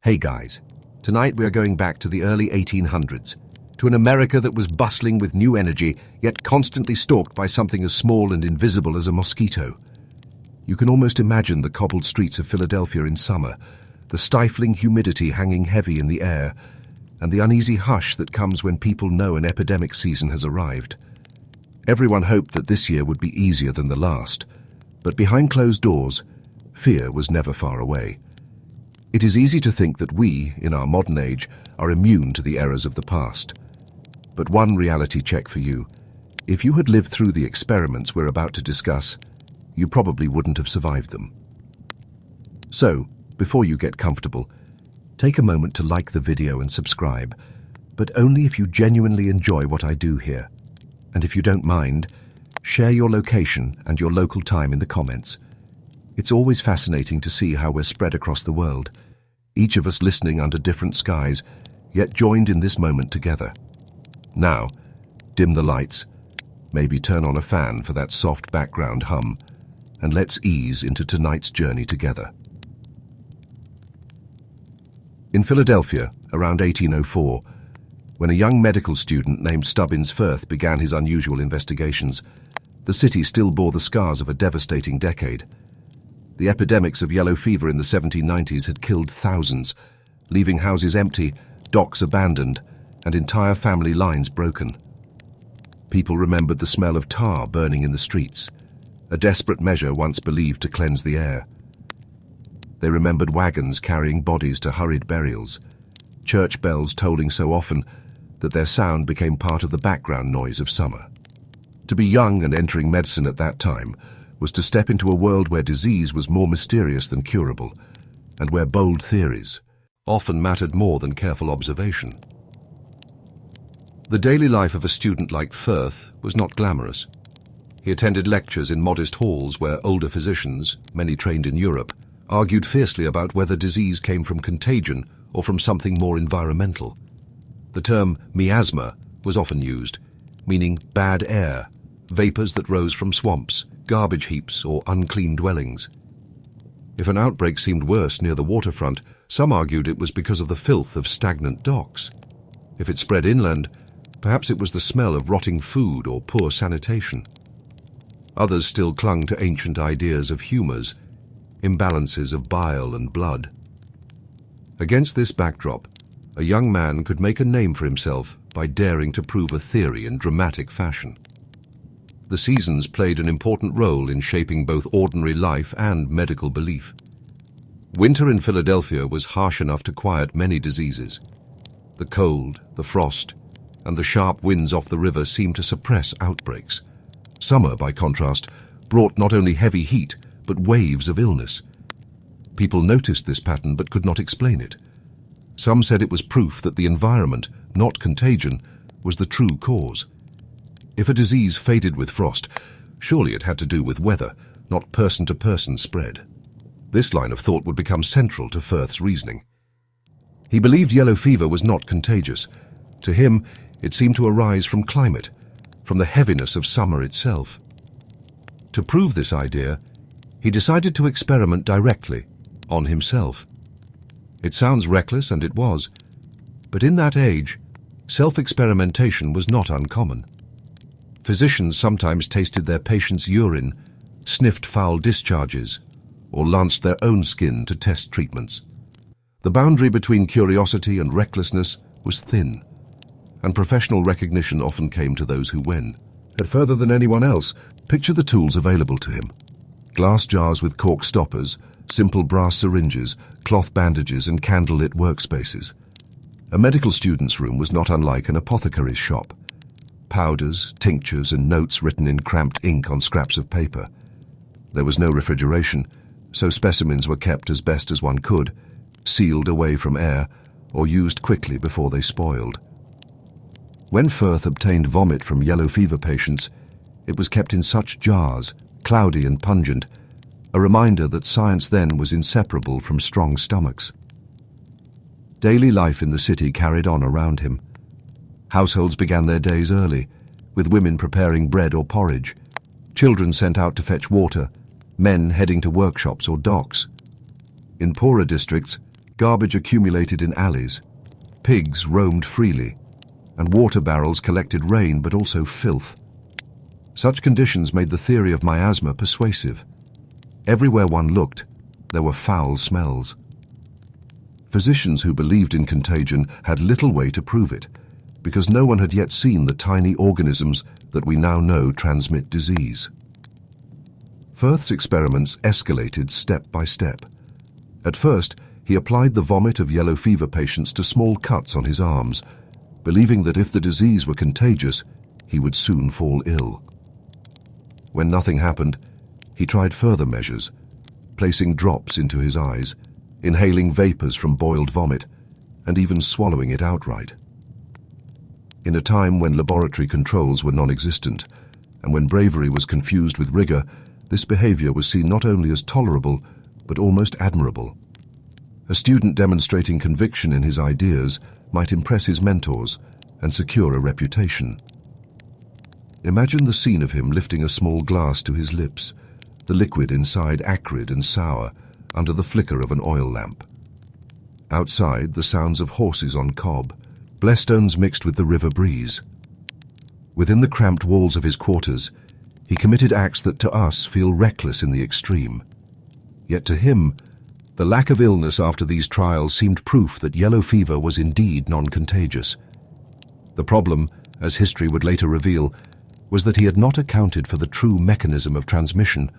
Hey guys, tonight we are going back to the early 1800s, to an America that was bustling with new energy, yet constantly stalked by something as small and invisible as a mosquito. You can almost imagine the cobbled streets of Philadelphia in summer, the stifling humidity hanging heavy in the air, and the uneasy hush that comes when people know an epidemic season has arrived. Everyone hoped that this year would be easier than the last, but behind closed doors, fear was never far away. It is easy to think that we, in our modern age, are immune to the errors of the past. But one reality check for you. If you had lived through the experiments we're about to discuss, you probably wouldn't have survived them. So, before you get comfortable, take a moment to like the video and subscribe, but only if you genuinely enjoy what I do here. And if you don't mind, share your location and your local time in the comments. It's always fascinating to see how we're spread across the world, each of us listening under different skies, yet joined in this moment together. Now, dim the lights, maybe turn on a fan for that soft background hum, and let's ease into tonight's journey together. In Philadelphia, around 1804, when a young medical student named Stubbins Firth began his unusual investigations, the city still bore the scars of a devastating decade. The epidemics of yellow fever in the 1790s had killed thousands, leaving houses empty, docks abandoned, and entire family lines broken. People remembered the smell of tar burning in the streets, a desperate measure once believed to cleanse the air. They remembered wagons carrying bodies to hurried burials, church bells tolling so often that their sound became part of the background noise of summer. To be young and entering medicine at that time was to step into a world where disease was more mysterious than curable, and where bold theories often mattered more than careful observation. The daily life of a student like Firth was not glamorous. He attended lectures in modest halls where older physicians, many trained in Europe, argued fiercely about whether disease came from contagion or from something more environmental. The term miasma was often used, meaning bad air, vapors that rose from swamps, garbage heaps, or unclean dwellings. If an outbreak seemed worse near the waterfront, some argued it was because of the filth of stagnant docks. If it spread inland, perhaps it was the smell of rotting food or poor sanitation. Others still clung to ancient ideas of humours, imbalances of bile and blood. Against this backdrop, a young man could make a name for himself by daring to prove a theory in dramatic fashion. The seasons played an important role in shaping both ordinary life and medical belief. Winter in Philadelphia was harsh enough to quiet many diseases. The cold, the frost, and the sharp winds off the river seemed to suppress outbreaks. Summer, by contrast, brought not only heavy heat, but waves of illness. People noticed this pattern but could not explain it. Some said it was proof that the environment, not contagion, was the true cause. If a disease faded with frost, surely it had to do with weather, not person-to-person spread. This line of thought would become central to Firth's reasoning. He believed yellow fever was not contagious. To him, it seemed to arise from climate, from the heaviness of summer itself. To prove this idea, he decided to experiment directly, on himself. It sounds reckless, and it was, but in that age, self-experimentation was not uncommon. Physicians sometimes tasted their patients' urine, sniffed foul discharges, or lanced their own skin to test treatments. The boundary between curiosity and recklessness was thin, and professional recognition often came to those who went further than anyone else. Picture the tools available to him. Glass jars with cork stoppers, simple brass syringes, cloth bandages, and candlelit workspaces. A medical student's room was not unlike an apothecary's shop. Powders, tinctures, and notes written in cramped ink on scraps of paper. There was no refrigeration, so specimens were kept as best as one could, sealed away from air, or used quickly before they spoiled. When Firth obtained vomit from yellow fever patients, it was kept in such jars, cloudy and pungent, a reminder that science then was inseparable from strong stomachs. Daily life in the city carried on around him. Households began their days early, with women preparing bread or porridge, children sent out to fetch water, men heading to workshops or docks. In poorer districts, Garbage accumulated in alleys, pigs roamed freely, and water barrels collected rain but also filth. Such conditions made the theory of miasma persuasive. Everywhere one looked, there were foul smells. Physicians who believed in contagion had little way to prove it, because no one had yet seen the tiny organisms that we now know transmit disease. Firth's experiments escalated step by step. At first, he applied the vomit of yellow fever patients to small cuts on his arms, believing that if the disease were contagious, he would soon fall ill. When nothing happened, he tried further measures, placing drops into his eyes, inhaling vapors from boiled vomit, and even swallowing it outright. In a time when laboratory controls were non-existent, and when bravery was confused with rigor, this behavior was seen not only as tolerable, but almost admirable. A student demonstrating conviction in his ideas might impress his mentors and secure a reputation. Imagine the scene of him lifting a small glass to his lips, the liquid inside acrid and sour, under the flicker of an oil lamp. Outside, the sounds of horses on cob, blesstones mixed with the river breeze. Within the cramped walls of his quarters, he committed acts that to us feel reckless in the extreme. Yet to him, the lack of illness after these trials seemed proof that yellow fever was indeed non-contagious. The problem, as history would later reveal, was that he had not accounted for the true mechanism of transmission,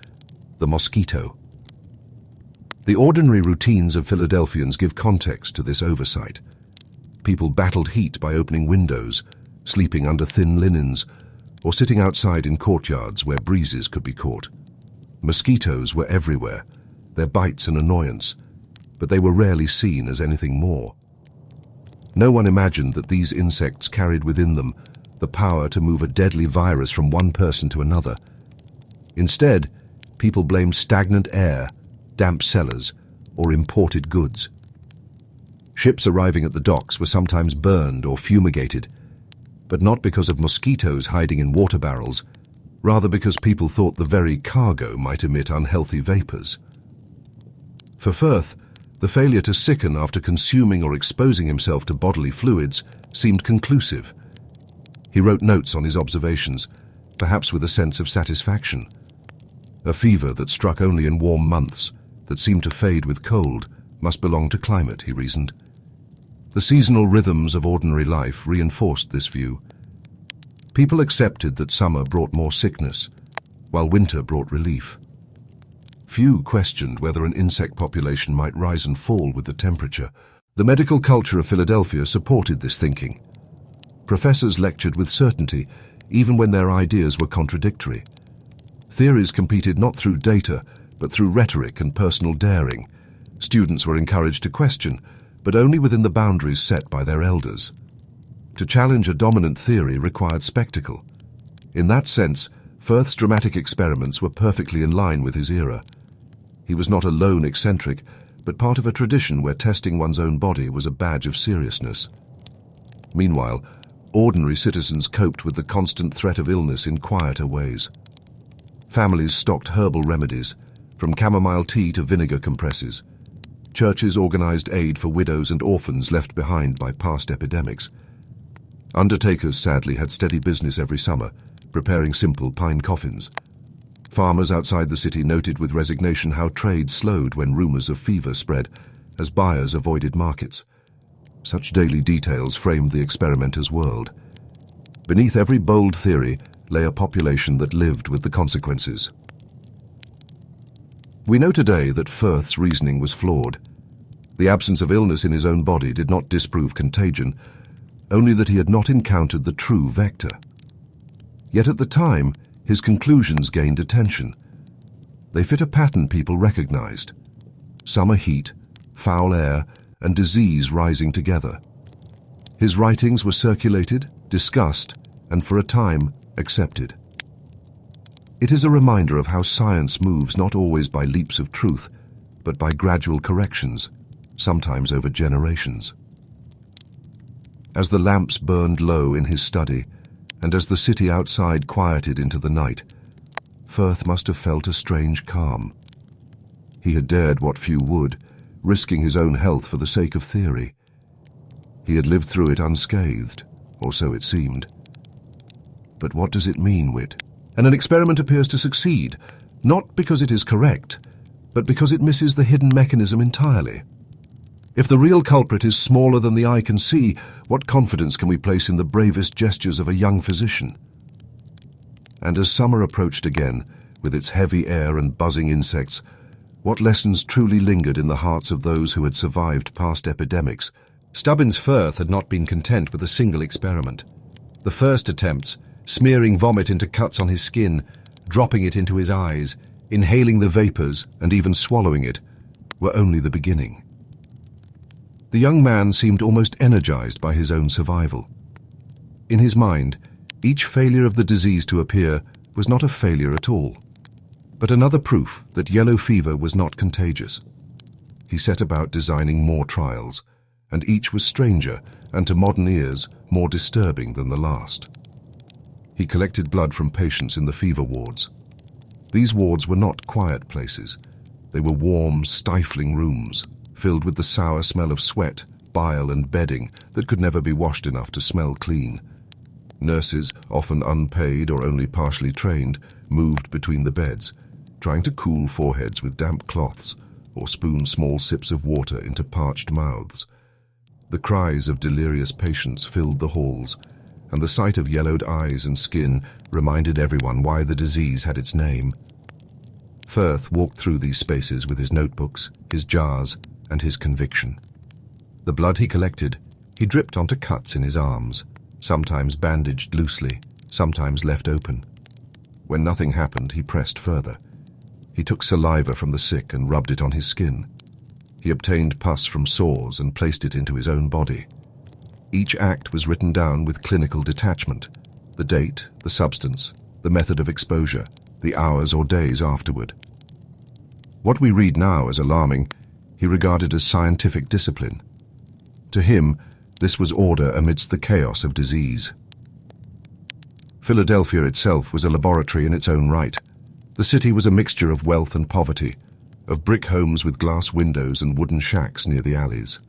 the mosquito. The ordinary routines of Philadelphians give context to this oversight. People battled heat by opening windows, sleeping under thin linens, or sitting outside in courtyards where breezes could be caught. Mosquitoes were everywhere, their bites an annoyance, but they were rarely seen as anything more. No one imagined that these insects carried within them the power to move a deadly virus from one person to another. Instead, people blamed stagnant air, damp cellars, or imported goods. Ships arriving at the docks were sometimes burned or fumigated, but not because of mosquitoes hiding in water barrels, rather because people thought the very cargo might emit unhealthy vapors. For Firth, the failure to sicken after consuming or exposing himself to bodily fluids seemed conclusive. He wrote notes on his observations, perhaps with a sense of satisfaction. A fever that struck only in warm months, that seemed to fade with cold, must belong to climate, he reasoned. The seasonal rhythms of ordinary life reinforced this view. People accepted that summer brought more sickness, while winter brought relief. Few questioned whether an insect population might rise and fall with the temperature. The medical culture of Philadelphia supported this thinking. Professors lectured with certainty, even when their ideas were contradictory. Theories competed not through data, but through rhetoric and personal daring. Students were encouraged to question, but only within the boundaries set by their elders. To challenge a dominant theory required spectacle. In that sense, Firth's dramatic experiments were perfectly in line with his era. He was not a lone eccentric, but part of a tradition where testing one's own body was a badge of seriousness. Meanwhile, ordinary citizens coped with the constant threat of illness in quieter ways. Families stocked herbal remedies, from chamomile tea to vinegar compresses. Churches organized aid for widows and orphans left behind by past epidemics. Undertakers, sadly, had steady business every summer, preparing simple pine coffins. Farmers outside the city noted with resignation how trade slowed when rumors of fever spread, as buyers avoided markets. Such daily details framed the experimenter's world. Beneath every bold theory lay a population that lived with the consequences. We know today that Firth's reasoning was flawed. The absence of illness in his own body did not disprove contagion, only that he had not encountered the true vector. Yet at the time, his conclusions gained attention. They fit a pattern people recognized: summer heat, foul air, and disease rising together. His writings were circulated, discussed, and for a time, accepted. It is a reminder of how science moves not always by leaps of truth, but by gradual corrections, sometimes over generations. As the lamps burned low in his study, and as the city outside quieted into the night, Firth must have felt a strange calm. He had dared what few would, risking his own health for the sake of theory. He had lived through it unscathed, or so it seemed. But what does it mean, Wit? And an experiment appears to succeed, not because it is correct, but because it misses the hidden mechanism entirely. If the real culprit is smaller than the eye can see, what confidence can we place in the bravest gestures of a young physician? And as summer approached again, with its heavy air and buzzing insects, what lessons truly lingered in the hearts of those who had survived past epidemics? Stubbins Firth had not been content with a single experiment. The first attempts, smearing vomit into cuts on his skin, dropping it into his eyes, inhaling the vapors, and even swallowing it, were only the beginning. The young man seemed almost energized by his own survival. In his mind, each failure of the disease to appear was not a failure at all, but another proof that yellow fever was not contagious. He set about designing more trials, and each was stranger and to modern ears more disturbing than the last. He collected blood from patients in the fever wards. These wards were not quiet places. They were warm, stifling rooms, filled with the sour smell of sweat, bile and bedding that could never be washed enough to smell clean. Nurses, often unpaid or only partially trained, moved between the beds, trying to cool foreheads with damp cloths or spoon small sips of water into parched mouths. The cries of delirious patients filled the halls, and the sight of yellowed eyes and skin reminded everyone why the disease had its name. Firth walked through these spaces with his notebooks, his jars, and his conviction. The blood he collected, he dripped onto cuts in his arms, sometimes bandaged loosely, sometimes left open. When nothing happened, he pressed further. He took saliva from the sick and rubbed it on his skin. He obtained pus from sores and placed it into his own body. Each act was written down with clinical detachment: the date, the substance, the method of exposure, the hours or days afterward. What we read now as alarming, he regarded as scientific discipline. To him, this was order amidst the chaos of disease. Philadelphia itself was a laboratory in its own right. The city was a mixture of wealth and poverty, of brick homes with glass windows and wooden shacks near the alleys.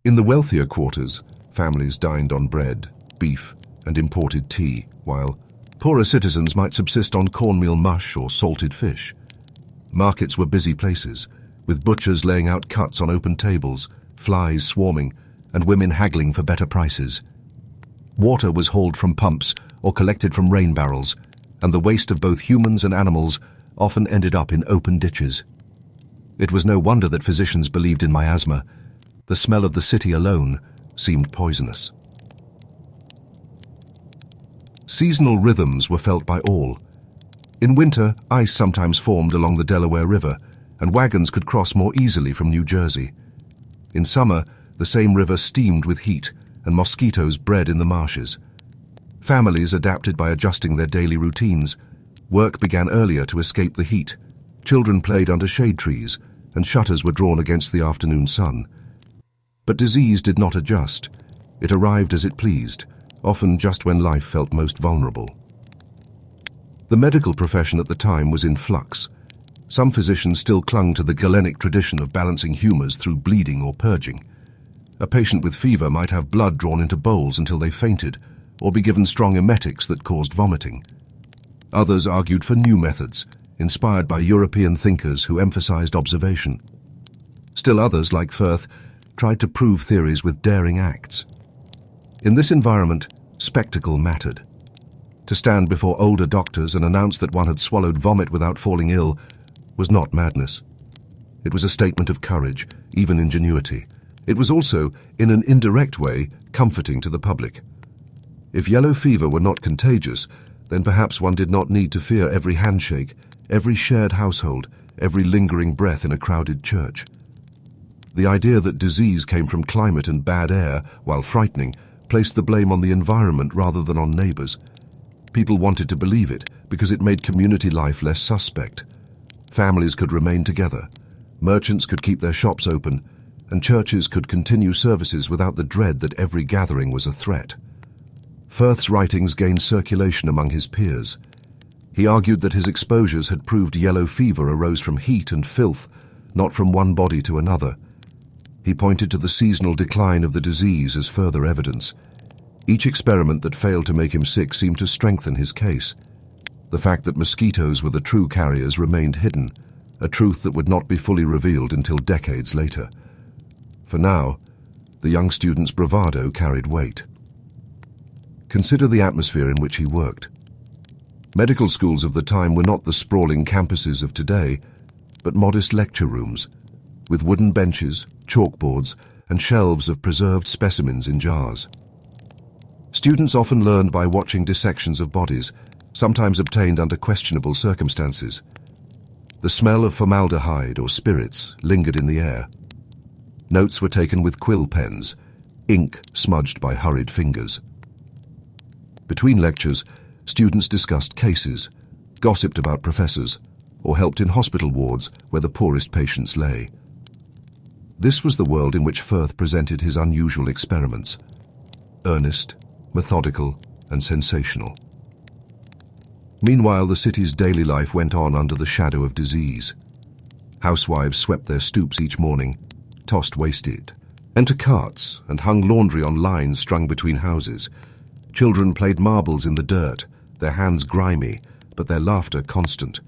In the wealthier quarters, families dined on bread, beef, and imported tea, while poorer citizens might subsist on cornmeal mush or salted fish. Markets were busy places, with butchers laying out cuts on open tables, flies swarming, and women haggling for better prices. Water was hauled from pumps or collected from rain barrels, and the waste of both humans and animals often ended up in open ditches. It was no wonder that physicians believed in miasma. The smell of the city alone seemed poisonous. Seasonal rhythms were felt by all. In winter, ice sometimes formed along the Delaware River, and wagons could cross more easily from New Jersey. In summer, the same river steamed with heat, and mosquitoes bred in the marshes. Families adapted by adjusting their daily routines. Work began earlier to escape the heat. Children played under shade trees, and shutters were drawn against the afternoon sun. But disease did not adjust. It arrived as it pleased, often just when life felt most vulnerable. The medical profession at the time was in flux. Some physicians still clung to the Galenic tradition of balancing humors through bleeding or purging. A patient with fever might have blood drawn into bowls until they fainted, or be given strong emetics that caused vomiting. Others argued for new methods, inspired by European thinkers who emphasized observation. Still others, like Firth, tried to prove theories with daring acts. In this environment, spectacle mattered. To stand before older doctors and announce that one had swallowed vomit without falling ill was not madness. It was a statement of courage, even ingenuity. It was also, in an indirect way, comforting to the public. If yellow fever were not contagious, then perhaps one did not need to fear every handshake, every shared household, every lingering breath in a crowded church. The idea that disease came from climate and bad air, while frightening, placed the blame on the environment rather than on neighbors. People wanted to believe it because it made community life less suspect. Families could remain together, merchants could keep their shops open, and churches could continue services without the dread that every gathering was a threat. Firth's writings gained circulation among his peers. He argued that his exposures had proved yellow fever arose from heat and filth, not from one body to another. He pointed to the seasonal decline of the disease as further evidence. Each experiment that failed to make him sick seemed to strengthen his case. The fact that mosquitoes were the true carriers remained hidden, a truth that would not be fully revealed until decades later. For now, the young student's bravado carried weight. Consider the atmosphere in which he worked. Medical schools of the time were not the sprawling campuses of today, but modest lecture rooms, with wooden benches, chalkboards, and shelves of preserved specimens in jars. Students often learned by watching dissections of bodies, sometimes obtained under questionable circumstances. The smell of formaldehyde or spirits lingered in the air. Notes were taken with quill pens, ink smudged by hurried fingers. Between lectures, students discussed cases, gossiped about professors, or helped in hospital wards where the poorest patients lay. This was the world in which Firth presented his unusual experiments, earnest, methodical, and sensational. Meanwhile, the city's daily life went on under the shadow of disease. Housewives swept their stoops each morning, tossed waste, entered carts, and hung laundry on lines strung between houses. Children played marbles in the dirt, their hands grimy, but their laughter constant.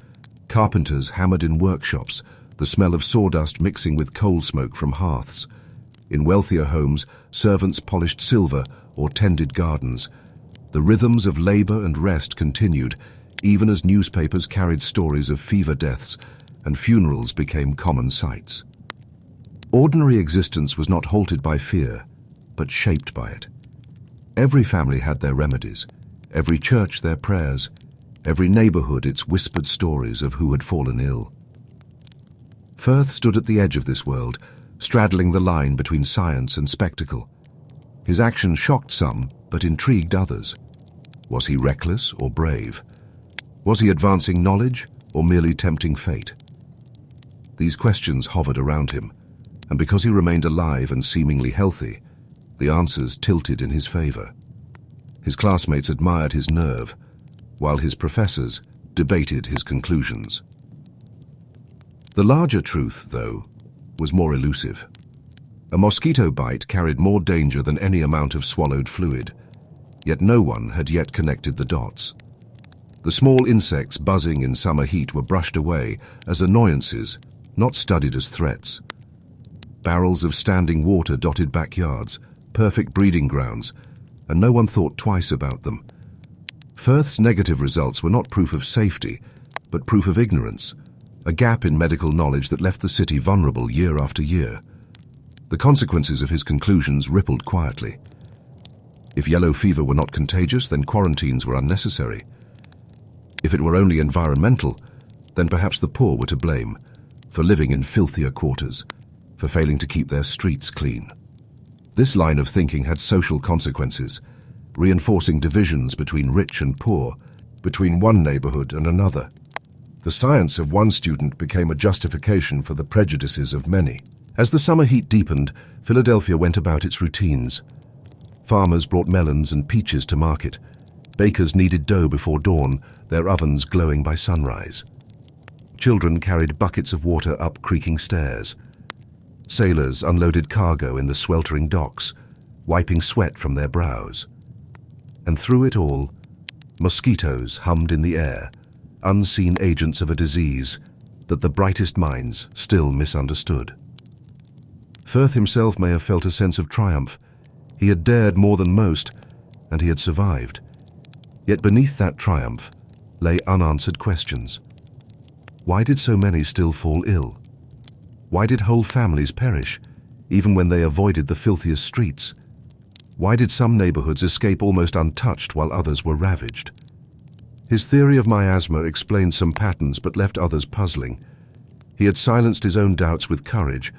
Carpenters hammered in workshops, the smell of sawdust mixing with coal smoke from hearths. In wealthier homes, servants polished silver or tended gardens. The rhythms of labor and rest continued, even as newspapers carried stories of fever deaths and funerals became common sights. Ordinary existence was not halted by fear, but shaped by it. Every family had their remedies, every church their prayers, every neighborhood its whispered stories of who had fallen ill. Firth stood at the edge of this world, straddling the line between science and spectacle. His action shocked some, but intrigued others. Was he reckless or brave? Was he advancing knowledge or merely tempting fate? These questions hovered around him, and because he remained alive and seemingly healthy, the answers tilted in his favor. His classmates admired his nerve, while his professors debated his conclusions. The larger truth, though, was more elusive. A mosquito bite carried more danger than any amount of swallowed fluid, yet no one had yet connected the dots. The small insects buzzing in summer heat were brushed away as annoyances, not studied as threats. Barrels of standing water dotted backyards, perfect breeding grounds, and no one thought twice about them. Firth's negative results were not proof of safety, but proof of ignorance, a gap in medical knowledge that left the city vulnerable year after year. The consequences of his conclusions rippled quietly. If yellow fever were not contagious, then quarantines were unnecessary. If it were only environmental, then perhaps the poor were to blame, for living in filthier quarters, for failing to keep their streets clean. This line of thinking had social consequences, reinforcing divisions between rich and poor, between one neighborhood and another. The science of one student became a justification for the prejudices of many. As the summer heat deepened, Philadelphia went about its routines. Farmers brought melons and peaches to market. Bakers kneaded dough before dawn, their ovens glowing by sunrise. Children carried buckets of water up creaking stairs. Sailors unloaded cargo in the sweltering docks, wiping sweat from their brows. And through it all, mosquitoes hummed in the air, unseen agents of a disease that the brightest minds still misunderstood. Firth himself may have felt a sense of triumph. He had dared more than most, and he had survived. Yet beneath that triumph lay unanswered questions. Why did so many still fall ill? Why did whole families perish, even when they avoided the filthiest streets? Why did some neighborhoods escape almost untouched while others were ravaged? His theory of miasma explained some patterns but left others puzzling. He had silenced his own doubts with courage,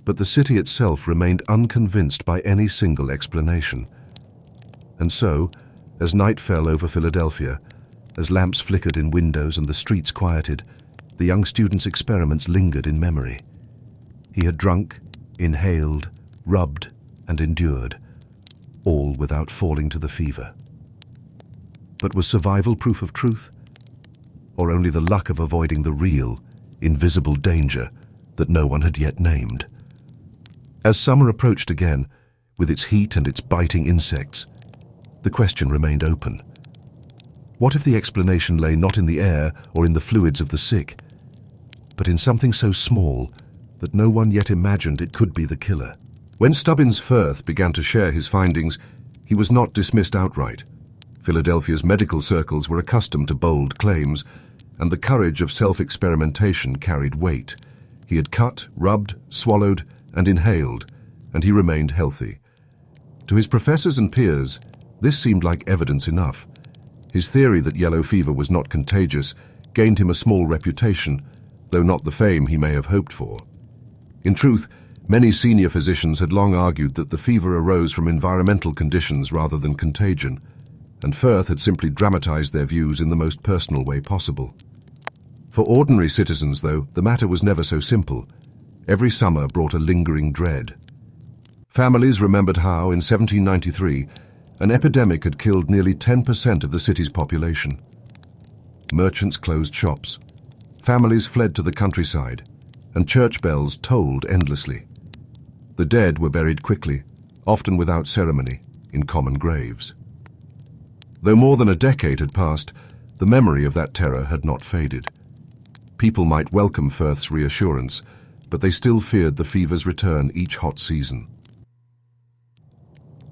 but the city itself remained unconvinced by any single explanation. And so, as night fell over Philadelphia, as lamps flickered in windows and the streets quieted, the young student's experiments lingered in memory. He had drunk, inhaled, rubbed, and endured, all without falling to the fever. But was survival proof of truth, or only the luck of avoiding the real, invisible danger that no one had yet named. As summer approached again, with its heat and its biting insects, the question remained open. What if the explanation lay not in the air or in the fluids of the sick, but in something so small that no one yet imagined it could be the killer? When Stubbins Firth began to share his findings, he was not dismissed outright. Philadelphia's medical circles were accustomed to bold claims, and the courage of self-experimentation carried weight. He had cut, rubbed, swallowed, and inhaled, and he remained healthy. To his professors and peers, this seemed like evidence enough. His theory that yellow fever was not contagious gained him a small reputation, though not the fame he may have hoped for. In truth, many senior physicians had long argued that the fever arose from environmental conditions rather than contagion, and Firth had simply dramatized their views in the most personal way possible. For ordinary citizens, though, the matter was never so simple. Every summer brought a lingering dread. Families remembered how, in 1793, an epidemic had killed nearly 10% of the city's population. Merchants closed shops. Families fled to the countryside, and church bells tolled endlessly. The dead were buried quickly, often without ceremony, in common graves. Though more than a decade had passed, the memory of that terror had not faded. People might welcome Firth's reassurance, but they still feared the fever's return each hot season.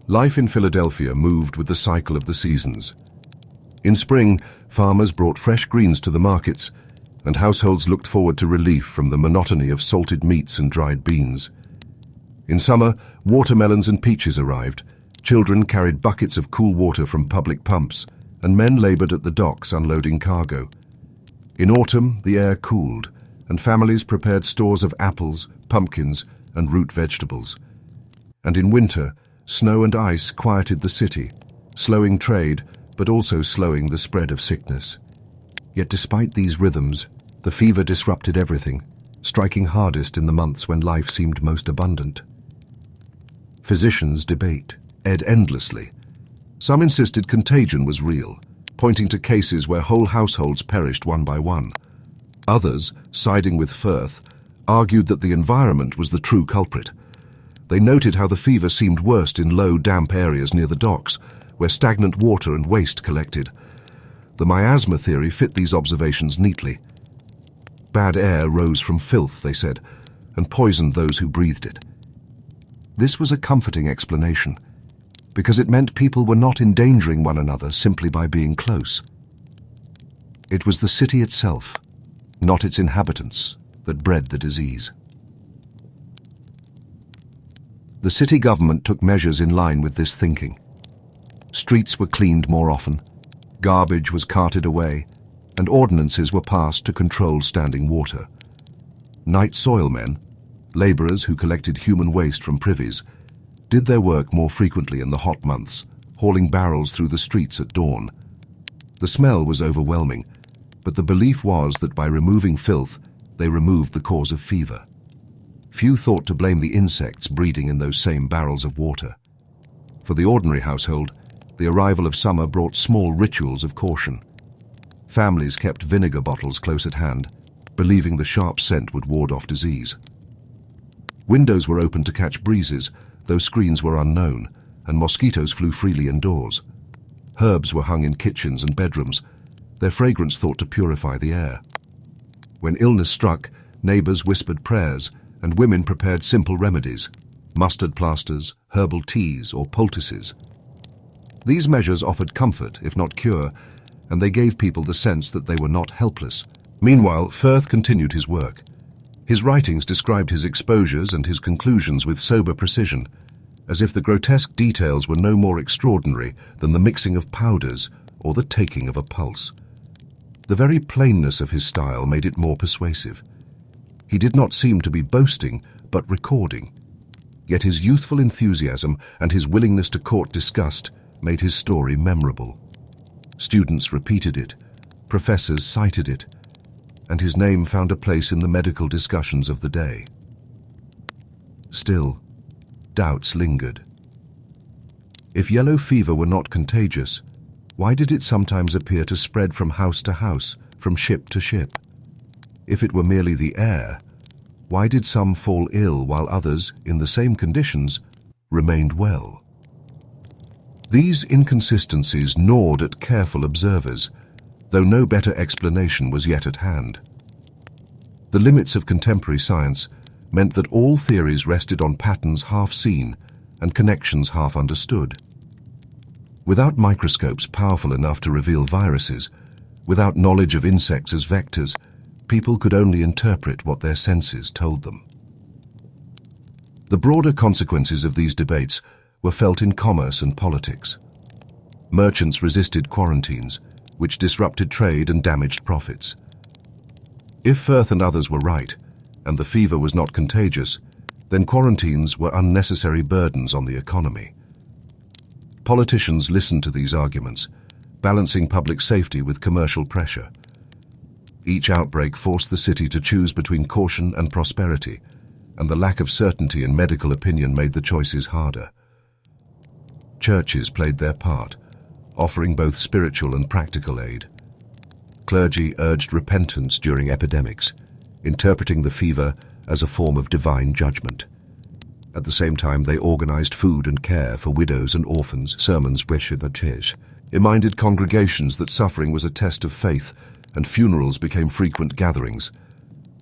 Life in Philadelphia moved with the cycle of the seasons. In spring, farmers brought fresh greens to the markets, and households looked forward to relief from the monotony of salted meats and dried beans. In summer, watermelons and peaches arrived. Children carried buckets of cool water from public pumps, and men labored at the docks unloading cargo. In autumn, the air cooled, and families prepared stores of apples, pumpkins, and root vegetables. And in winter, snow and ice quieted the city, slowing trade, but also slowing the spread of sickness. Yet despite these rhythms, the fever disrupted everything, striking hardest in the months when life seemed most abundant. Physicians ed endlessly. Some insisted contagion was real, pointing to cases where whole households perished one by one. Others, siding with Firth, argued that the environment was the true culprit. They noted how the fever seemed worst in low, damp areas near the docks, where stagnant water and waste collected. The miasma theory fit these observations neatly. Bad air rose from filth, they said, and poisoned those who breathed it. This was a comforting explanation, because it meant people were not endangering one another simply by being close. It was the city itself, not its inhabitants, that bred the disease. The city government took measures in line with this thinking. Streets were cleaned more often, garbage was carted away, and ordinances were passed to control standing water. Night soilmen, laborers who collected human waste from privies, did their work more frequently in the hot months, hauling barrels through the streets at dawn. The smell was overwhelming, but the belief was that by removing filth, they removed the cause of fever. Few thought to blame the insects breeding in those same barrels of water. For the ordinary household, the arrival of summer brought small rituals of caution. Families kept vinegar bottles close at hand, believing the sharp scent would ward off disease. Windows were opened to catch breezes, though screens were unknown, and mosquitoes flew freely indoors. Herbs were hung in kitchens and bedrooms, their fragrance thought to purify the air. When illness struck, neighbors whispered prayers, and women prepared simple remedies, mustard plasters, herbal teas, or poultices. These measures offered comfort, if not cure, and they gave people the sense that they were not helpless. Meanwhile, Firth continued his work. His writings described his exposures and his conclusions with sober precision, as if the grotesque details were no more extraordinary than the mixing of powders or the taking of a pulse. The very plainness of his style made it more persuasive. He did not seem to be boasting, but recording. Yet his youthful enthusiasm and his willingness to court disgust made his story memorable. Students repeated it, professors cited it, and his name found a place in the medical discussions of the day. Still, doubts lingered. If yellow fever were not contagious, why did it sometimes appear to spread from house to house, from ship to ship? If it were merely the air, Why did some fall ill while others, in the same conditions, remained well? These inconsistencies gnawed at careful observers, though no better explanation was yet at hand. The limits of contemporary science meant that all theories rested on patterns half seen and connections half understood. Without microscopes powerful enough to reveal viruses, without knowledge of insects as vectors, people could only interpret what their senses told them. The broader consequences of these debates were felt in commerce and politics. Merchants resisted quarantines, which disrupted trade and damaged profits. If Firth and others were right, and the fever was not contagious, then quarantines were unnecessary burdens on the economy. Politicians listened to these arguments, balancing public safety with commercial pressure. Each outbreak forced the city to choose between caution and prosperity, and the lack of certainty in medical opinion made the choices harder. Churches played their part, offering both spiritual and practical aid. Clergy urged repentance during epidemics, interpreting the fever as a form of divine judgment. At the same time, they organized food and care for widows and orphans, sermons reminded congregations that suffering was a test of faith, and funerals became frequent gatherings.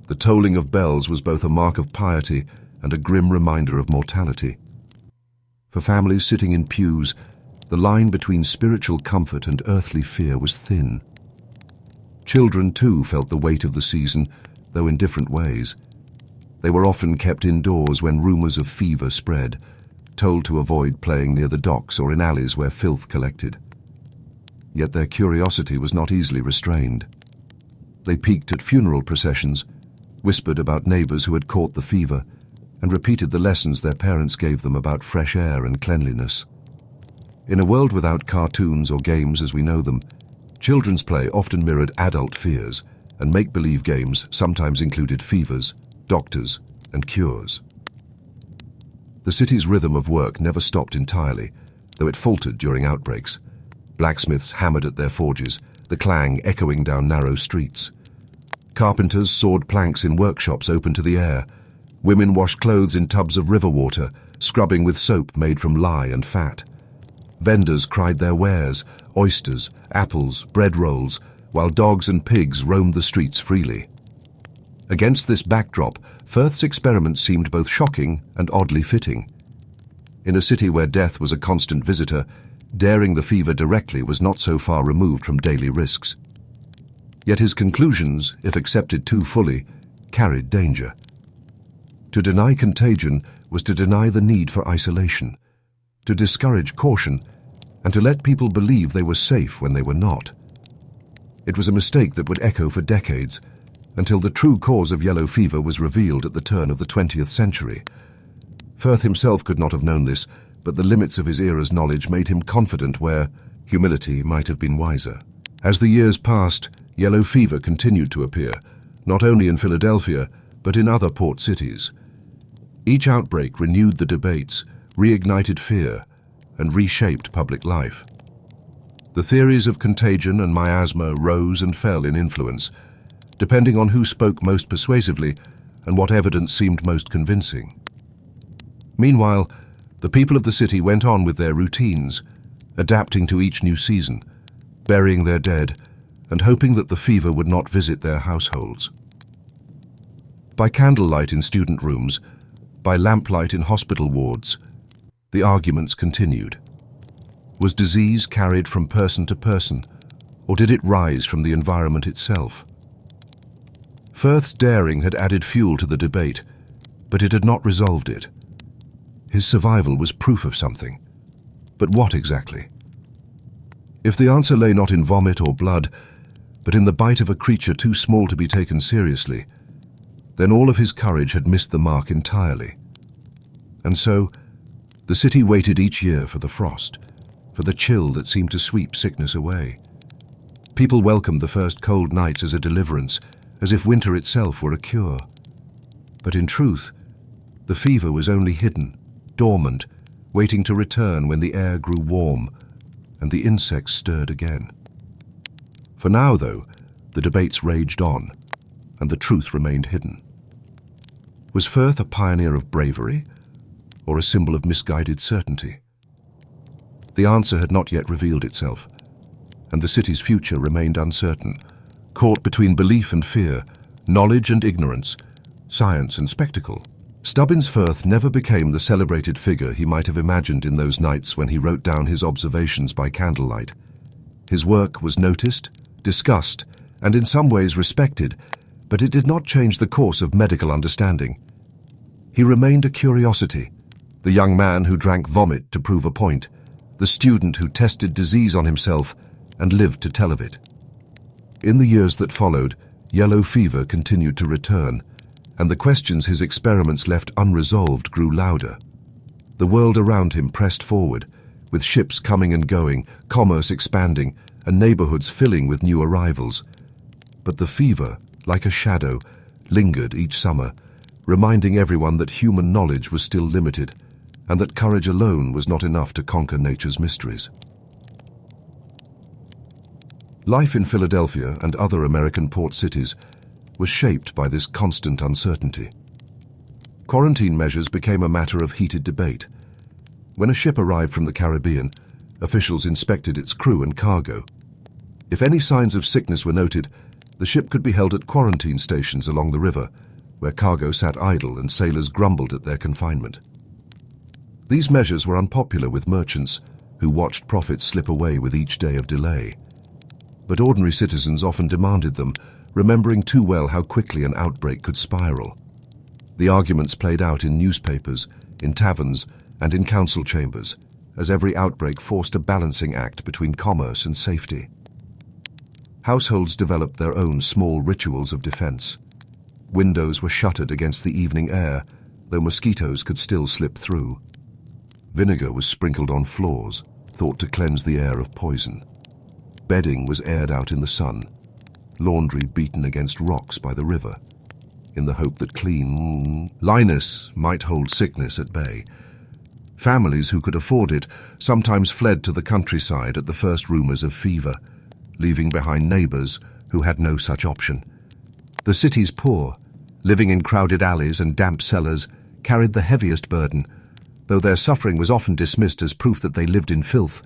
The tolling of bells was both a mark of piety and a grim reminder of mortality. For families sitting in pews, the line between spiritual comfort and earthly fear was thin. Children, too, felt the weight of the season, though in different ways. They were often kept indoors when rumors of fever spread, told to avoid playing near the docks or in alleys where filth collected. Yet their curiosity was not easily restrained. They peeked at funeral processions, whispered about neighbors who had caught the fever, and repeated the lessons their parents gave them about fresh air and cleanliness. In a world without cartoons or games as we know them, children's play often mirrored adult fears, and make-believe games sometimes included fevers, doctors, and cures. The city's rhythm of work never stopped entirely, though it faltered during outbreaks. Blacksmiths hammered at their forges, the clang echoing down narrow streets. Carpenters sawed planks in workshops open to the air. Women washed clothes in tubs of river water, scrubbing with soap made from lye and fat. Vendors cried their wares, oysters, apples, bread rolls, while dogs and pigs roamed the streets freely. Against this backdrop, Firth's experiment seemed both shocking and oddly fitting. In a city where death was a constant visitor, daring the fever directly was not so far removed from daily risks. Yet his conclusions, if accepted too fully, carried danger. To deny contagion was to deny the need for isolation, to discourage caution, and to let people believe they were safe when they were not. It was a mistake that would echo for decades, until the true cause of yellow fever was revealed at the turn of the 20th century. Firth himself could not have known this, but the limits of his era's knowledge made him confident where humility might have been wiser. As the years passed, yellow fever continued to appear, not only in Philadelphia, but in other port cities. Each outbreak renewed the debates, reignited fear, and reshaped public life. The theories of contagion and miasma rose and fell in influence, depending on who spoke most persuasively and what evidence seemed most convincing. Meanwhile, the people of the city went on with their routines, adapting to each new season, burying their dead, and hoping that the fever would not visit their households. By candlelight in student rooms, by lamplight in hospital wards, the arguments continued. Was disease carried from person to person, or did it rise from the environment itself? Firth's daring had added fuel to the debate, but it had not resolved it. His survival was proof of something. But what exactly? If the answer lay not in vomit or blood, but in the bite of a creature too small to be taken seriously, then all of his courage had missed the mark entirely. And so, the city waited each year for the frost, for the chill that seemed to sweep sickness away. People welcomed the first cold nights as a deliverance, as if winter itself were a cure. But in truth, the fever was only hidden, dormant, waiting to return when the air grew warm and the insects stirred again. For now, though, the debates raged on, and the truth remained hidden. Was Firth a pioneer of bravery, or a symbol of misguided certainty? The answer had not yet revealed itself, and the city's future remained uncertain, caught between belief and fear, knowledge and ignorance, science and spectacle. Stubbins Firth never became the celebrated figure he might have imagined in those nights when he wrote down his observations by candlelight. His work was noticed, discussed, and in some ways respected, but it did not change the course of medical understanding. He remained a curiosity, the young man who drank vomit to prove a point, the student who tested disease on himself and lived to tell of it. In the years that followed, yellow fever continued to return, and the questions his experiments left unresolved grew louder. The world around him pressed forward, with ships coming and going, commerce expanding, and neighborhoods filling with new arrivals. But the fever, like a shadow, lingered each summer, reminding everyone that human knowledge was still limited, and that courage alone was not enough to conquer nature's mysteries. Life in Philadelphia and other American port cities was shaped by this constant uncertainty. Quarantine measures became a matter of heated debate. When a ship arrived from the Caribbean, officials inspected its crew and cargo. If any signs of sickness were noted, the ship could be held at quarantine stations along the river, where cargo sat idle and sailors grumbled at their confinement. These measures were unpopular with merchants, who watched profits slip away with each day of delay. But ordinary citizens often demanded them, remembering too well how quickly an outbreak could spiral. The arguments played out in newspapers, in taverns, and in council chambers, as every outbreak forced a balancing act between commerce and safety. Households developed their own small rituals of defense. Windows were shuttered against the evening air, though mosquitoes could still slip through. Vinegar was sprinkled on floors, thought to cleanse the air of poison. Bedding was aired out in the sun, laundry beaten against rocks by the river, in the hope that cleanliness might hold sickness at bay. Families who could afford it sometimes fled to the countryside at the first rumors of fever, leaving behind neighbors who had no such option. The city's poor, living in crowded alleys and damp cellars, carried the heaviest burden, though their suffering was often dismissed as proof that they lived in filth,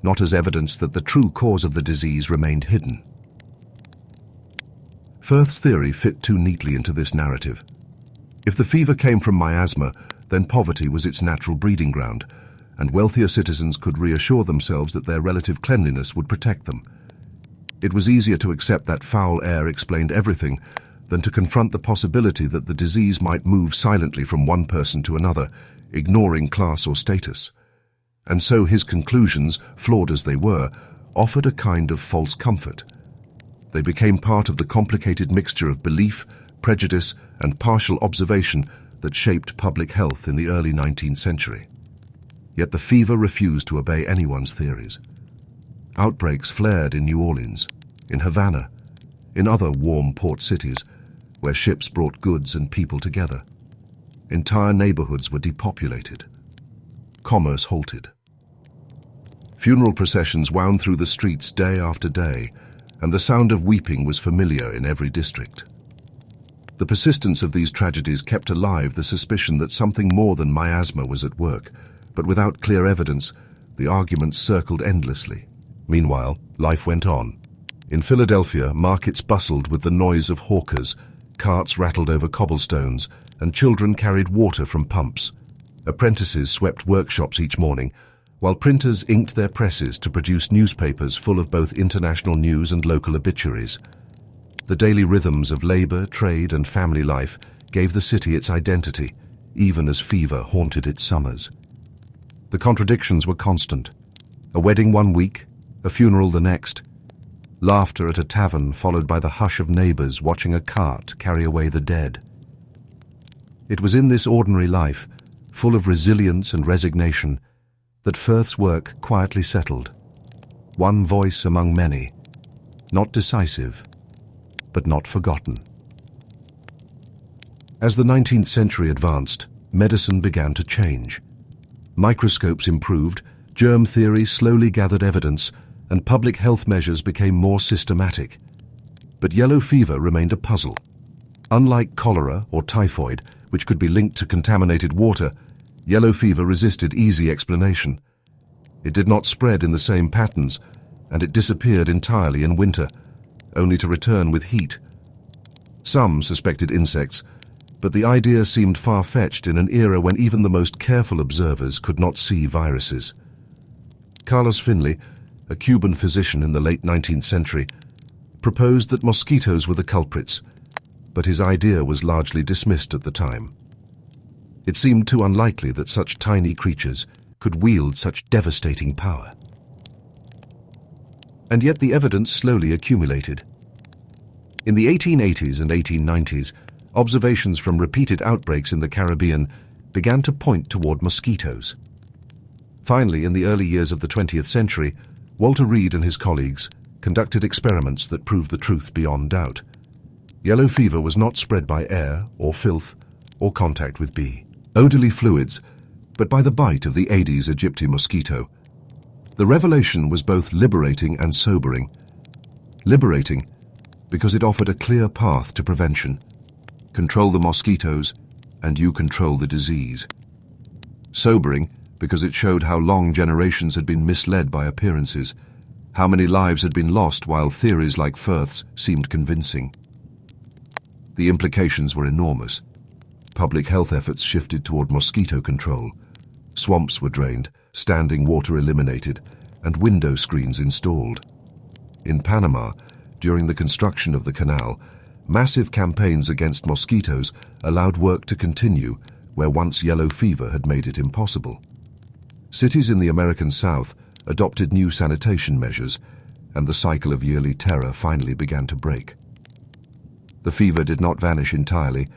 not as evidence that the true cause of the disease remained hidden. Firth's theory fit too neatly into this narrative. If the fever came from miasma, then poverty was its natural breeding ground, and wealthier citizens could reassure themselves that their relative cleanliness would protect them. It was easier to accept that foul air explained everything than to confront the possibility that the disease might move silently from one person to another, ignoring class or status. And so his conclusions, flawed as they were, offered a kind of false comfort. They became part of the complicated mixture of belief, prejudice, and partial observation that shaped public health in the early 19th century. Yet the fever refused to obey anyone's theories. Outbreaks flared in New Orleans, in Havana, in other warm port cities where ships brought goods and people together. Entire neighborhoods were depopulated. Commerce halted. Funeral processions wound through the streets day after day, and the sound of weeping was familiar in every district. The persistence of these tragedies kept alive the suspicion that something more than miasma was at work, but without clear evidence, the arguments circled endlessly. Meanwhile, life went on. In Philadelphia, markets bustled with the noise of hawkers, carts rattled over cobblestones, and children carried water from pumps. Apprentices swept workshops each morning, while printers inked their presses to produce newspapers full of both international news and local obituaries. The daily rhythms of labor, trade, and family life gave the city its identity, even as fever haunted its summers. The contradictions were constant. A wedding one week, a funeral the next. Laughter at a tavern followed by the hush of neighbors watching a cart carry away the dead. It was in this ordinary life, full of resilience and resignation, that Firth's work quietly settled. One voice among many, not decisive, but not forgotten. As the 19th century advanced, medicine began to change. Microscopes improved, germ theory slowly gathered evidence, and public health measures became more systematic. But yellow fever remained a puzzle. Unlike cholera or typhoid, which could be linked to contaminated water, yellow fever resisted easy explanation. It did not spread in the same patterns, and it disappeared entirely in winter, only to return with heat. Some suspected insects, but the idea seemed far-fetched in an era when even the most careful observers could not see viruses. Carlos Finley, a Cuban physician in the late 19th century, proposed that mosquitoes were the culprits, but his idea was largely dismissed at the time. It seemed too unlikely that such tiny creatures could wield such devastating power. And yet the evidence slowly accumulated. In the 1880s and 1890s, observations from repeated outbreaks in the Caribbean began to point toward mosquitoes. Finally, in the early years of the 20th century, Walter Reed and his colleagues conducted experiments that proved the truth beyond doubt. Yellow fever was not spread by air or filth or contact with bodily fluids, but by the bite of the Aedes aegypti mosquito. The revelation was both liberating and sobering. Liberating because it offered a clear path to prevention. Control the mosquitoes, and you control the disease. Sobering because it showed how long generations had been misled by appearances, how many lives had been lost while theories like Firth's seemed convincing. The implications were enormous. Public health efforts shifted toward mosquito control. Swamps were drained, standing water eliminated, and window screens installed. In Panama, during the construction of the canal, massive campaigns against mosquitoes allowed work to continue where once yellow fever had made it impossible. Cities in the American South adopted new sanitation measures, and the cycle of yearly terror finally began to break. The fever did not vanish entirely,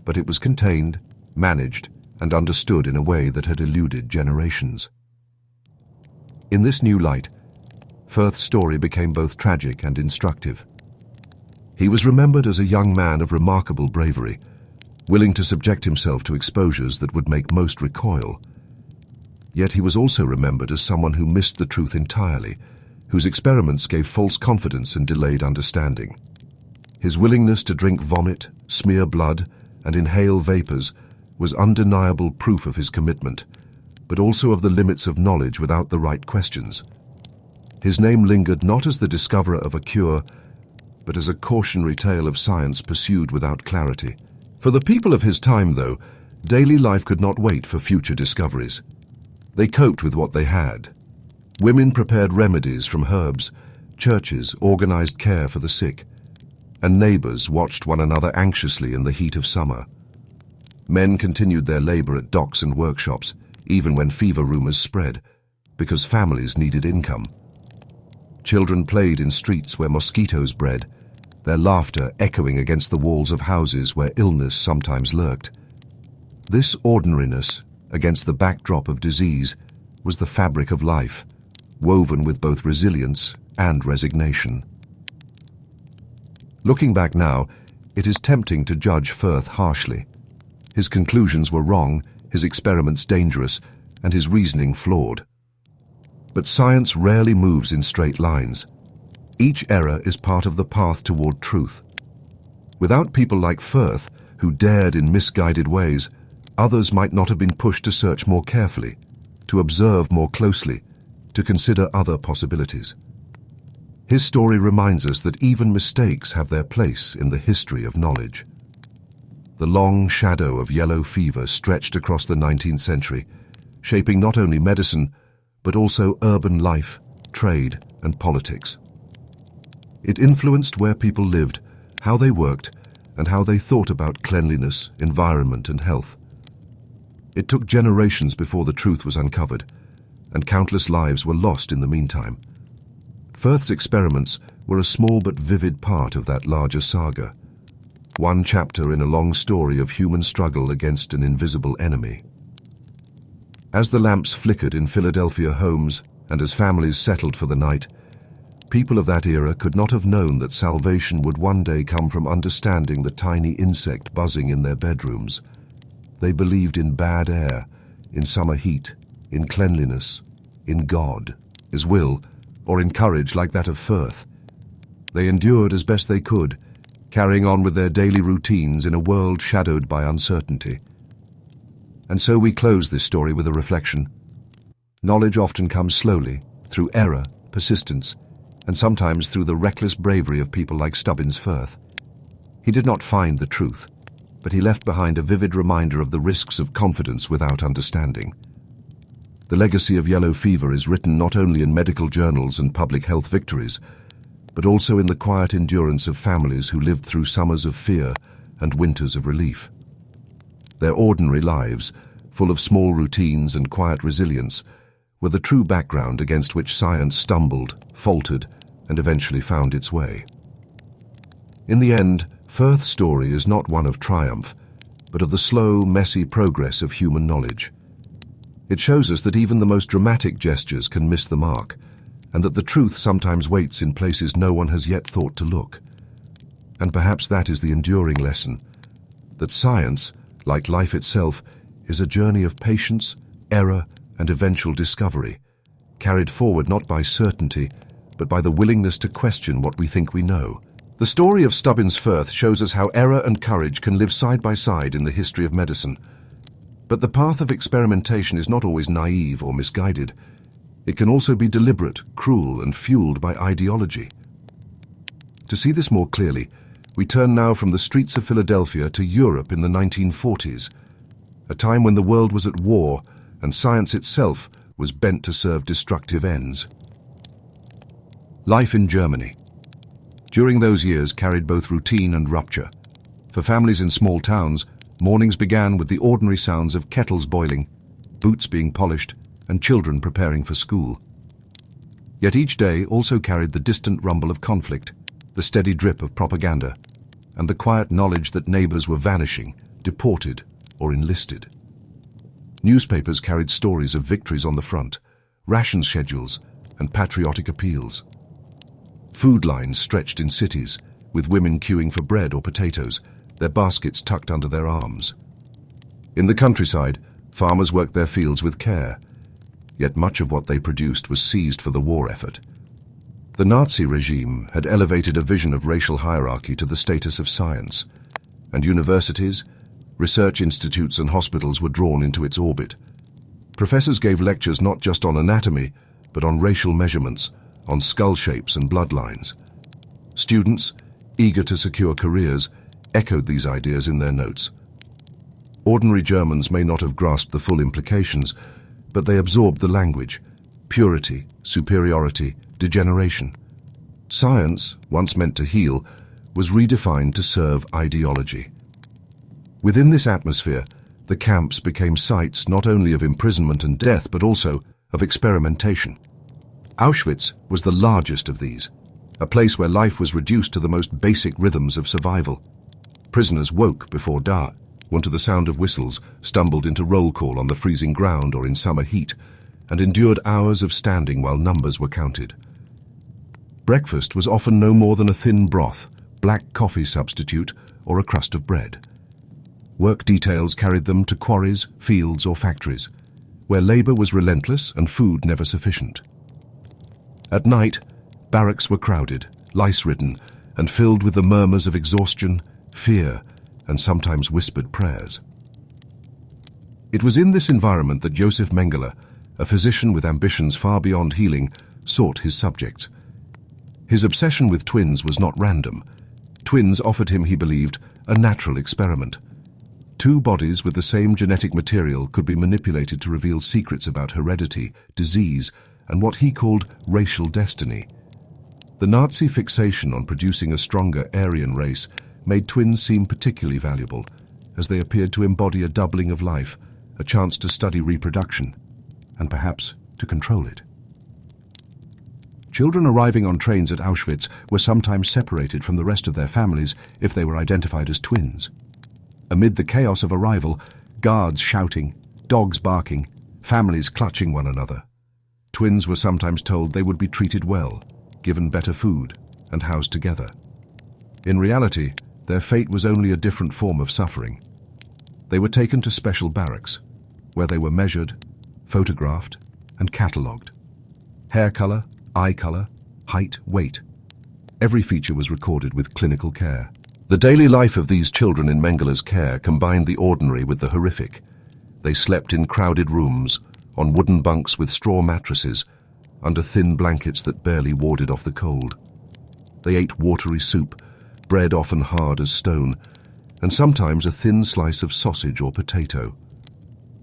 but it was contained, managed, and understood in a way that had eluded generations. In this new light, Firth's story became both tragic and instructive. He was remembered as a young man of remarkable bravery, willing to subject himself to exposures that would make most recoil. Yet he was also remembered as someone who missed the truth entirely, whose experiments gave false confidence and delayed understanding. His willingness to drink vomit, smear blood, and inhale vapors was undeniable proof of his commitment, but also of the limits of knowledge without the right questions. His name lingered not as the discoverer of a cure, but as a cautionary tale of science pursued without clarity. For the people of his time, though, daily life could not wait for future discoveries. They coped with what they had. Women prepared remedies from herbs, churches organized care for the sick, and neighbors watched one another anxiously in the heat of summer. Men continued their labor at docks and workshops, even when fever rumors spread, because families needed income. Children played in streets where mosquitoes bred, their laughter echoing against the walls of houses where illness sometimes lurked. This ordinariness, against the backdrop of disease, was the fabric of life, woven with both resilience and resignation. Looking back now, it is tempting to judge Firth harshly. His conclusions were wrong, his experiments dangerous, and his reasoning flawed. But science rarely moves in straight lines. Each error is part of the path toward truth. Without people like Firth, who dared in misguided ways, others might not have been pushed to search more carefully, to observe more closely, to consider other possibilities. His story reminds us that even mistakes have their place in the history of knowledge. The long shadow of yellow fever stretched across the 19th century, shaping not only medicine, but also urban life, trade, and politics. It influenced where people lived, how they worked, and how they thought about cleanliness, environment, and health. It took generations before the truth was uncovered, and countless lives were lost in the meantime. Firth's experiments were a small but vivid part of that larger saga, one chapter in a long story of human struggle against an invisible enemy. As the lamps flickered in Philadelphia homes and as families settled for the night, people of that era could not have known that salvation would one day come from understanding the tiny insect buzzing in their bedrooms. They believed in bad air, in summer heat, in cleanliness, in God, His will, or in courage like that of Firth. They endured as best they could, carrying on with their daily routines in a world shadowed by uncertainty. And so we close this story with a reflection. Knowledge often comes slowly, through error, persistence, and sometimes through the reckless bravery of people like Stubbins Firth. He did not find the truth, but he left behind a vivid reminder of the risks of confidence without understanding. The legacy of yellow fever is written not only in medical journals and public health victories, but also in the quiet endurance of families who lived through summers of fear and winters of relief. Their ordinary lives, full of small routines and quiet resilience, were the true background against which science stumbled, faltered, and eventually found its way. In the end, Firth's story is not one of triumph, but of the slow, messy progress of human knowledge. It shows us that even the most dramatic gestures can miss the mark, and that the truth sometimes waits in places no one has yet thought to look. And perhaps that is the enduring lesson, that science, like life itself, is a journey of patience, error, and eventual discovery, carried forward not by certainty, but by the willingness to question what we think we know. The story of Stubbins Firth shows us how error and courage can live side by side in the history of medicine. But the path of experimentation is not always naive or misguided. It can also be deliberate, cruel, and fueled by ideology. To see this more clearly, we turn now from the streets of Philadelphia to Europe in the 1940s, a time when the world was at war and science itself was bent to serve destructive ends. Life in Germany. During those years carried both routine and rupture. For families in small towns, mornings began with the ordinary sounds of kettles boiling, boots being polished, and children preparing for school. Yet each day also carried the distant rumble of conflict, the steady drip of propaganda, and the quiet knowledge that neighbors were vanishing, deported, or enlisted. Newspapers carried stories of victories on the front, ration schedules, and patriotic appeals. Food lines stretched in cities, with women queuing for bread or potatoes, their baskets tucked under their arms. In the countryside, farmers worked their fields with care, yet much of what they produced was seized for the war effort. The Nazi regime had elevated a vision of racial hierarchy to the status of science, and universities, research institutes and hospitals were drawn into its orbit. Professors gave lectures not just on anatomy, but on racial measurements, on skull shapes and bloodlines. Students, eager to secure careers, echoed these ideas in their notes. Ordinary Germans may not have grasped the full implications, but they absorbed the language: purity, superiority, degeneration. Science, once meant to heal, was redefined to serve ideology. Within this atmosphere, the camps became sites not only of imprisonment and death, but also of experimentation. Auschwitz was the largest of these, a place where life was reduced to the most basic rhythms of survival. Prisoners woke before dawn, to the sound of whistles, stumbled into roll call on the freezing ground or in summer heat, and endured hours of standing while numbers were counted. Breakfast was often no more than a thin broth, black coffee substitute, or a crust of bread. Work details carried them to quarries, fields, or factories, where labor was relentless and food never sufficient. At night, barracks were crowded, lice-ridden, and filled with the murmurs of exhaustion, fear, and sometimes whispered prayers. It was in this environment that Josef Mengele, a physician with ambitions far beyond healing, sought his subjects. His obsession with twins was not random. Twins offered him, he believed, a natural experiment. Two bodies with the same genetic material could be manipulated to reveal secrets about heredity, disease, and what he called racial destiny. The Nazi fixation on producing a stronger Aryan race made twins seem particularly valuable, as they appeared to embody a doubling of life, a chance to study reproduction, and perhaps to control it. Children arriving on trains at Auschwitz were sometimes separated from the rest of their families if they were identified as twins. Amid the chaos of arrival, guards shouting, dogs barking, families clutching one another. Twins were sometimes told they would be treated well, given better food, and housed together. In reality, their fate was only a different form of suffering. They were taken to special barracks, where they were measured, photographed, and catalogued. Hair color, eye color, height, weight. Every feature was recorded with clinical care. The daily life of these children in Mengele's care combined the ordinary with the horrific. They slept in crowded rooms, on wooden bunks with straw mattresses, under thin blankets that barely warded off the cold. They ate watery soup, bread often hard as stone, and sometimes a thin slice of sausage or potato.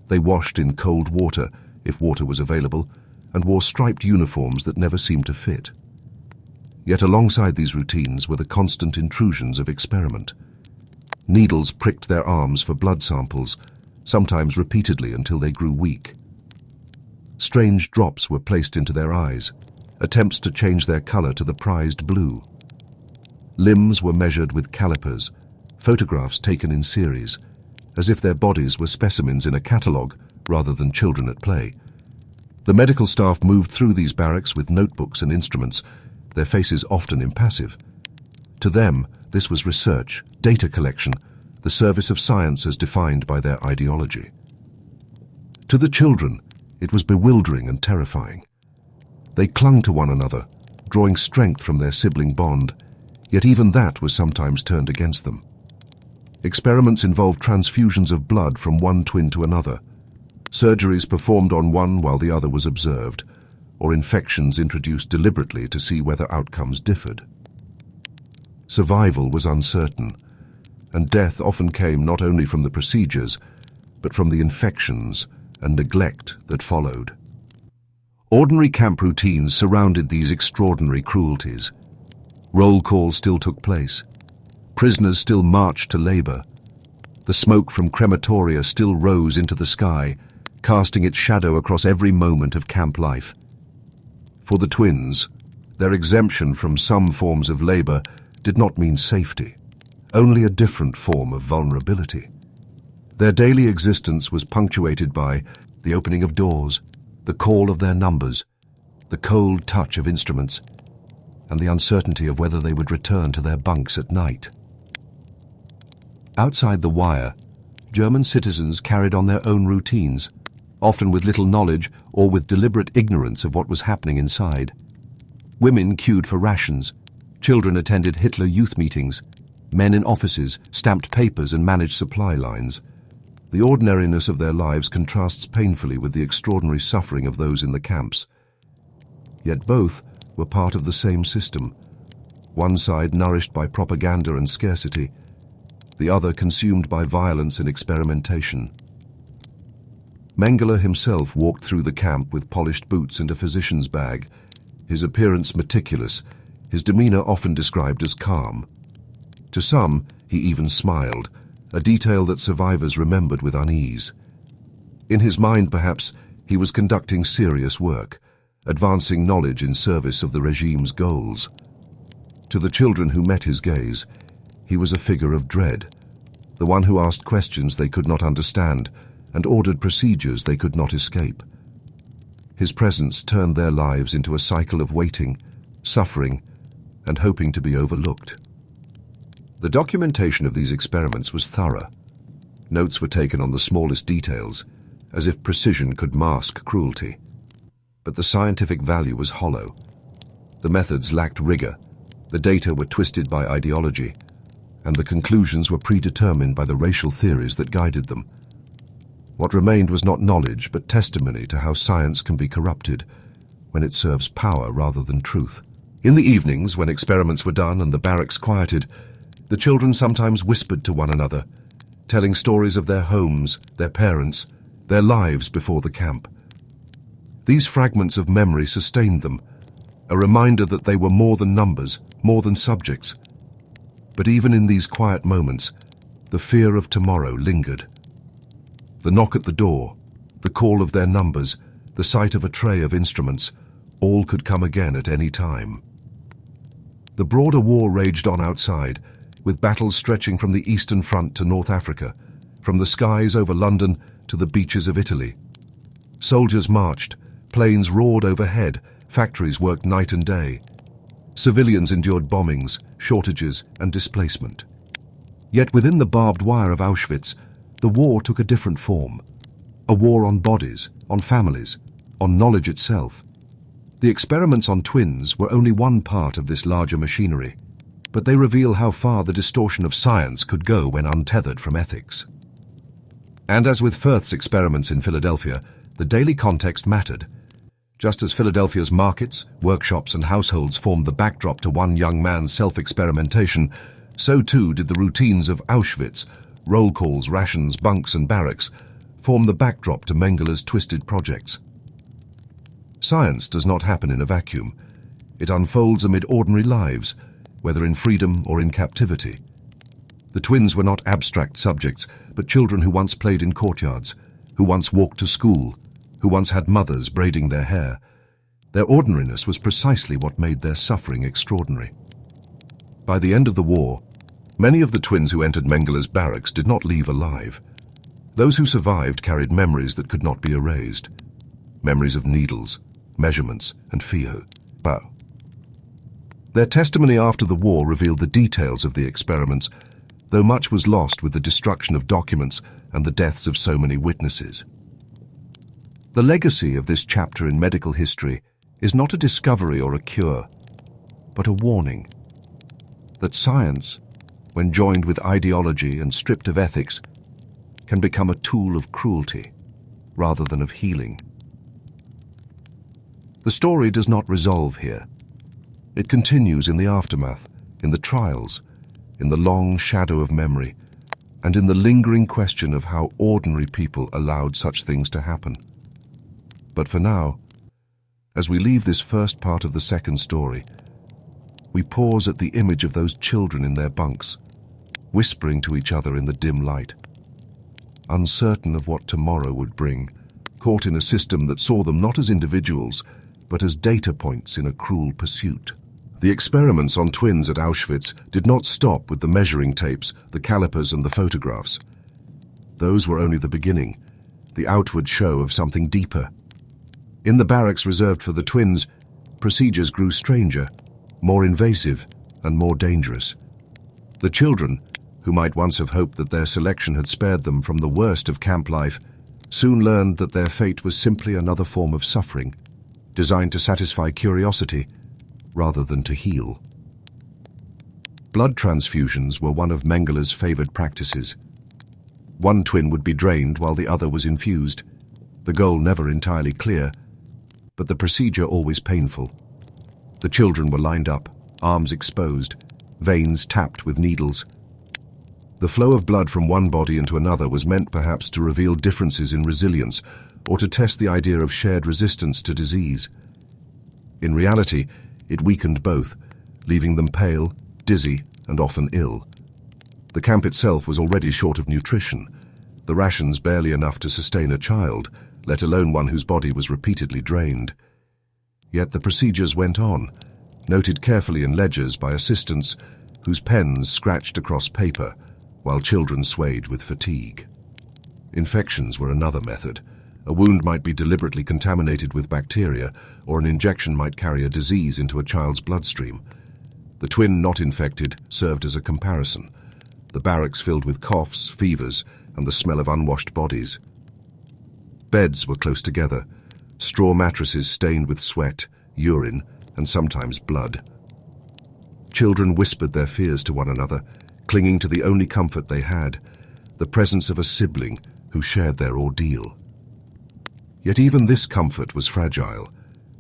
They washed in cold water, if water was available, and wore striped uniforms that never seemed to fit. Yet alongside these routines were the constant intrusions of experiment. Needles pricked their arms for blood samples, sometimes repeatedly until they grew weak. Strange drops were placed into their eyes, attempts to change their color to the prized blue. Limbs were measured with calipers, photographs taken in series, as if their bodies were specimens in a catalogue rather than children at play. The medical staff moved through these barracks with notebooks and instruments, their faces often impassive. To them, this was research, data collection, the service of science as defined by their ideology. To the children, it was bewildering and terrifying. They clung to one another, drawing strength from their sibling bond, yet even that was sometimes turned against them. Experiments involved transfusions of blood from one twin to another, surgeries performed on one while the other was observed, or infections introduced deliberately to see whether outcomes differed. Survival was uncertain, and death often came not only from the procedures, but from the infections and neglect that followed. Ordinary camp routines surrounded these extraordinary cruelties. Roll call still took place. Prisoners still marched to labor. The smoke from crematoria still rose into the sky, casting its shadow across every moment of camp life. For the twins, their exemption from some forms of labor did not mean safety, only a different form of vulnerability. Their daily existence was punctuated by the opening of doors, the call of their numbers, the cold touch of instruments, and the uncertainty of whether they would return to their bunks at night. Outside the wire, German citizens carried on their own routines, often with little knowledge or with deliberate ignorance of what was happening inside. Women queued for rations, children attended Hitler youth meetings, men in offices stamped papers and managed supply lines. The ordinariness of their lives contrasts painfully with the extraordinary suffering of those in the camps. Yet both were part of the same system, one side nourished by propaganda and scarcity, the other consumed by violence and experimentation. Mengele himself walked through the camp with polished boots and a physician's bag, his appearance meticulous, his demeanor often described as calm. To some, he even smiled, a detail that survivors remembered with unease. In his mind, perhaps, he was conducting serious work, advancing knowledge in service of the regime's goals. To the children who met his gaze, he was a figure of dread, the one who asked questions they could not understand and ordered procedures they could not escape. His presence turned their lives into a cycle of waiting, suffering, and hoping to be overlooked. The documentation of these experiments was thorough. Notes were taken on the smallest details, as if precision could mask cruelty. But the scientific value was hollow. The methods lacked rigor, the data were twisted by ideology, and the conclusions were predetermined by the racial theories that guided them. What remained was not knowledge, but testimony to how science can be corrupted when it serves power rather than truth. In the evenings, when experiments were done and the barracks quieted, the children sometimes whispered to one another, telling stories of their homes, their parents, their lives before the camp. These fragments of memory sustained them, a reminder that they were more than numbers, more than subjects. But even in these quiet moments, the fear of tomorrow lingered. The knock at the door, the call of their numbers, the sight of a tray of instruments, all could come again at any time. The broader war raged on outside, with battles stretching from the Eastern Front to North Africa, from the skies over London to the beaches of Italy. Soldiers marched, planes roared overhead, factories worked night and day. Civilians endured bombings, shortages, and displacement. Yet within the barbed wire of Auschwitz, the war took a different form. A war on bodies, on families, on knowledge itself. The experiments on twins were only one part of this larger machinery. but they reveal how far the distortion of science could go when untethered from ethics. And as with Firth's experiments in Philadelphia, the daily context mattered. Just as Philadelphia's markets, workshops, and households formed the backdrop to one young man's self-experimentation, so too did the routines of Auschwitz, roll calls, rations, bunks, and barracks, form the backdrop to Mengeler's twisted projects. Science does not happen in a vacuum. It unfolds amid ordinary lives, whether in freedom or in captivity. The twins were not abstract subjects, but children who once played in courtyards, who once walked to school, who once had mothers braiding their hair. Their ordinariness was precisely what made their suffering extraordinary. By the end of the war, many of the twins who entered Mengeler's barracks did not leave alive. Those who survived carried memories that could not be erased. Memories of needles, measurements, and fear. Their testimony after the war revealed the details of the experiments, though much was lost with the destruction of documents and the deaths of so many witnesses. The legacy of this chapter in medical history is not a discovery or a cure, but a warning that science, when joined with ideology and stripped of ethics, can become a tool of cruelty rather than of healing. The story does not resolve here. It continues in the aftermath, in the trials, in the long shadow of memory, and in the lingering question of how ordinary people allowed such things to happen. But for now, as we leave this first part of the second story, we pause at the image of those children in their bunks, whispering to each other in the dim light, uncertain of what tomorrow would bring, caught in a system that saw them not as individuals, but as data points in a cruel pursuit. The experiments on twins at Auschwitz did not stop with the measuring tapes, the calipers, and the photographs. Those were only the beginning, the outward show of something deeper. In the barracks reserved for the twins, procedures grew stranger, more invasive, and more dangerous. The children, who might once have hoped that their selection had spared them from the worst of camp life, soon learned that their fate was simply another form of suffering, designed to satisfy curiosity rather than to heal. Blood transfusions were one of Mengeler's favored practices. One twin would be drained while the other was infused, the goal never entirely clear, but the procedure always painful. The children were lined up, arms exposed, veins tapped with needles. The flow of blood from one body into another was meant perhaps to reveal differences in resilience or to test the idea of shared resistance to disease. In reality, it weakened both, leaving them pale, dizzy, and often ill. The camp itself was already short of nutrition, the rations barely enough to sustain a child, let alone one whose body was repeatedly drained. Yet the procedures went on, noted carefully in ledgers by assistants whose pens scratched across paper, while children swayed with fatigue. Infections were another method. A wound might be deliberately contaminated with bacteria, or an injection might carry a disease into a child's bloodstream. The twin not infected served as a comparison, the barracks filled with coughs, fevers, and the smell of unwashed bodies. Beds were close together, straw mattresses stained with sweat, urine, and sometimes blood. Children whispered their fears to one another, clinging to the only comfort they had, the presence of a sibling who shared their ordeal. Yet even this comfort was fragile,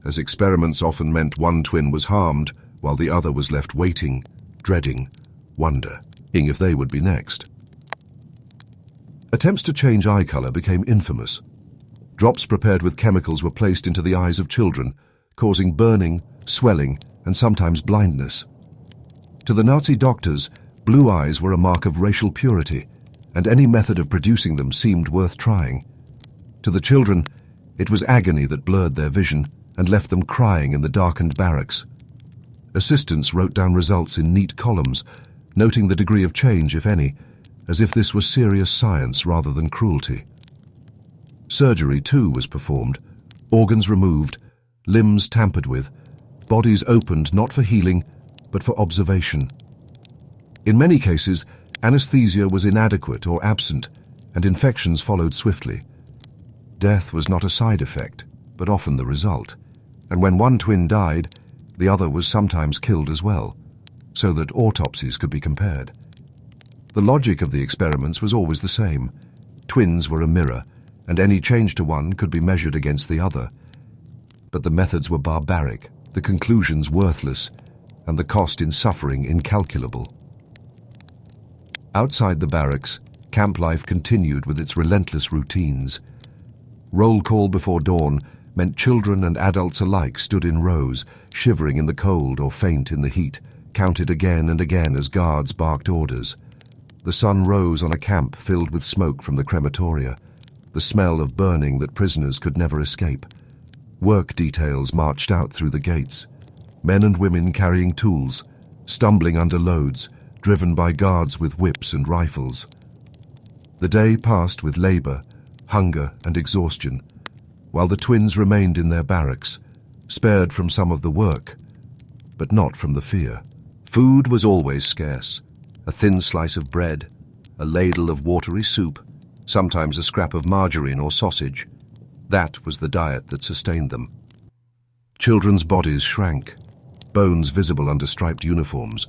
as experiments often meant one twin was harmed while the other was left waiting, dreading, wondering if they would be next. Attempts to change eye color became infamous. Drops prepared with chemicals were placed into the eyes of children, causing burning, swelling, and sometimes blindness. To the Nazi doctors, blue eyes were a mark of racial purity, and any method of producing them seemed worth trying. To the children, it was agony that blurred their vision and left them crying in the darkened barracks. Assistants wrote down results in neat columns, noting the degree of change, if any, as if this were serious science rather than cruelty. Surgery, too, was performed, organs removed, limbs tampered with, bodies opened not for healing, but for observation. In many cases, anesthesia was inadequate or absent, and infections followed swiftly. Death was not a side effect, but often the result, and when one twin died, the other was sometimes killed as well. so that autopsies could be compared. The logic of the experiments was always the same. Twins were a mirror, and any change to one could be measured against the other. But the methods were barbaric, the conclusions worthless, and the cost in suffering incalculable. Outside the barracks, camp life continued with its relentless routines. Roll call before dawn meant children and adults alike stood in rows, shivering in the cold or faint in the heat, counted again and again as guards barked orders. The sun rose on a camp filled with smoke from the crematoria, the smell of burning that prisoners could never escape. Work details marched out through the gates, men and women carrying tools, stumbling under loads, driven by guards with whips and rifles. The day passed with labor, hunger and exhaustion, while the twins remained in their barracks, spared from some of the work, but not from the fear. Food was always scarce. A thin slice of bread, a ladle of watery soup, sometimes a scrap of margarine or sausage. That was the diet that sustained them. Children's bodies shrank, bones visible under striped uniforms.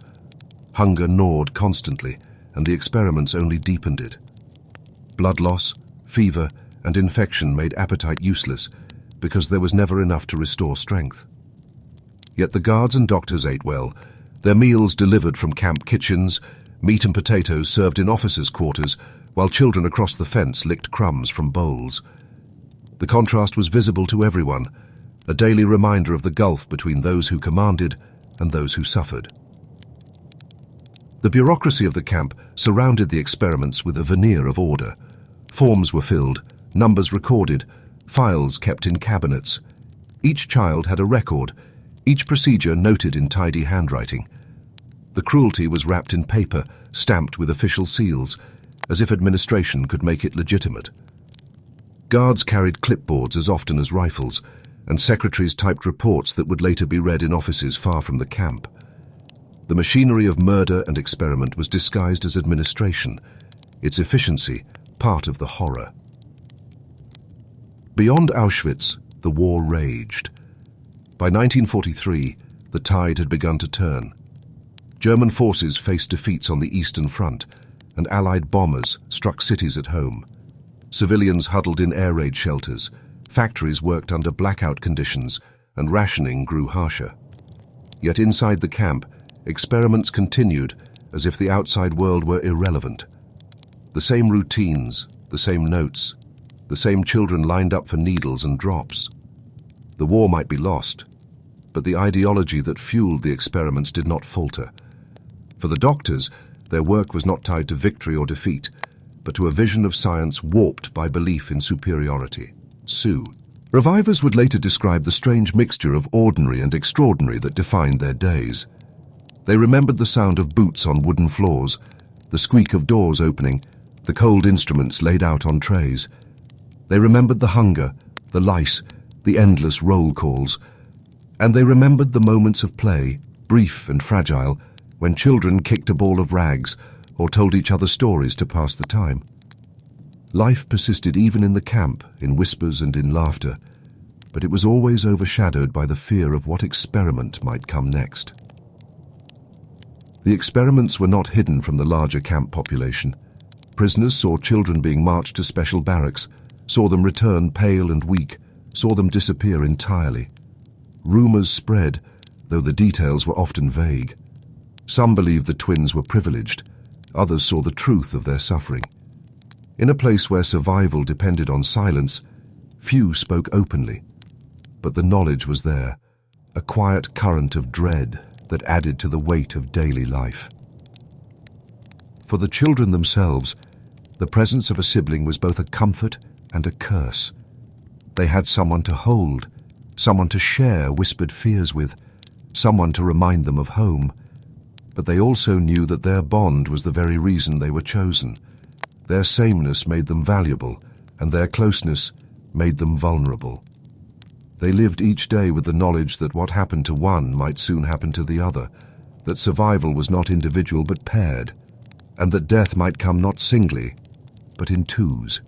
Hunger gnawed constantly, and the experiments only deepened it. Blood loss, fever, and infection made appetite useless because there was never enough to restore strength. Yet the guards and doctors ate well, their meals delivered from camp kitchens, meat and potatoes served in officers' quarters, while children across the fence licked crumbs from bowls. The contrast was visible to everyone, a daily reminder of the gulf between those who commanded and those who suffered. The bureaucracy of the camp surrounded the experiments with a veneer of order. Forms were filled, numbers recorded, files kept in cabinets. Each child had a record, each procedure noted in tidy handwriting. The cruelty was wrapped in paper, stamped with official seals, as if administration could make it legitimate. Guards carried clipboards as often as rifles, and secretaries typed reports that would later be read in offices far from the camp. The machinery of murder and experiment was disguised as administration, its efficiency part of the horror. Beyond Auschwitz, the war raged. By 1943, the tide had begun to turn. German forces faced defeats on the Eastern Front, and Allied bombers struck cities at home. Civilians huddled in air raid shelters, factories worked under blackout conditions, and rationing grew harsher. Yet inside the camp, experiments continued as if the outside world were irrelevant. The same routines, the same notes, the same children lined up for needles and drops. The war might be lost, but the ideology that fueled the experiments did not falter. For the doctors, their work was not tied to victory or defeat, but to a vision of science warped by belief in superiority. Sue. Revivers would later describe the strange mixture of ordinary and extraordinary that defined their days. They remembered the sound of boots on wooden floors, the squeak of doors opening, the cold instruments laid out on trays. They remembered the hunger, the lice, the endless roll calls. And they remembered the moments of play, brief and fragile, when children kicked a ball of rags or told each other stories to pass the time. Life persisted even in the camp, in whispers and in laughter, but it was always overshadowed by the fear of what experiment might come next. The experiments were not hidden from the larger camp population. Prisoners saw children being marched to special barracks, saw them return pale and weak, saw them disappear entirely. Rumors spread, though the details were often vague. Some believed the twins were privileged, others saw the truth of their suffering. In a place where survival depended on silence, few spoke openly. But the knowledge was there, a quiet current of dread that added to the weight of daily life. For the children themselves, the presence of a sibling was both a comfort and a curse. They had someone to hold, someone to share whispered fears with, someone to remind them of home. But they also knew that their bond was the very reason they were chosen. Their sameness made them valuable, and their closeness made them vulnerable. They lived each day with the knowledge that what happened to one might soon happen to the other, that survival was not individual but paired, and that death might come not singly, but in twos.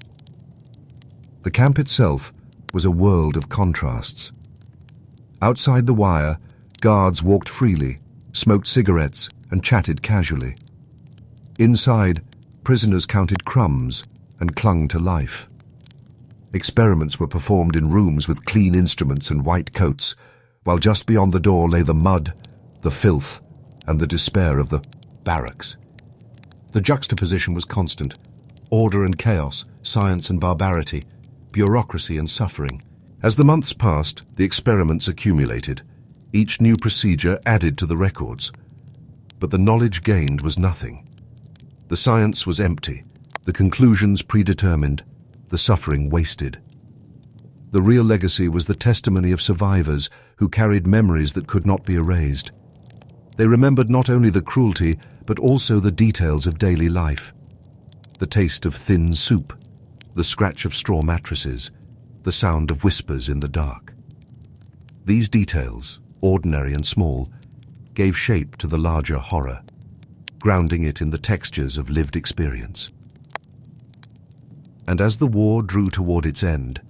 The camp itself was a world of contrasts. Outside the wire, guards walked freely, smoked cigarettes, and chatted casually. Inside, prisoners counted crumbs and clung to life. Experiments were performed in rooms with clean instruments and white coats, while just beyond the door lay the mud, the filth, and the despair of the barracks. The juxtaposition was constant: order and chaos, science and barbarity, bureaucracy and suffering. As the months passed, the experiments accumulated. Each new procedure added to the records. But the knowledge gained was nothing. The science was empty, the conclusions predetermined, the suffering wasted. The real legacy was the testimony of survivors who carried memories that could not be erased. They remembered not only the cruelty, but also the details of daily life. The taste of thin soup, the scratch of straw mattresses, the sound of whispers in the dark. These details, ordinary and small, gave shape to the larger horror, grounding it in the textures of lived experience. And as the war drew toward its end,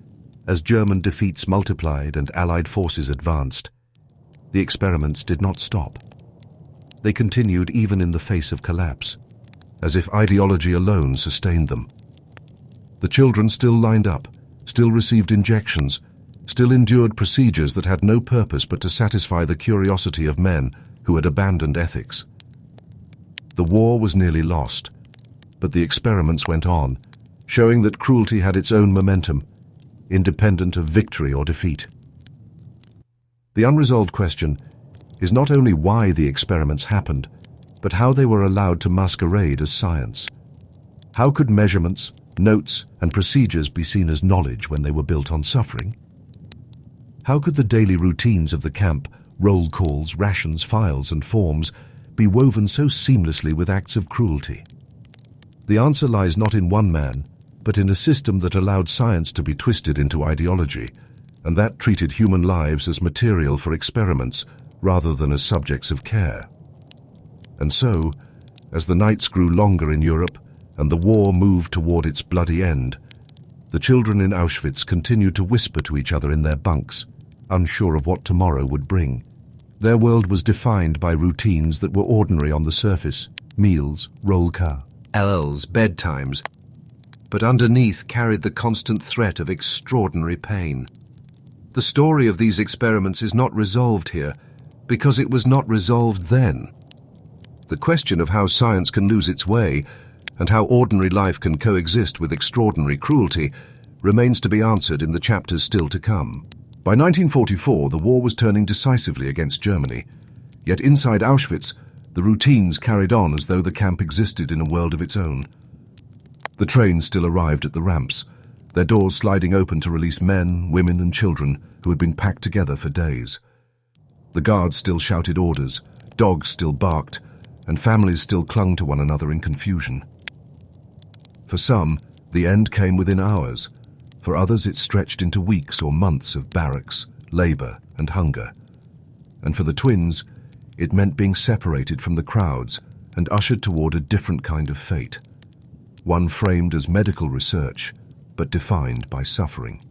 as German defeats multiplied and Allied forces advanced, the experiments did not stop. They continued even in the face of collapse, as if ideology alone sustained them. The children still lined up, still received injections, still endured procedures that had no purpose but to satisfy the curiosity of men who had abandoned ethics. The war was nearly lost, but the experiments went on, showing that cruelty had its own momentum, independent of victory or defeat. The unresolved question is not only why the experiments happened, but how they were allowed to masquerade as science. How could measurements, notes, and procedures be seen as knowledge when they were built on suffering? How could the daily routines of the camp, roll calls, rations, files, and forms, be woven so seamlessly with acts of cruelty? The answer lies not in one man, but in a system that allowed science to be twisted into ideology, and that treated human lives as material for experiments rather than as subjects of care. And so, as the nights grew longer in Europe and the war moved toward its bloody end, the children in Auschwitz continued to whisper to each other in their bunks, unsure of what tomorrow would bring. Their world was defined by routines that were ordinary on the surface: meals, roll call, LLs, bedtimes, but underneath carried the constant threat of extraordinary pain. The story of these experiments is not resolved here, because it was not resolved then. The question of how science can lose its way, and how ordinary life can coexist with extraordinary cruelty, remains to be answered in the chapters still to come. By 1944, the war was turning decisively against Germany, yet inside Auschwitz, the routines carried on as though the camp existed in a world of its own. The trains still arrived at the ramps, their doors sliding open to release men, women, and children who had been packed together for days. The guards still shouted orders, dogs still barked, and families still clung to one another in confusion. For some, the end came within hours. For others, it stretched into weeks or months of barracks, labor, and hunger. And for the twins, it meant being separated from the crowds and ushered toward a different kind of fate, one framed as medical research, but defined by suffering.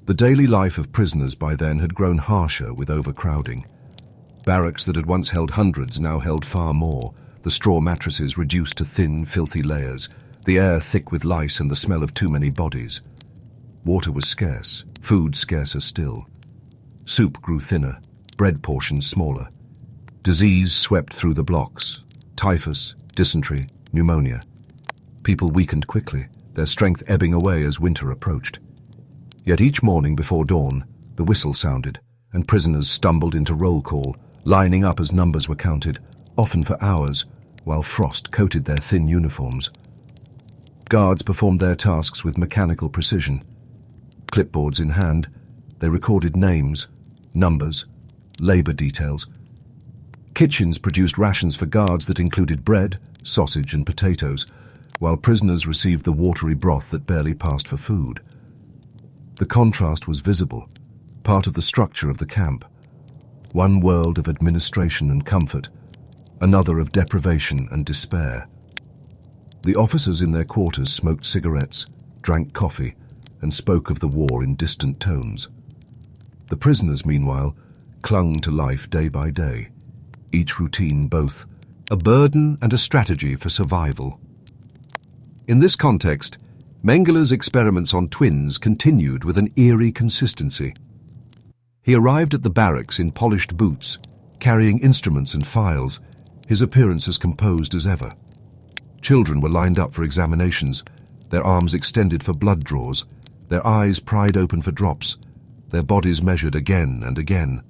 The daily life of prisoners by then had grown harsher with overcrowding. Barracks that had once held hundreds now held far more, the straw mattresses reduced to thin, filthy layers, the air thick with lice and the smell of too many bodies. Water was scarce, food scarcer still. Soup grew thinner, bread portions smaller. Disease swept through the blocks: typhus, dysentery, pneumonia. People weakened quickly, their strength ebbing away as winter approached. Yet each morning before dawn, the whistle sounded, and prisoners stumbled into roll call, lining up as numbers were counted, often for hours, while frost coated their thin uniforms. Guards performed their tasks with mechanical precision. Clipboards in hand, they recorded names, numbers, labor details. Kitchens produced rations for guards that included bread, sausage, and potatoes, while prisoners received the watery broth that barely passed for food. The contrast was visible, part of the structure of the camp. One world of administration and comfort, another of deprivation and despair. The officers in their quarters smoked cigarettes, drank coffee, and spoke of the war in distant tones. The prisoners, meanwhile, clung to life day by day. each routine both a burden and a strategy for survival. In this context, Mengeler's experiments on twins continued with an eerie consistency. He arrived at the barracks in polished boots, carrying instruments and files, his appearance as composed as ever. Children were lined up for examinations, their arms extended for blood draws, their eyes pried open for drops, their bodies measured again and again.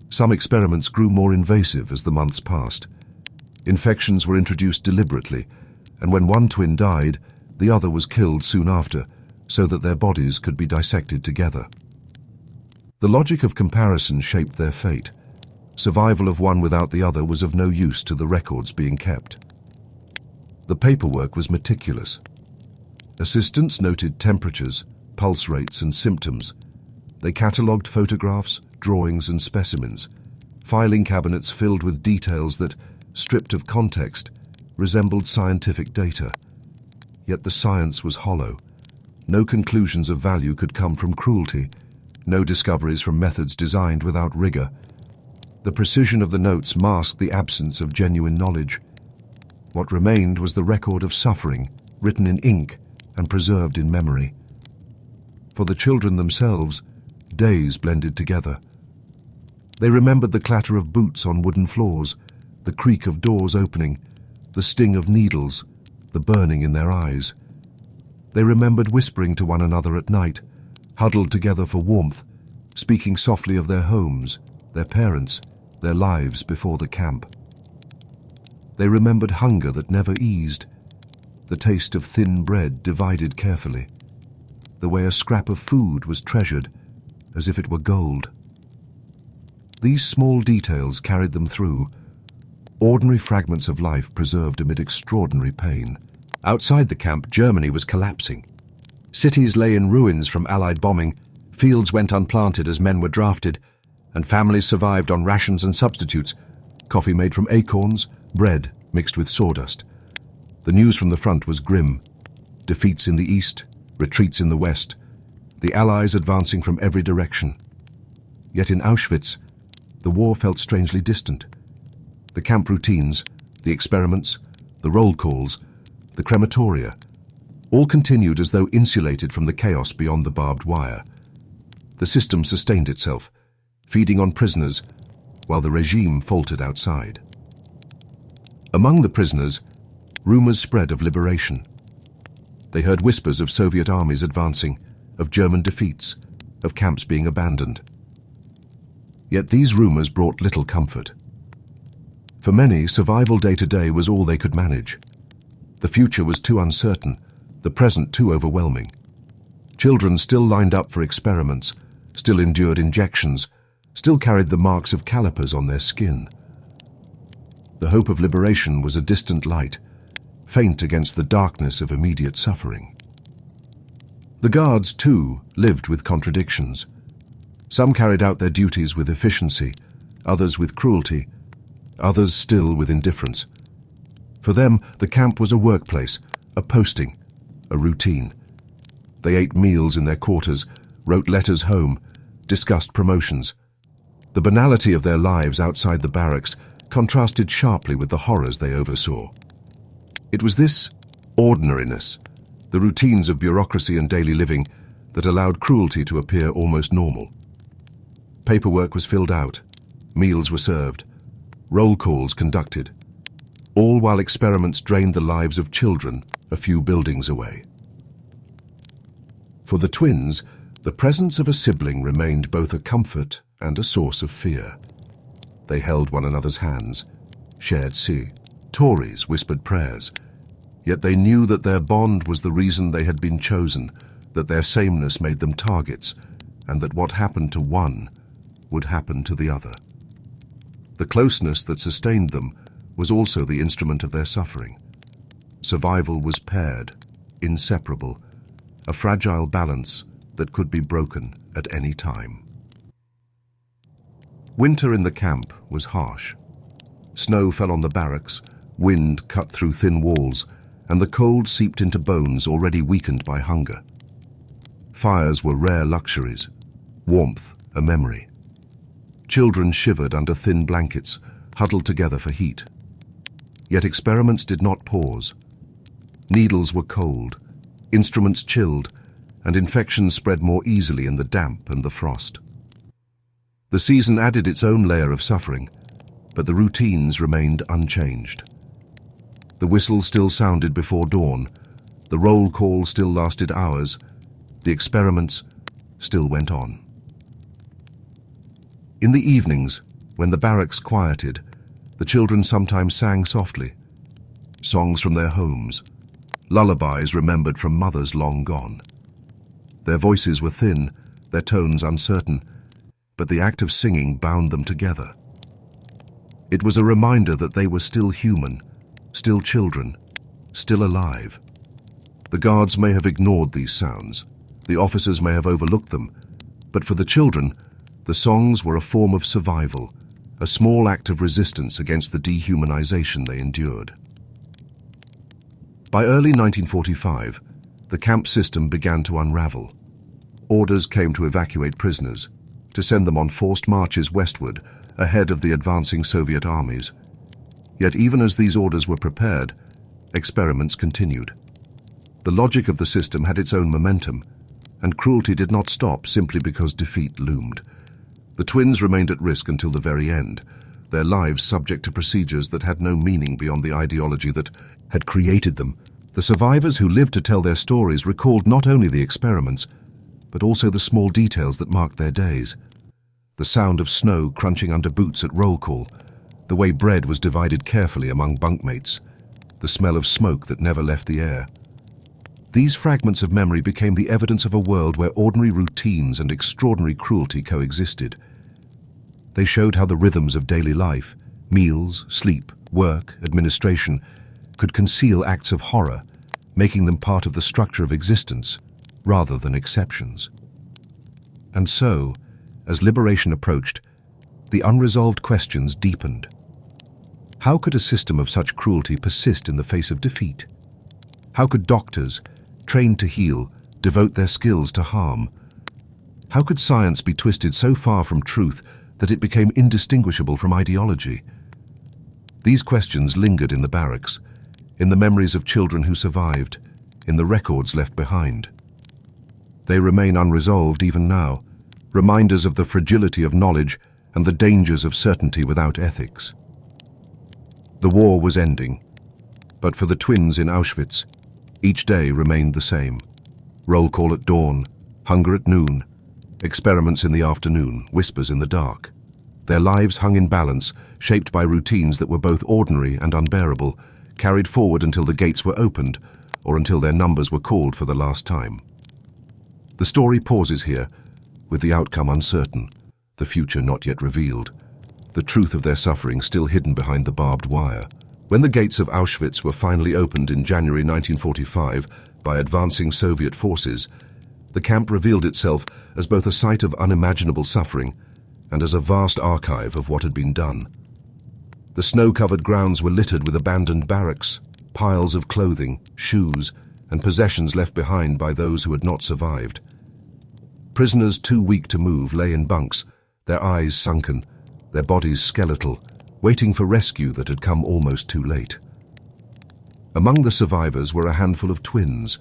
Some experiments grew more invasive as the months passed. Infections were introduced deliberately, and when one twin died, the other was killed soon after, so that their bodies could be dissected together. The logic of comparison shaped their fate. Survival of one without the other was of no use to the records being kept. The paperwork was meticulous. Assistants noted temperatures, pulse rates, and symptoms. They catalogued photographs, drawings, and specimens, filing cabinets filled with details that, stripped of context, resembled scientific data. Yet the science was hollow. No conclusions of value could come from cruelty, no discoveries from methods designed without rigor. The precision of the notes masked the absence of genuine knowledge. What remained was the record of suffering, written in ink and preserved in memory. For the children themselves, days blended together. They remembered the clatter of boots on wooden floors, the creak of doors opening, the sting of needles, the burning in their eyes. They remembered whispering to one another at night, huddled together for warmth, speaking softly of their homes, their parents, their lives before the camp. They remembered hunger that never eased, the taste of thin bread divided carefully, the way a scrap of food was treasured as if it were gold. These small details carried them through, ordinary fragments of life preserved amid extraordinary pain. Outside the camp, Germany was collapsing. Cities lay in ruins from Allied bombing, fields went unplanted as men were drafted, and families survived on rations and substitutes, coffee made from acorns, bread mixed with sawdust. The news from the front was grim. Defeats in the east, retreats in the west, the Allies advancing from every direction. Yet in Auschwitz, the war felt strangely distant. The camp routines, the experiments, the roll calls, the crematoria, all continued as though insulated from the chaos beyond the barbed wire. The system sustained itself, feeding on prisoners, while the regime faltered outside. Among the prisoners, rumors spread of liberation. They heard whispers of Soviet armies advancing, of German defeats, of camps being abandoned. Yet these rumors brought little comfort. For many, survival day to day was all they could manage. The future was too uncertain, the present too overwhelming. Children still lined up for experiments, still endured injections, still carried the marks of calipers on their skin. The hope of liberation was a distant light, faint against the darkness of immediate suffering. The guards, too, lived with contradictions. Some carried out their duties with efficiency, others with cruelty, others still with indifference. For them, the camp was a workplace, a posting, a routine. They ate meals in their quarters, wrote letters home, discussed promotions. The banality of their lives outside the barracks contrasted sharply with the horrors they oversaw. It was this ordinariness, the routines of bureaucracy and daily living, that allowed cruelty to appear almost normal. Paperwork was filled out, meals were served, roll calls conducted, all while experiments drained the lives of children a few buildings away. For the twins, the presence of a sibling remained both a comfort and a source of fear. They held one another's hands, shared Tories whispered prayers, yet they knew that their bond was the reason they had been chosen, that their sameness made them targets, and that what happened to one would happen to the other. The closeness that sustained them was also the instrument of their suffering. Survival was paired, inseparable, a fragile balance that could be broken at any time. Winter in the camp was harsh. Snow fell on the barracks, wind cut through thin walls, and the cold seeped into bones already weakened by hunger. Fires were rare luxuries, warmth a memory. Children shivered under thin blankets, huddled together for heat. Yet experiments did not pause. Needles were cold, instruments chilled, and infections spread more easily in the damp and the frost. The season added its own layer of suffering, but the routines remained unchanged. The whistle still sounded before dawn, the roll call still lasted hours, the experiments still went on. In the evenings, when the barracks quieted, the children sometimes sang softly, songs from their homes, lullabies remembered from mothers long gone. Their voices were thin, their tones uncertain, but the act of singing bound them together. It was a reminder that they were still human, still children, still alive. The guards may have ignored these sounds, the officers may have overlooked them, but for the children, the songs were a form of survival, a small act of resistance against the dehumanization they endured. By early 1945, the camp system began to unravel. Orders came to evacuate prisoners, to send them on forced marches westward, ahead of the advancing Soviet armies. Yet even as these orders were prepared, experiments continued. The logic of the system had its own momentum, and cruelty did not stop simply because defeat loomed. The twins remained at risk until the very end, their lives subject to procedures that had no meaning beyond the ideology that had created them. The survivors who lived to tell their stories recalled not only the experiments, but also the small details that marked their days. The sound of snow crunching under boots at roll call, the way bread was divided carefully among bunkmates, the smell of smoke that never left the air. These fragments of memory became the evidence of a world where ordinary routines and extraordinary cruelty coexisted. They showed how the rhythms of daily life, meals, sleep, work, administration, could conceal acts of horror, making them part of the structure of existence, rather than exceptions. And so, as liberation approached, the unresolved questions deepened. How could a system of such cruelty persist in the face of defeat? How could doctors, trained to heal, devote their skills to harm? How could science be twisted so far from truth that it became indistinguishable from ideology? These questions lingered in the barracks, in the memories of children who survived, in the records left behind. They remain unresolved even now, reminders of the fragility of knowledge and the dangers of certainty without ethics. The war was ending, but for the twins in Auschwitz, each day remained the same. Roll call at dawn, hunger at noon, experiments in the afternoon, whispers in the dark. Their lives hung in balance, shaped by routines that were both ordinary and unbearable, carried forward until the gates were opened, or until their numbers were called for the last time. The story pauses here, with the outcome uncertain, the future not yet revealed, the truth of their suffering still hidden behind the barbed wire. When the gates of Auschwitz were finally opened in January 1945 by advancing Soviet forces, the camp revealed itself as both a site of unimaginable suffering and as a vast archive of what had been done. The snow-covered grounds were littered with abandoned barracks, piles of clothing, shoes, and possessions left behind by those who had not survived. Prisoners too weak to move lay in bunks, their eyes sunken, their bodies skeletal, waiting for rescue that had come almost too late. Among the survivors were a handful of twins,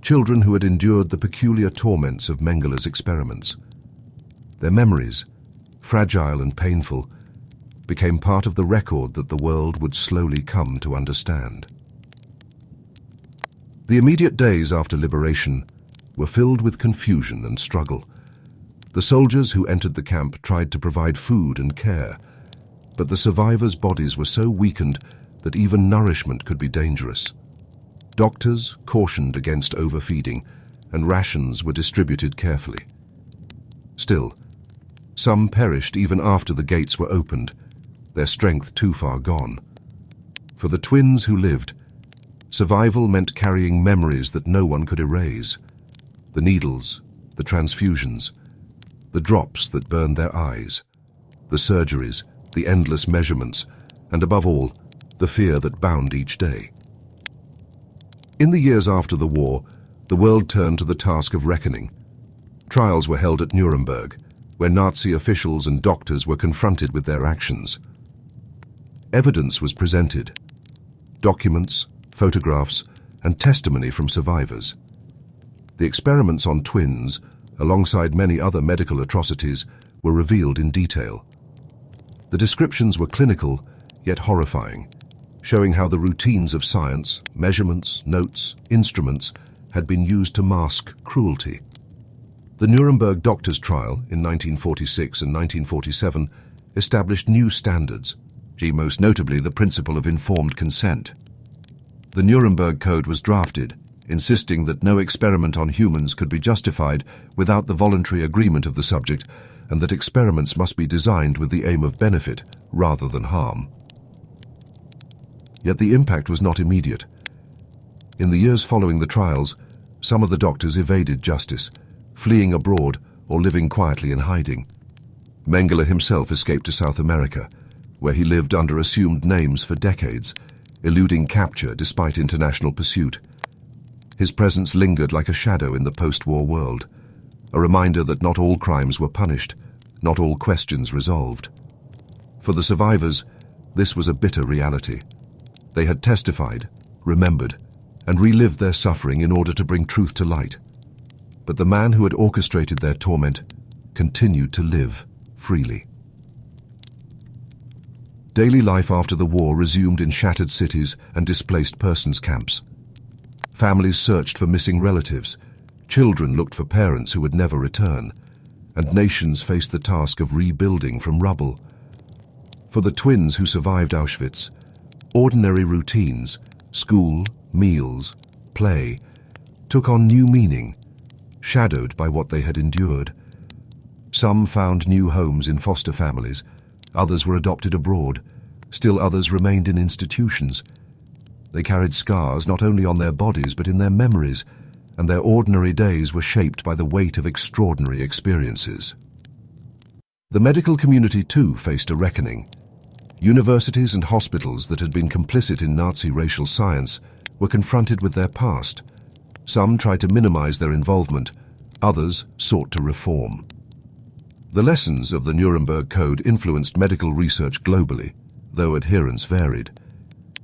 children who had endured the peculiar torments of Mengele's experiments. Their memories, fragile and painful, became part of the record that the world would slowly come to understand. The immediate days after liberation were filled with confusion and struggle. The soldiers who entered the camp tried to provide food and care, but the survivors' bodies were so weakened that even nourishment could be dangerous. Doctors cautioned against overfeeding, and rations were distributed carefully. Still, some perished even after the gates were opened, their strength too far gone. For the twins who lived, survival meant carrying memories that no one could erase. The needles, the transfusions, the drops that burned their eyes, the surgeries, the endless measurements, and above all, the fear that bound each day. In the years after the war, the world turned to the task of reckoning. Trials were held at Nuremberg, where Nazi officials and doctors were confronted with their actions. Evidence was presented: documents, photographs, and testimony from survivors. The experiments on twins, alongside many other medical atrocities, were revealed in detail. The descriptions were clinical, yet horrifying, showing how the routines of science, measurements, notes, instruments, had been used to mask cruelty. The Nuremberg doctors' trial in 1946 and 1947 established new standards, most notably the principle of informed consent. The Nuremberg Code was drafted, insisting that no experiment on humans could be justified without the voluntary agreement of the subject, and that experiments must be designed with the aim of benefit rather than harm. Yet the impact was not immediate. In the years following the trials, some of the doctors evaded justice, fleeing abroad or living quietly in hiding. Mengele himself escaped to South America, where he lived under assumed names for decades, eluding capture despite international pursuit. His presence lingered like a shadow in the post-war world, a reminder that not all crimes were punished, not all questions resolved. For the survivors, this was a bitter reality. They had testified, remembered, and relived their suffering in order to bring truth to light. But the man who had orchestrated their torment continued to live freely. Daily life after the war resumed in shattered cities and displaced persons camps. Families searched for missing relatives, children looked for parents who would never return, and nations faced the task of rebuilding from rubble. For the twins who survived Auschwitz, ordinary routines, school, meals, play, took on new meaning, shadowed by what they had endured. Some found new homes in foster families, others were adopted abroad, still others remained in institutions. They carried scars not only on their bodies but in their memories, and their ordinary days were shaped by the weight of extraordinary experiences. The medical community too faced a reckoning. Universities and hospitals that had been complicit in Nazi racial science were confronted with their past. Some tried to minimize their involvement, others sought to reform. The lessons of the Nuremberg Code influenced medical research globally, though adherence varied.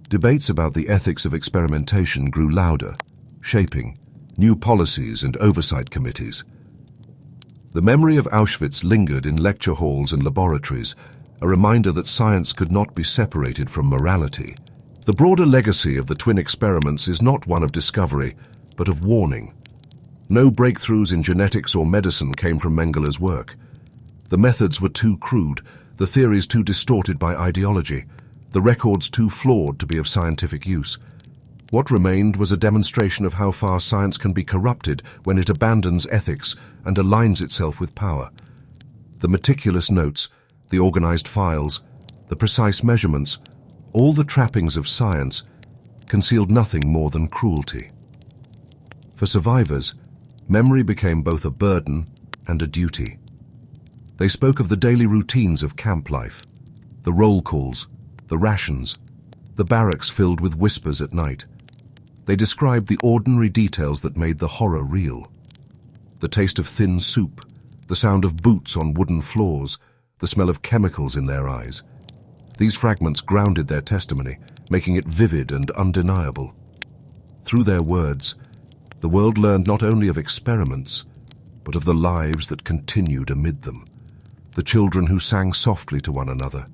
Debates about the ethics of experimentation grew louder, shaping new policies and oversight committees. The memory of Auschwitz lingered in lecture halls and laboratories, a reminder that science could not be separated from morality. The broader legacy of the twin experiments is not one of discovery, but of warning. No breakthroughs in genetics or medicine came from Mengele's work. The methods were too crude, the theories too distorted by ideology, the records too flawed to be of scientific use. What remained was a demonstration of how far science can be corrupted when it abandons ethics and aligns itself with power. The meticulous notes, the organized files, the precise measurements, all the trappings of science, concealed nothing more than cruelty. For survivors, memory became both a burden and a duty. They spoke of the daily routines of camp life, the roll calls, the rations, the barracks filled with whispers at night. They described the ordinary details that made the horror real. The taste of thin soup, the sound of boots on wooden floors, the smell of chemicals in their eyes. These fragments grounded their testimony, making it vivid and undeniable. Through their words, the world learned not only of experiments, but of the lives that continued amid them. The children who sang softly to one another,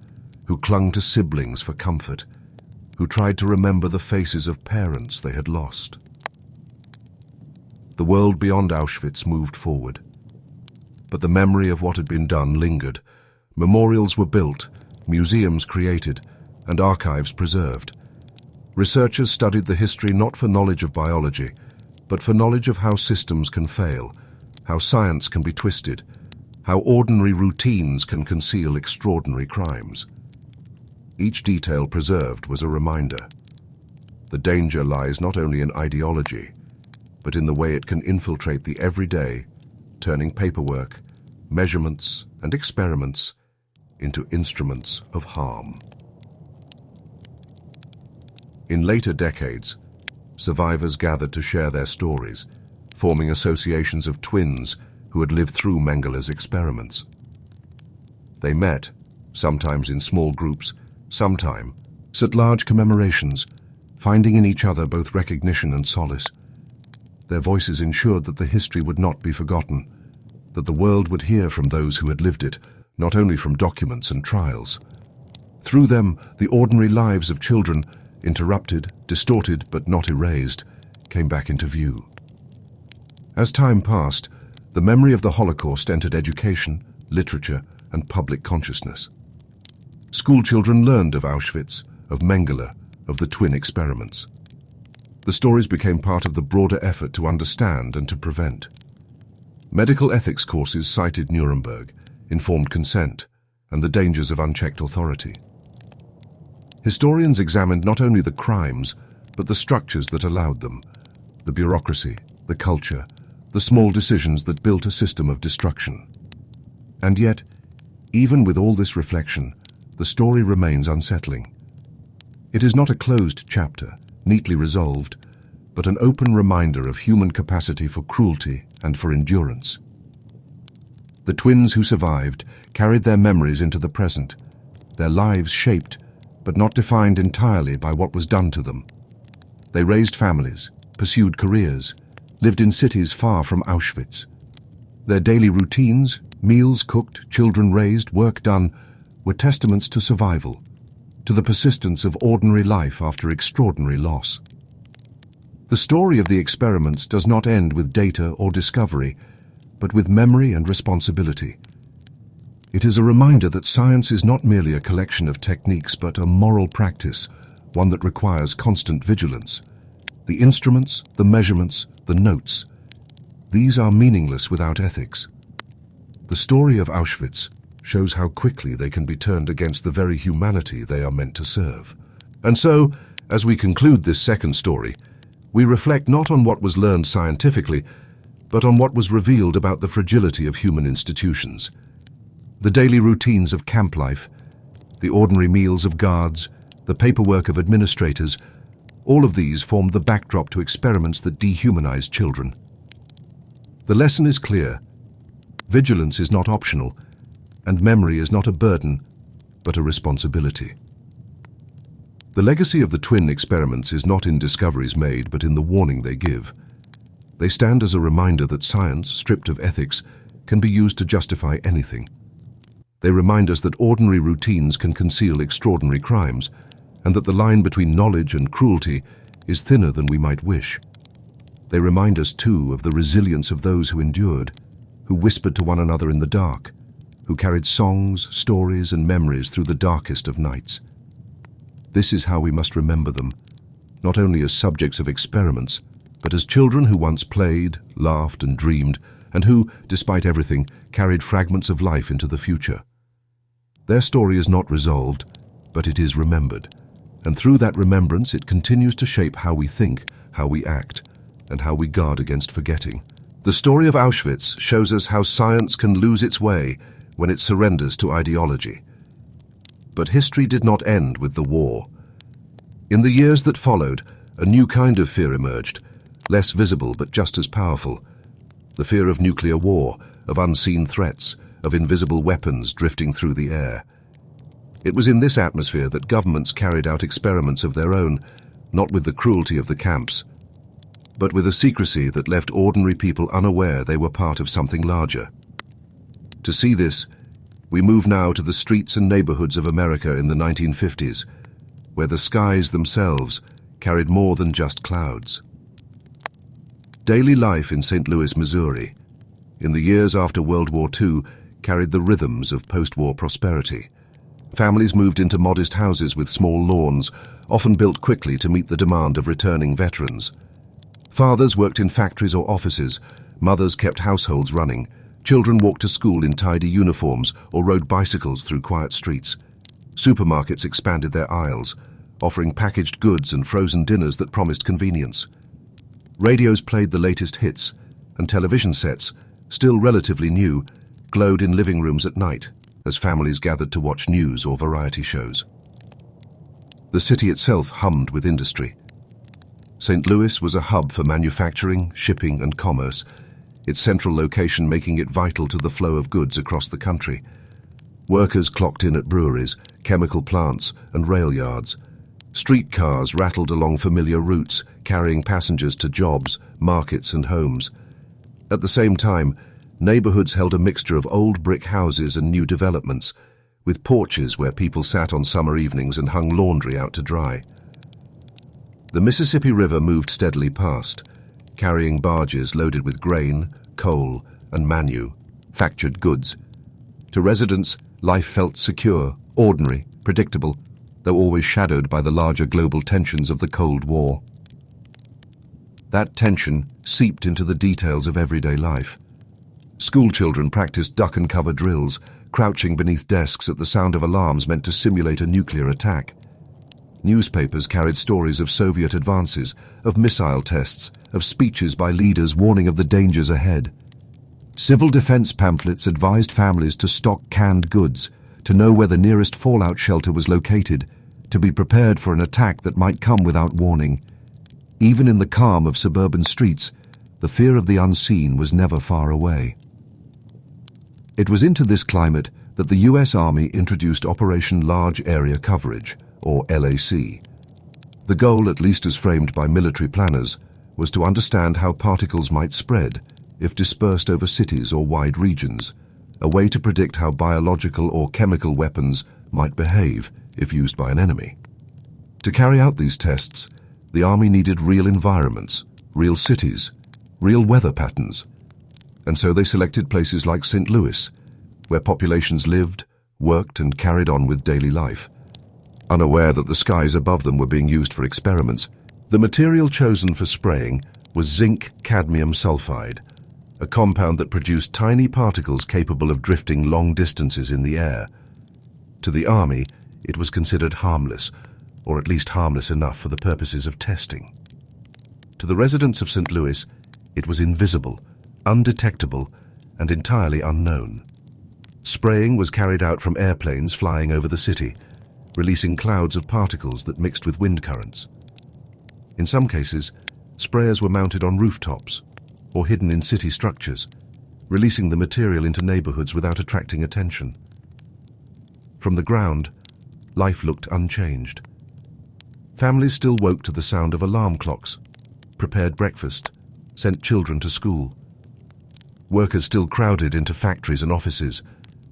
who clung to siblings for comfort, who tried to remember the faces of parents they had lost. The world beyond Auschwitz moved forward. But the memory of what had been done lingered. Memorials were built, museums created, and archives preserved. Researchers studied the history not for knowledge of biology, but for knowledge of how systems can fail, how science can be twisted, how ordinary routines can conceal extraordinary crimes. Each detail preserved was a reminder. The danger lies not only in ideology, but in the way it can infiltrate the everyday, turning paperwork, measurements, and experiments into instruments of harm. In later decades, survivors gathered to share their stories, forming associations of twins who had lived through Mengele's experiments. They met, sometimes in small groups, sometime, at large commemorations, finding in each other both recognition and solace. Their voices ensured that the history would not be forgotten, that the world would hear from those who had lived it, not only from documents and trials. Through them, the ordinary lives of children, interrupted, distorted but not erased, came back into view. As time passed, the memory of the Holocaust entered education, literature, and public consciousness. Schoolchildren learned of Auschwitz, of Mengele, of the twin experiments. The stories became part of the broader effort to understand and to prevent. Medical ethics courses cited Nuremberg, informed consent, and the dangers of unchecked authority. Historians examined not only the crimes, but the structures that allowed them, the bureaucracy, the culture, the small decisions that built a system of destruction. And yet, even with all this reflection, the story remains unsettling. It is not a closed chapter, neatly resolved, but an open reminder of human capacity for cruelty and for endurance. The twins who survived carried their memories into the present, their lives shaped, but not defined entirely by what was done to them. They raised families, pursued careers, lived in cities far from Auschwitz. Their daily routines, meals cooked, children raised, work done, were testaments to survival, to the persistence of ordinary life after extraordinary loss. The story of the experiments does not end with data or discovery, but with memory and responsibility. It is a reminder that science is not merely a collection of techniques, but a moral practice, one that requires constant vigilance. The instruments, the measurements, the notes, these are meaningless without ethics. The story of Auschwitz shows how quickly they can be turned against the very humanity they are meant to serve. And so, as we conclude this second story, we reflect not on what was learned scientifically, but on what was revealed about the fragility of human institutions. The daily routines of camp life, the ordinary meals of guards, the paperwork of administrators, all of these formed the backdrop to experiments that dehumanized children. The lesson is clear. Vigilance is not optional, and memory is not a burden, but a responsibility. The legacy of the twin experiments is not in discoveries made, but in the warning they give. They stand as a reminder that science, stripped of ethics, can be used to justify anything. They remind us that ordinary routines can conceal extraordinary crimes, and that the line between knowledge and cruelty is thinner than we might wish. They remind us, too, of the resilience of those who endured, who whispered to one another in the dark, who carried songs, stories, and memories through the darkest of nights. This is how we must remember them, not only as subjects of experiments, but as children who once played, laughed, and dreamed, and who, despite everything, carried fragments of life into the future. Their story is not resolved, but it is remembered, and through that remembrance it continues to shape how we think, how we act, and how we guard against forgetting. The story of Auschwitz shows us how science can lose its way when it surrenders to ideology. But history did not end with the war. In the years that followed, a new kind of fear emerged, less visible but just as powerful. The fear of nuclear war, of unseen threats, of invisible weapons drifting through the air. It was in this atmosphere that governments carried out experiments of their own, not with the cruelty of the camps, but with a secrecy that left ordinary people unaware they were part of something larger. To see this, we move now to the streets and neighborhoods of America in the 1950s, where the skies themselves carried more than just clouds. Daily life in St. Louis, Missouri, in the years after World War II, carried the rhythms of post-war prosperity. Families moved into modest houses with small lawns, often built quickly to meet the demand of returning veterans. Fathers worked in factories or offices, mothers kept households running, children walked to school in tidy uniforms or rode bicycles through quiet streets. Supermarkets expanded their aisles, offering packaged goods and frozen dinners that promised convenience. Radios played the latest hits, and television sets, still relatively new, glowed in living rooms at night as families gathered to watch news or variety shows. The city itself hummed with industry. St. Louis was a hub for manufacturing, shipping, and commerce, its central location making it vital to the flow of goods across the country. Workers clocked in at breweries, chemical plants, and rail yards. Streetcars rattled along familiar routes, carrying passengers to jobs, markets, and homes. At the same time, neighborhoods held a mixture of old brick houses and new developments, with porches where people sat on summer evenings and hung laundry out to dry. The Mississippi River moved steadily past, carrying barges loaded with grain, coal, and manufactured goods. To residents, life felt secure, ordinary, predictable, though always shadowed by the larger global tensions of the Cold War. That tension seeped into the details of everyday life. Schoolchildren practiced duck-and-cover drills, crouching beneath desks at the sound of alarms meant to simulate a nuclear attack. Newspapers carried stories of Soviet advances, of missile tests, of speeches by leaders warning of the dangers ahead. Civil defense pamphlets advised families to stock canned goods, to know where the nearest fallout shelter was located, to be prepared for an attack that might come without warning. Even in the calm of suburban streets, the fear of the unseen was never far away. It was into this climate that the U.S. Army introduced Operation Large Area Coverage, or LAC. The goal, at least as framed by military planners, was to understand how particles might spread if dispersed over cities or wide regions, a way to predict how biological or chemical weapons might behave if used by an enemy. To carry out these tests, the Army needed real environments, real cities, real weather patterns, and so they selected places like St. Louis, where populations lived, worked, and carried on with daily life. Unaware that the skies above them were being used for experiments, the material chosen for spraying was zinc cadmium sulfide, a compound that produced tiny particles capable of drifting long distances in the air. To the Army, it was considered harmless, or at least harmless enough for the purposes of testing. To the residents of St. Louis, it was invisible, undetectable, and entirely unknown. Spraying was carried out from airplanes flying over the city, releasing clouds of particles that mixed with wind currents. In some cases, sprayers were mounted on rooftops or hidden in city structures, releasing the material into neighborhoods without attracting attention. From the ground, life looked unchanged. Families still woke to the sound of alarm clocks, prepared breakfast, sent children to school. Workers still crowded into factories and offices,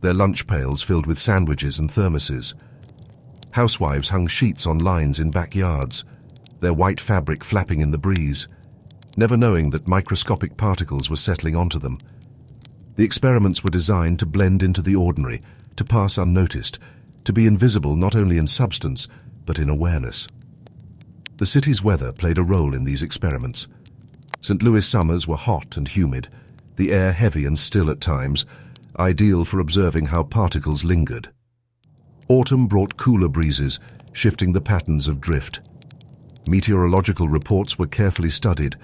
their lunch pails filled with sandwiches and thermoses. Housewives hung sheets on lines in backyards, their white fabric flapping in the breeze, never knowing that microscopic particles were settling onto them. The experiments were designed to blend into the ordinary, to pass unnoticed, to be invisible not only in substance, but in awareness. The city's weather played a role in these experiments. St. Louis summers were hot and humid, the air heavy and still at times, ideal for observing how particles lingered. Autumn brought cooler breezes, shifting the patterns of drift. Meteorological reports were carefully studied,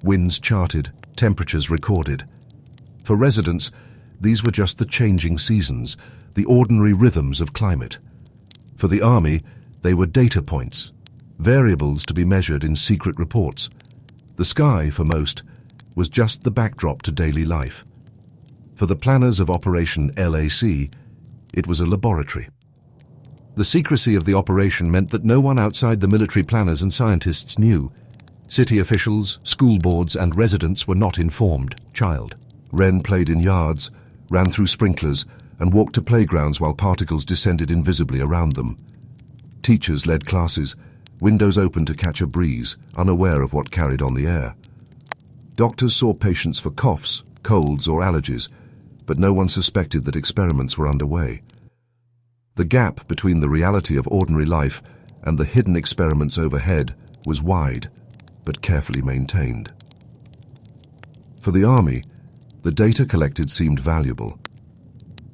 winds charted, temperatures recorded. For residents, these were just the changing seasons, the ordinary rhythms of climate. For the Army, they were data points, variables to be measured in secret reports. The sky, for most, was just the backdrop to daily life. For the planners of Operation LAC, it was a laboratory. The secrecy of the operation meant that no one outside the military planners and scientists knew. City officials, school boards, and residents were not informed. Wren played in yards, ran through sprinklers, and walked to playgrounds while particles descended invisibly around them. Teachers led classes, windows open to catch a breeze, unaware of what carried on the air. Doctors saw patients for coughs, colds, or allergies, but no one suspected that experiments were underway. The gap between the reality of ordinary life and the hidden experiments overhead was wide, but carefully maintained. For the Army, the data collected seemed valuable.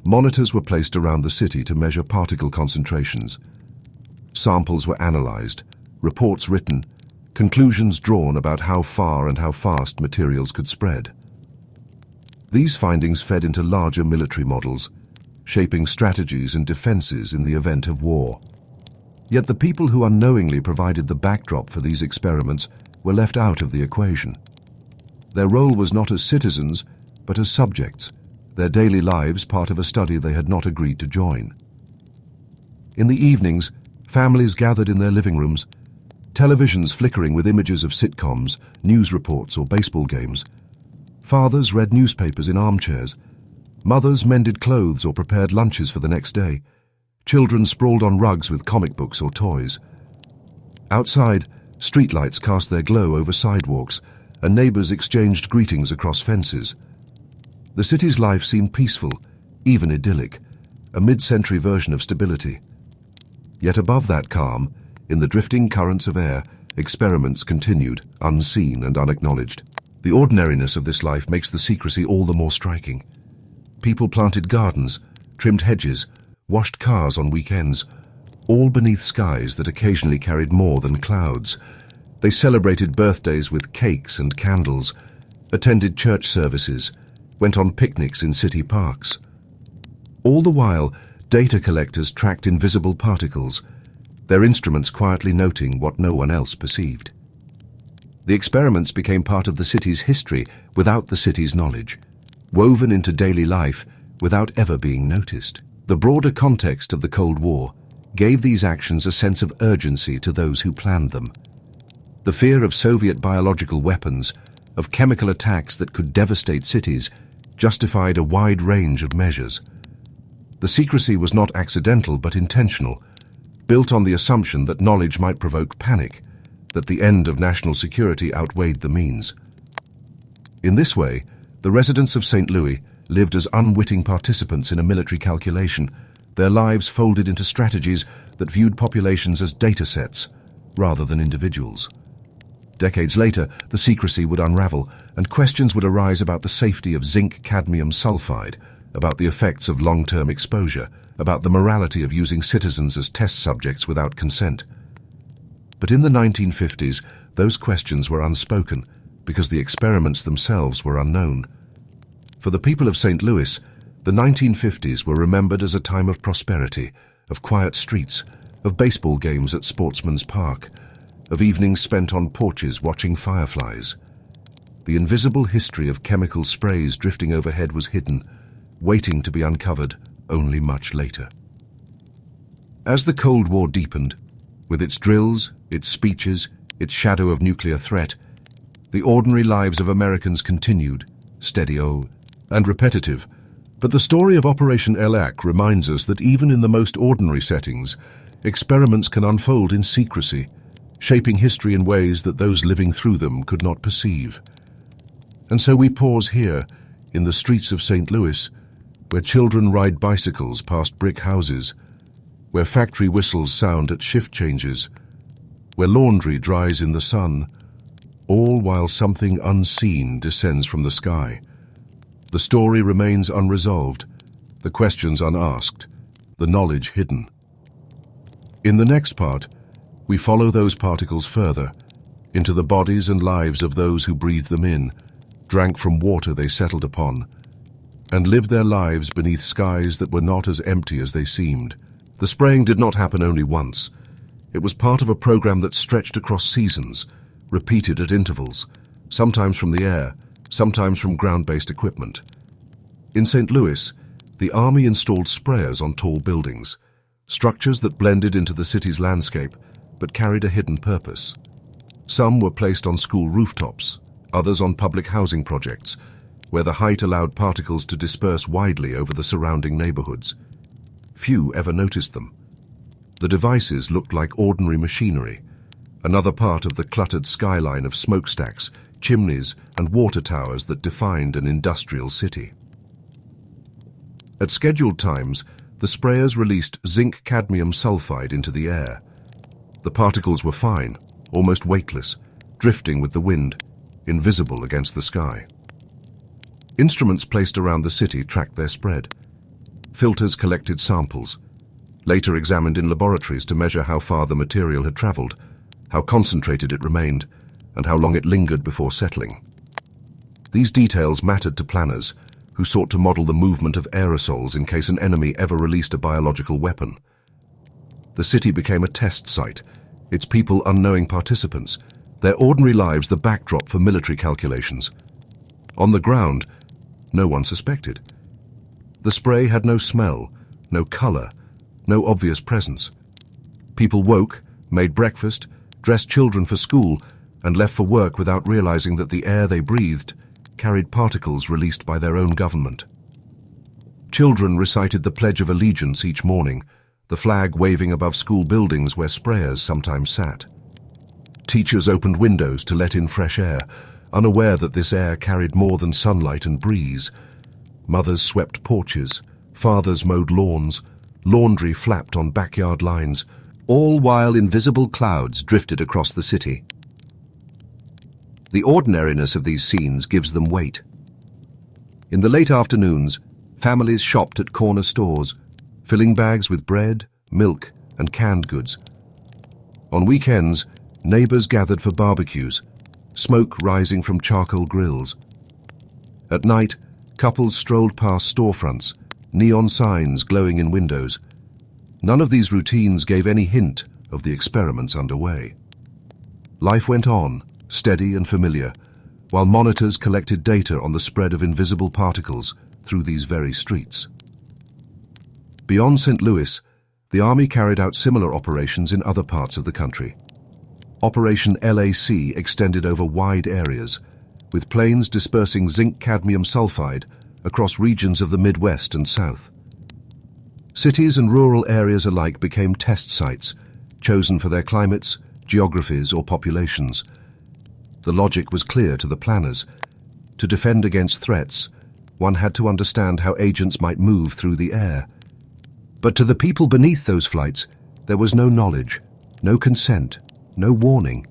Monitors were placed around the city to measure particle concentrations. Samples were analyzed, reports written, conclusions drawn about how far and how fast materials could spread. These findings fed into larger military models, shaping strategies and defenses in the event of war. Yet the people who unknowingly provided the backdrop for these experiments were left out of the equation. Their role was not as citizens, but as subjects, their daily lives part of a study they had not agreed to join. In the evenings, families gathered in their living rooms, televisions flickering with images of sitcoms, news reports, or baseball games. Fathers read newspapers in armchairs. Mothers mended clothes or prepared lunches for the next day. Children sprawled on rugs with comic books or toys. Outside, streetlights cast their glow over sidewalks, and neighbors exchanged greetings across fences. The city's life seemed peaceful, even idyllic, a mid-century version of stability. Yet above that calm, in the drifting currents of air, experiments continued, unseen and unacknowledged. The ordinariness of this life makes the secrecy all the more striking. People planted gardens, trimmed hedges, washed cars on weekends, all beneath skies that occasionally carried more than clouds. They celebrated birthdays with cakes and candles, attended church services, went on picnics in city parks. All the while, data collectors tracked invisible particles, their instruments quietly noting what no one else perceived. The experiments became part of the city's history without the city's knowledge, woven into daily life without ever being noticed. The broader context of the Cold War gave these actions a sense of urgency to those who planned them. The fear of Soviet biological weapons, of chemical attacks that could devastate cities, justified a wide range of measures. The secrecy was not accidental but intentional, built on the assumption that knowledge might provoke panic, that the end of national security outweighed the means. In this way, the residents of St. Louis lived as unwitting participants in a military calculation, their lives folded into strategies that viewed populations as data sets rather than individuals. Decades later, the secrecy would unravel, and questions would arise about the safety of zinc-cadmium sulfide, about the effects of long-term exposure, about the morality of using citizens as test subjects without consent. But in the 1950s, those questions were unspoken because the experiments themselves were unknown. For the people of St. Louis, the 1950s were remembered as a time of prosperity, of quiet streets, of baseball games at Sportsman's Park, of evenings spent on porches watching fireflies. The invisible history of chemical sprays drifting overhead was hidden, waiting to be uncovered only much later. As the Cold War deepened, with its drills, its speeches, its shadow of nuclear threat, the ordinary lives of Americans continued, steady and repetitive. But the story of Operation ELAC reminds us that even in the most ordinary settings, experiments can unfold in secrecy, shaping history in ways that those living through them could not perceive. And so we pause here, in the streets of St. Louis, where children ride bicycles past brick houses, where factory whistles sound at shift changes, where laundry dries in the sun, all while something unseen descends from the sky. The story remains unresolved, the questions unasked, the knowledge hidden. In the next part, we follow those particles further, into the bodies and lives of those who breathed them in, drank from water they settled upon, and lived their lives beneath skies that were not as empty as they seemed. The spraying did not happen only once. It was part of a program that stretched across seasons, repeated at intervals, sometimes from the air, sometimes from ground-based equipment. In St. Louis, the Army installed sprayers on tall buildings, structures that blended into the city's landscape but carried a hidden purpose. Some were placed on school rooftops, others on public housing projects, where the height allowed particles to disperse widely over the surrounding neighborhoods. Few ever noticed them. The devices looked like ordinary machinery, another part of the cluttered skyline of smokestacks, chimneys, and water towers that defined an industrial city. At scheduled times, the sprayers released zinc-cadmium sulfide into the air. The particles were fine, almost weightless, drifting with the wind, invisible against the sky. Instruments placed around the city tracked their spread. Filters collected samples, later examined in laboratories to measure how far the material had traveled, how concentrated it remained, and how long it lingered before settling. These details mattered to planners, who sought to model the movement of aerosols in case an enemy ever released a biological weapon. The city became a test site, its people unknowing participants, their ordinary lives the backdrop for military calculations. On the ground, no one suspected. The spray had no smell, no color, no obvious presence. People woke, made breakfast, dressed children for school, and left for work without realizing that the air they breathed carried particles released by their own government. Children recited the Pledge of Allegiance each morning, the flag waving above school buildings where sprayers sometimes sat. Teachers opened windows to let in fresh air, unaware that this air carried more than sunlight and breeze. Mothers swept porches, fathers mowed lawns, laundry flapped on backyard lines, all while invisible clouds drifted across the city. The ordinariness of these scenes gives them weight. In the late afternoons, families shopped at corner stores, filling bags with bread, milk, and canned goods. On weekends, neighbors gathered for barbecues, smoke rising from charcoal grills. At night, couples strolled past storefronts, neon signs glowing in windows. None of these routines gave any hint of the experiments underway. Life went on, steady and familiar, while monitors collected data on the spread of invisible particles through these very streets. Beyond St. Louis, the Army carried out similar operations in other parts of the country. Operation LAC extended over wide areas, with planes dispersing zinc-cadmium sulfide across regions of the Midwest and South. Cities and rural areas alike became test sites, chosen for their climates, geographies, or populations. The logic was clear to the planners. To defend against threats, one had to understand how agents might move through the air. But to the people beneath those flights, there was no knowledge, no consent, no warning.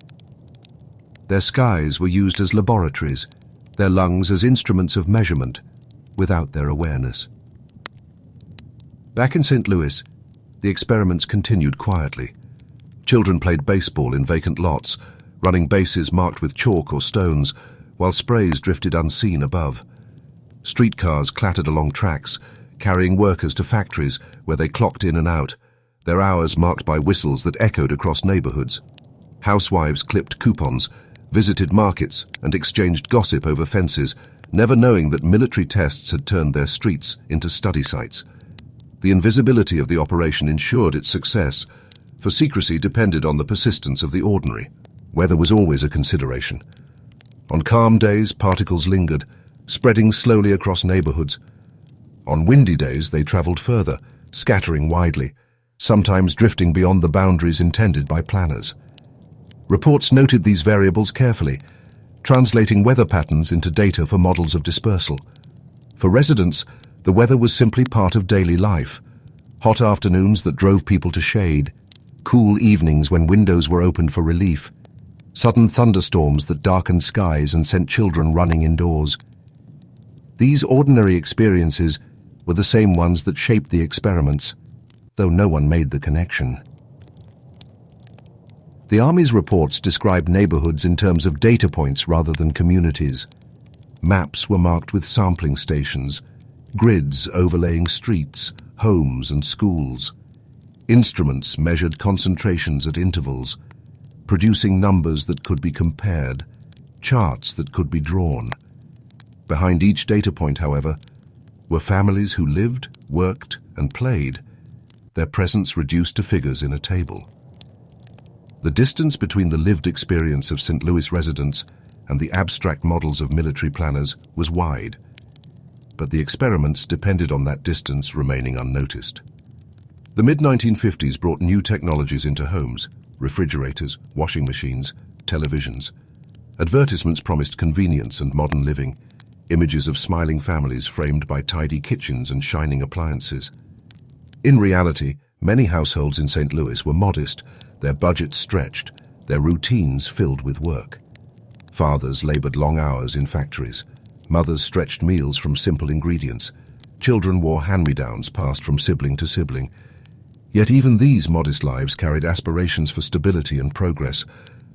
Their skies were used as laboratories, their lungs as instruments of measurement, without their awareness. Back in St. Louis, the experiments continued quietly. Children played baseball in vacant lots, running bases marked with chalk or stones, while sprays drifted unseen above. Streetcars clattered along tracks, carrying workers to factories where they clocked in and out, their hours marked by whistles that echoed across neighborhoods. Housewives clipped coupons, visited markets, and exchanged gossip over fences, never knowing that military tests had turned their streets into study sites. The invisibility of the operation ensured its success, for secrecy depended on the persistence of the ordinary. Weather was always a consideration. On calm days, particles lingered, spreading slowly across neighborhoods. On windy days, they traveled further, scattering widely, sometimes drifting beyond the boundaries intended by planners. Reports noted these variables carefully, translating weather patterns into data for models of dispersal. For residents, the weather was simply part of daily life. Hot afternoons that drove people to shade, cool evenings when windows were opened for relief, sudden thunderstorms that darkened skies and sent children running indoors. These ordinary experiences were the same ones that shaped the experiments, though no one made the connection. The Army's reports described neighborhoods in terms of data points rather than communities. Maps were marked with sampling stations, grids overlaying streets, homes, and schools. Instruments measured concentrations at intervals, producing numbers that could be compared, charts that could be drawn. Behind each data point, however, were families who lived, worked, and played, their presence reduced to figures in a table. The distance between the lived experience of St. Louis residents and the abstract models of military planners was wide, but the experiments depended on that distance remaining unnoticed. The mid-1950s brought new technologies into homes: refrigerators, washing machines, televisions. Advertisements promised convenience and modern living, images of smiling families framed by tidy kitchens and shining appliances. In reality, many households in St. Louis were modest, their budgets stretched, their routines filled with work. Fathers labored long hours in factories. Mothers stretched meals from simple ingredients. Children wore hand-me-downs passed from sibling to sibling. Yet even these modest lives carried aspirations for stability and progress,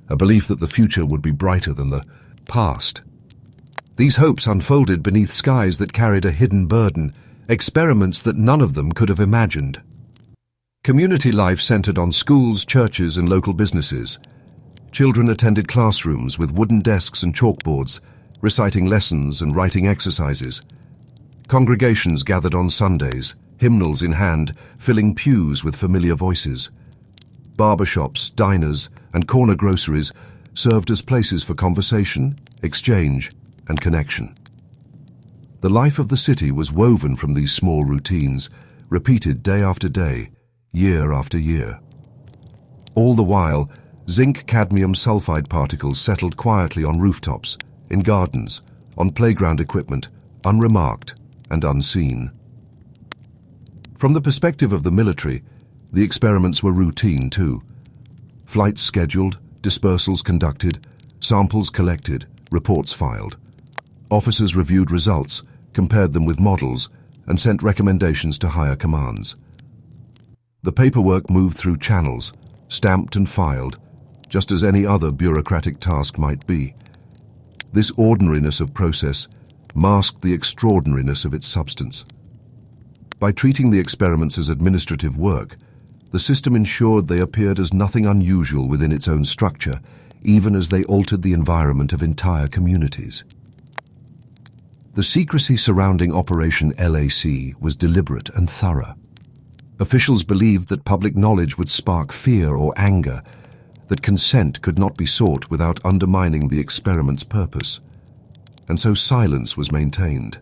a belief that the future would be brighter than the past. These hopes unfolded beneath skies that carried a hidden burden, experiments that none of them could have imagined. Community life centered on schools, churches, and local businesses. Children attended classrooms with wooden desks and chalkboards, reciting lessons and writing exercises. Congregations gathered on Sundays, hymnals in hand, filling pews with familiar voices. Barbershops, diners, and corner groceries served as places for conversation, exchange, and connection. The life of the city was woven from these small routines, repeated day after day, year after year. All the while, zinc-cadmium sulfide particles settled quietly on rooftops, in gardens, on playground equipment, unremarked and unseen. From the perspective of the military, the experiments were routine too. Flights scheduled, dispersals conducted, samples collected, reports filed. Officers reviewed results, compared them with models, and sent recommendations to higher commands. The paperwork moved through channels, stamped and filed, just as any other bureaucratic task might be. This ordinariness of process masked the extraordinariness of its substance. By treating the experiments as administrative work, the system ensured they appeared as nothing unusual within its own structure, even as they altered the environment of entire communities. The secrecy surrounding Operation LAC was deliberate and thorough. Officials believed that public knowledge would spark fear or anger, that consent could not be sought without undermining the experiment's purpose. And so silence was maintained.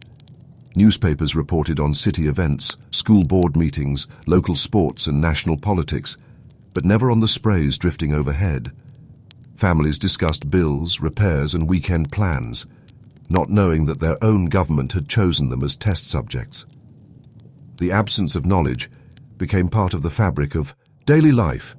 Newspapers reported on city events, school board meetings, local sports and national politics, but never on the sprays drifting overhead. Families discussed bills, repairs and weekend plans, not knowing that their own government had chosen them as test subjects. The absence of knowledge became part of the fabric of daily life,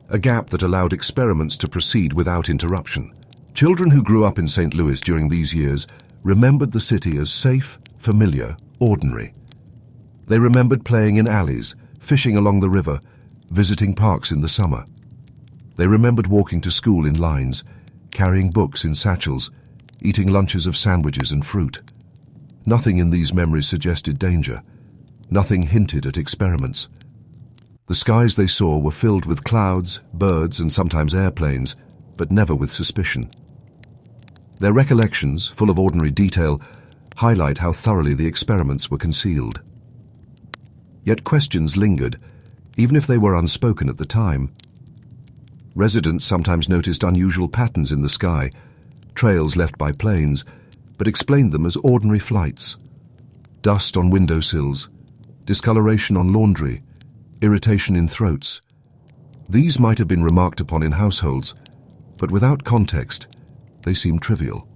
a gap that allowed experiments to proceed without interruption. Children who grew up in St. Louis during these years remembered the city as safe, familiar, ordinary. They remembered playing in alleys, fishing along the river, visiting parks in the summer. They remembered walking to school in lines, carrying books in satchels, eating lunches of sandwiches and fruit. Nothing in these memories suggested danger. Nothing hinted at experiments. The skies they saw were filled with clouds, birds, and sometimes airplanes, but never with suspicion. Their recollections, full of ordinary detail, highlight how thoroughly the experiments were concealed. Yet questions lingered, even if they were unspoken at the time. Residents sometimes noticed unusual patterns in the sky, trails left by planes, but explained them as ordinary flights. Dust on windowsills, discoloration on laundry, irritation in throats. These might have been remarked upon in households, but without context, they seemed trivial.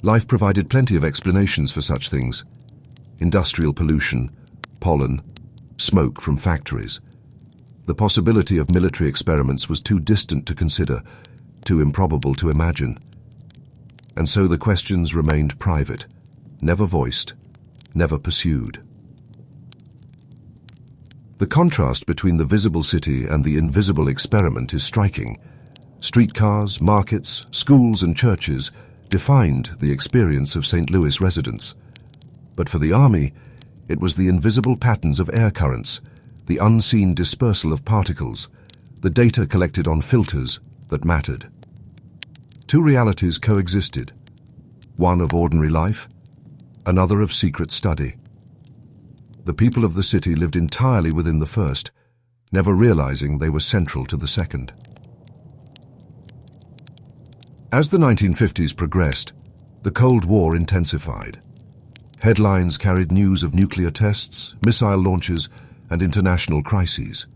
Life provided plenty of explanations for such things: industrial pollution, pollen, smoke from factories. The possibility of military experiments was too distant to consider, too improbable to imagine. And so the questions remained private, never voiced, never pursued. The contrast between the visible city and the invisible experiment is striking. Streetcars, markets, schools and churches defined the experience of St. Louis residents. But for the Army, it was the invisible patterns of air currents, the unseen dispersal of particles, the data collected on filters that mattered. Two realities coexisted, one of ordinary life, another of secret study. The people of the city lived entirely within the first, never realizing they were central to the second. As the 1950s progressed, the Cold War intensified. Headlines carried news of nuclear tests, missile launches, and international crises.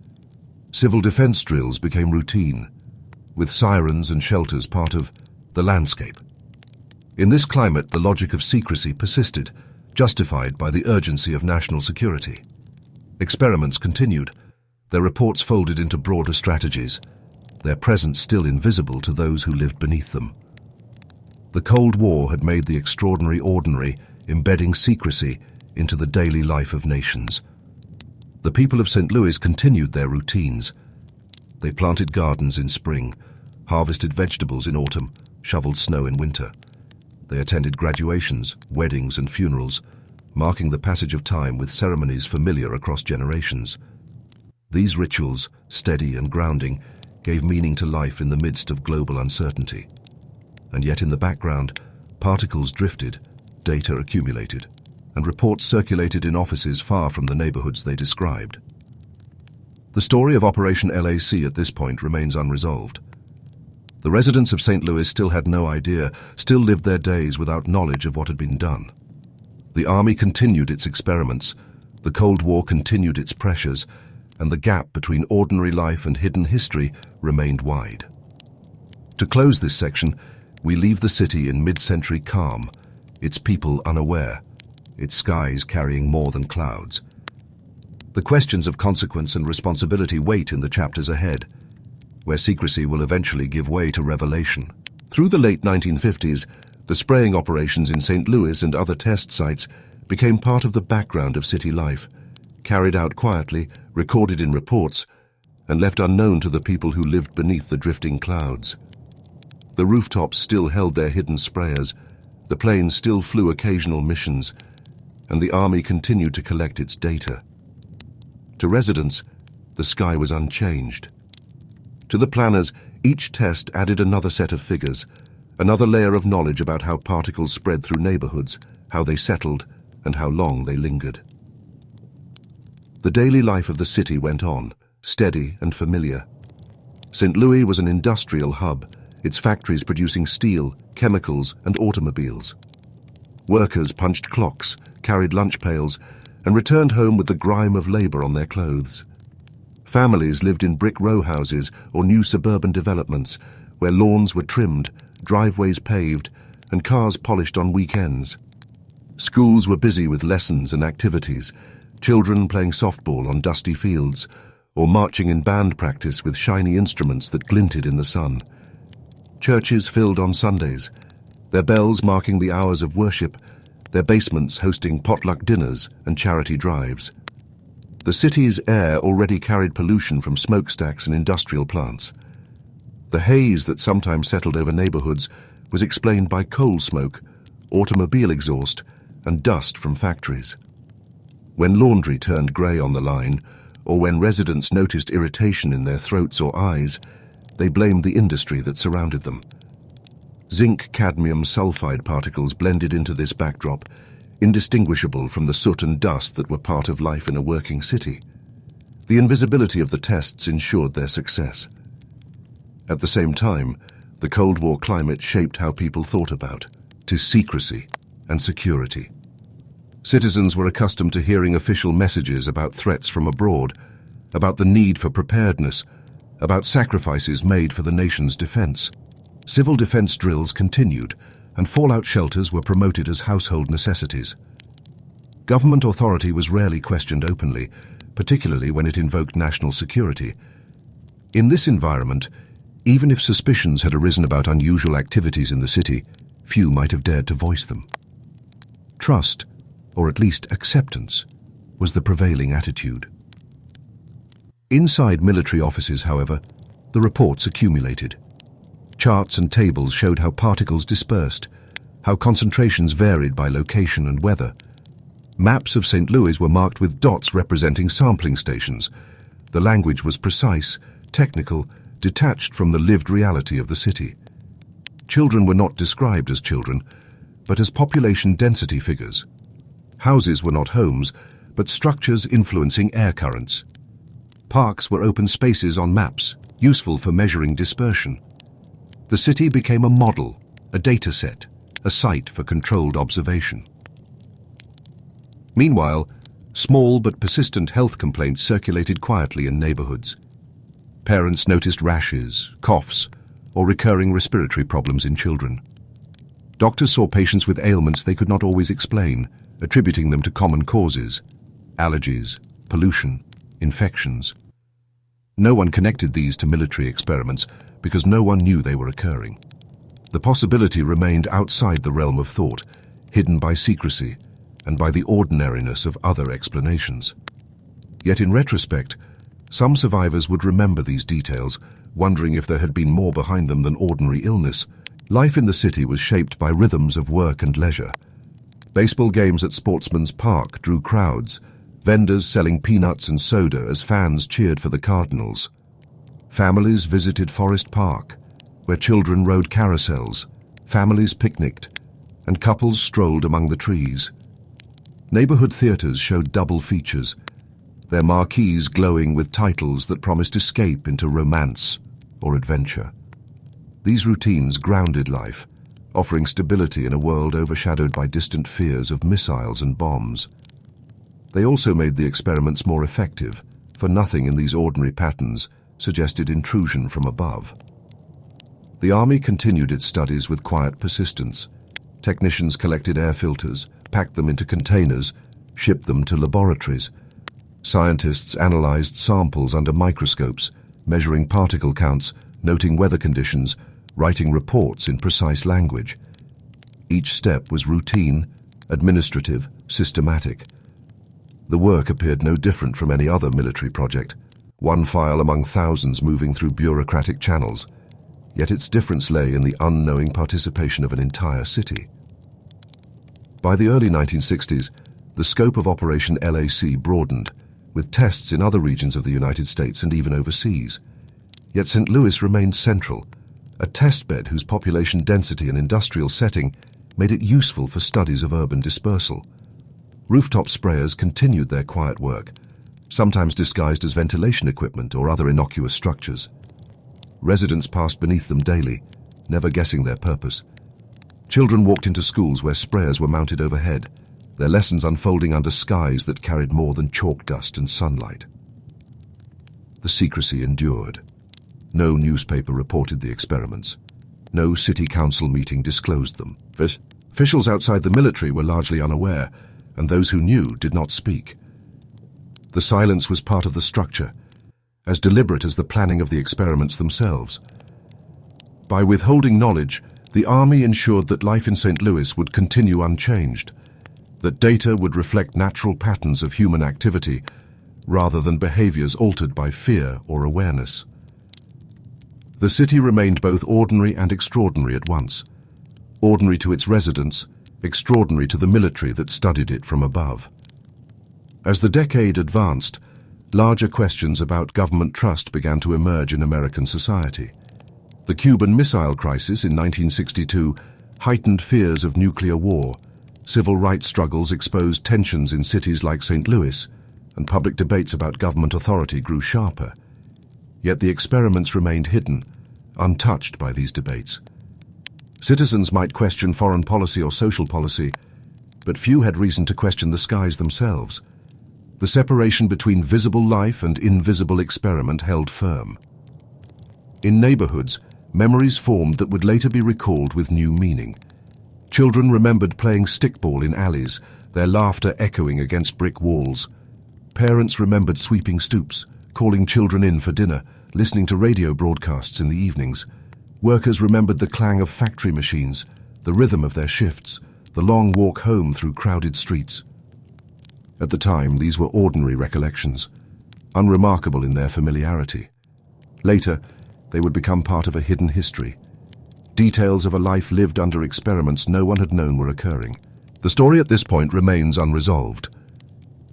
Civil defense drills became routine, with sirens and shelters part of the landscape. In this climate, the logic of secrecy persisted, justified by the urgency of national security. Experiments continued, their reports folded into broader strategies, their presence still invisible to those who lived beneath them. The Cold War had made the extraordinary ordinary, embedding secrecy into the daily life of nations. The people of St. Louis continued their routines. They planted gardens in spring, harvested vegetables in autumn, shoveled snow in winter. They attended graduations, weddings and funerals, marking the passage of time with ceremonies familiar across generations. These rituals, steady and grounding, gave meaning to life in the midst of global uncertainty. And yet in the background, particles drifted, data accumulated, and reports circulated in offices far from the neighborhoods they described. The story of Operation LAC at this point remains unresolved. The residents of St. Louis still had no idea, still lived their days without knowledge of what had been done. The army continued its experiments, the Cold War continued its pressures, and the gap between ordinary life and hidden history remained wide. To close this section, we leave the city in mid-century calm, its people unaware, its skies carrying more than clouds. The questions of consequence and responsibility wait in the chapters ahead, where secrecy will eventually give way to revelation. Through the late 1950s, the spraying operations in St. Louis and other test sites became part of the background of city life, carried out quietly, recorded in reports, and left unknown to the people who lived beneath the drifting clouds. The rooftops still held their hidden sprayers, the planes still flew occasional missions, and the army continued to collect its data. To residents, the sky was unchanged. To the planners, each test added another set of figures, another layer of knowledge about how particles spread through neighborhoods, how they settled, and how long they lingered. The daily life of the city went on, steady and familiar. St. Louis was an industrial hub, its factories producing steel, chemicals, and automobiles. Workers punched clocks, carried lunch pails, and returned home with the grime of labor on their clothes. Families lived in brick row houses or new suburban developments where lawns were trimmed, driveways paved, and cars polished on weekends. Schools were busy with lessons and activities, children playing softball on dusty fields or marching in band practice with shiny instruments that glinted in the sun. Churches filled on Sundays, their bells marking the hours of worship, their basements hosting potluck dinners and charity drives. The city's air already carried pollution from smokestacks and industrial plants. The haze that sometimes settled over neighborhoods was explained by coal smoke, automobile exhaust, and dust from factories. When laundry turned grey on the line, or when residents noticed irritation in their throats or eyes, they blamed the industry that surrounded them. Zinc-cadmium sulfide particles blended into this backdrop, indistinguishable from the soot and dust that were part of life in a working city. The invisibility of the tests ensured their success. At the same time, the Cold War climate shaped how people thought about secrecy and security. Citizens were accustomed to hearing official messages about threats from abroad, about the need for preparedness, about sacrifices made for the nation's defense. Civil defense drills continued, and fallout shelters were promoted as household necessities. Government authority was rarely questioned openly, particularly when it invoked national security. In this environment, even if suspicions had arisen about unusual activities in the city, few might have dared to voice them. Trust, or at least acceptance, was the prevailing attitude. Inside military offices, however, the reports accumulated. Charts and tables showed how particles dispersed, how concentrations varied by location and weather. Maps of St. Louis were marked with dots representing sampling stations. The language was precise, technical, detached from the lived reality of the city. Children were not described as children, but as population density figures. Houses were not homes, but structures influencing air currents. Parks were open spaces on maps, useful for measuring dispersion. The city became a model, a data set, a site for controlled observation. Meanwhile, small but persistent health complaints circulated quietly in neighborhoods. Parents noticed rashes, coughs, or recurring respiratory problems in children. Doctors saw patients with ailments they could not always explain, attributing them to common causes: allergies, pollution, infections. No one connected these to military experiments because no one knew they were occurring. The possibility remained outside the realm of thought, hidden by secrecy and by the ordinariness of other explanations. Yet in retrospect, some survivors would remember these details, wondering if there had been more behind them than ordinary illness. Life in the city was shaped by rhythms of work and leisure. Baseball games at Sportsman's Park drew crowds, vendors selling peanuts and soda as fans cheered for the Cardinals. Families visited Forest Park, where children rode carousels, families picnicked, and couples strolled among the trees. Neighborhood theaters showed double features, their marquees glowing with titles that promised escape into romance or adventure. These routines grounded life, offering stability in a world overshadowed by distant fears of missiles and bombs. They also made the experiments more effective, for nothing in these ordinary patterns suggested intrusion from above. The Army continued its studies with quiet persistence. Technicians collected air filters, packed them into containers, shipped them to laboratories. Scientists analyzed samples under microscopes, measuring particle counts, noting weather conditions, writing reports in precise language. Each step was routine, administrative, systematic. The work appeared no different from any other military project, one file among thousands moving through bureaucratic channels. Yet its difference lay in the unknowing participation of an entire city. By the early 1960s, the scope of Operation LAC broadened, with tests in other regions of the United States and even overseas. Yet St. Louis remained central, a testbed whose population density and industrial setting made it useful for studies of urban dispersal. Rooftop sprayers continued their quiet work, sometimes disguised as ventilation equipment or other innocuous structures. Residents passed beneath them daily, never guessing their purpose. Children walked into schools where sprayers were mounted overhead, their lessons unfolding under skies that carried more than chalk dust and sunlight. The secrecy endured. No newspaper reported the experiments. No city council meeting disclosed them. Officials outside the military were largely unaware, and those who knew did not speak. The silence was part of the structure, as deliberate as the planning of the experiments themselves. By withholding knowledge, the Army ensured that life in St. Louis would continue unchanged, that data would reflect natural patterns of human activity rather than behaviors altered by fear or awareness. The city remained both ordinary and extraordinary at once, ordinary to its residents, extraordinary to the military that studied it from above. As the decade advanced, larger questions about government trust began to emerge in American society. The Cuban Missile Crisis in 1962 heightened fears of nuclear war. Civil rights struggles exposed tensions in cities like St. Louis, and public debates about government authority grew sharper. Yet the experiments remained hidden, untouched by these debates. Citizens might question foreign policy or social policy, but few had reason to question the skies themselves. The separation between visible life and invisible experiment held firm. In neighborhoods, memories formed that would later be recalled with new meaning. Children remembered playing stickball in alleys, their laughter echoing against brick walls. Parents remembered sweeping stoops, calling children in for dinner, listening to radio broadcasts in the evenings. Workers remembered the clang of factory machines, the rhythm of their shifts, the long walk home through crowded streets. At the time, these were ordinary recollections, unremarkable in their familiarity. Later, they would become part of a hidden history. Details of a life lived under experiments no one had known were occurring. The story at this point remains unresolved.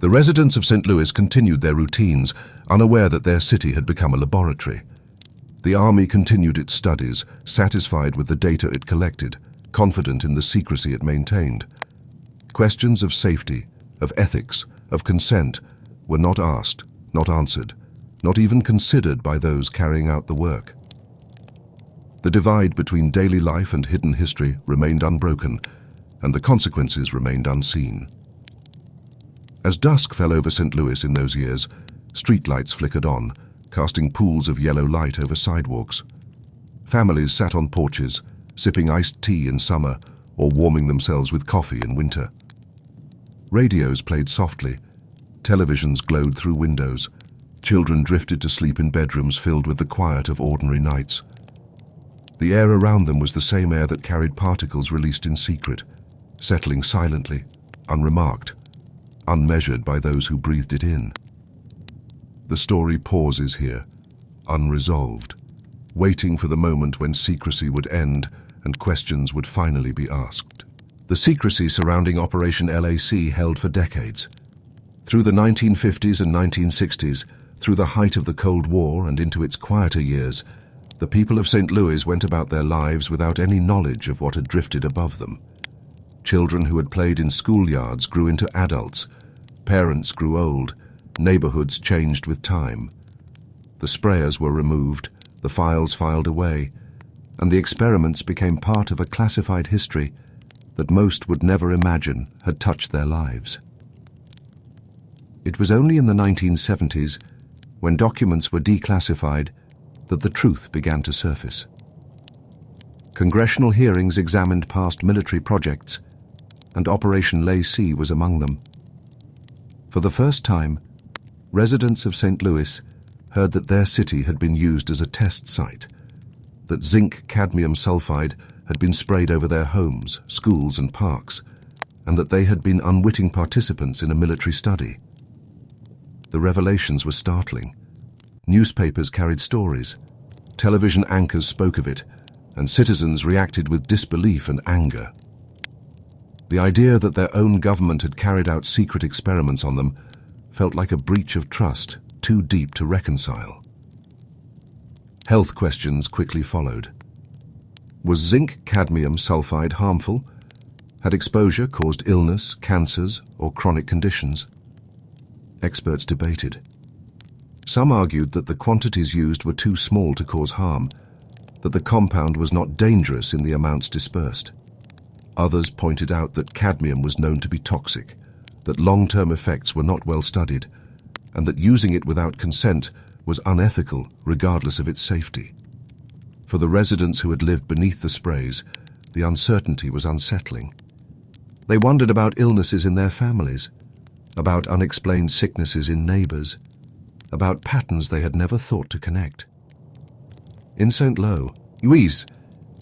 The residents of St. Louis continued their routines, unaware that their city had become a laboratory. The Army continued its studies, satisfied with the data it collected, confident in the secrecy it maintained. Questions of safety, of ethics, of consent were not asked, not answered, not even considered by those carrying out the work. The divide between daily life and hidden history remained unbroken, and the consequences remained unseen. As dusk fell over St. Louis in those years, streetlights flickered on, casting pools of yellow light over sidewalks. Families sat on porches, sipping iced tea in summer or warming themselves with coffee in winter. Radios played softly, televisions glowed through windows, children drifted to sleep in bedrooms filled with the quiet of ordinary nights. The air around them was the same air that carried particles released in secret, settling silently, unremarked, unmeasured by those who breathed it in. The story pauses here, unresolved, waiting for the moment when secrecy would end and questions would finally be asked. The secrecy surrounding Operation LAC held for decades. Through the 1950s and 1960s, through the height of the Cold War and into its quieter years, the people of St. Louis went about their lives without any knowledge of what had drifted above them. Children who had played in schoolyards grew into adults. Parents grew old. Neighborhoods changed with time. The sprayers were removed, the files filed away, and the experiments became part of a classified history that most would never imagine had touched their lives. It was only in the 1970s, when documents were declassified, that the truth began to surface. Congressional hearings examined past military projects, and Operation Lacey was among them. For the first time, residents of St. Louis heard that their city had been used as a test site, that zinc-cadmium sulfide had been sprayed over their homes, schools and parks, and that they had been unwitting participants in a military study. The revelations were startling. Newspapers carried stories, television anchors spoke of it, and citizens reacted with disbelief and anger. The idea that their own government had carried out secret experiments on them felt like a breach of trust too deep to reconcile. Health questions quickly followed. Was zinc-cadmium sulfide harmful? Had exposure caused illness, cancers, or chronic conditions? Experts debated. Some argued that the quantities used were too small to cause harm, that the compound was not dangerous in the amounts dispersed. Others pointed out that cadmium was known to be toxic, that long-term effects were not well studied, and that using it without consent was unethical regardless of its safety. For the residents who had lived beneath the sprays, the uncertainty was unsettling. They wondered about illnesses in their families, about unexplained sicknesses in neighbors, about patterns they had never thought to connect. In St. Louis,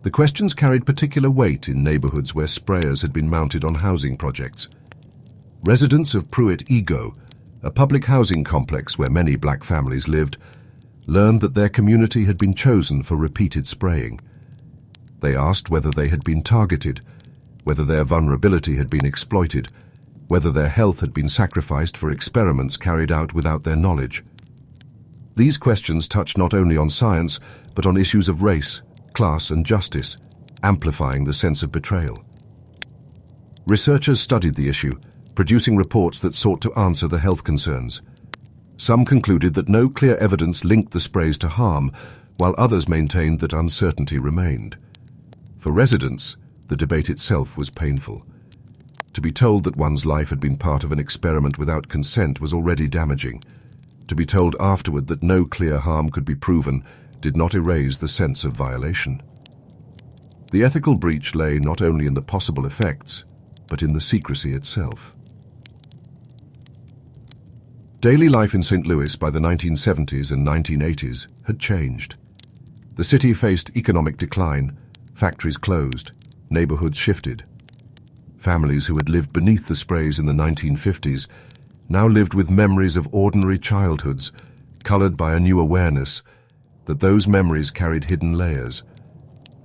the questions carried particular weight in neighborhoods where sprayers had been mounted on housing projects. Residents of Pruitt-Ego, a public housing complex where many black families lived, learned that their community had been chosen for repeated spraying. They asked whether they had been targeted, whether their vulnerability had been exploited, whether their health had been sacrificed for experiments carried out without their knowledge. These questions touched not only on science, but on issues of race, class, and justice, amplifying the sense of betrayal. Researchers studied the issue, producing reports that sought to answer the health concerns. Some concluded that no clear evidence linked the sprays to harm, while others maintained that uncertainty remained. For residents, the debate itself was painful. To be told that one's life had been part of an experiment without consent was already damaging. To be told afterward that no clear harm could be proven did not erase the sense of violation. The ethical breach lay not only in the possible effects, but in the secrecy itself. Daily life in St. Louis by the 1970s and 1980s had changed. The city faced economic decline, factories closed, neighborhoods shifted. Families who had lived beneath the sprays in the 1950s now lived with memories of ordinary childhoods, colored by a new awareness that those memories carried hidden layers.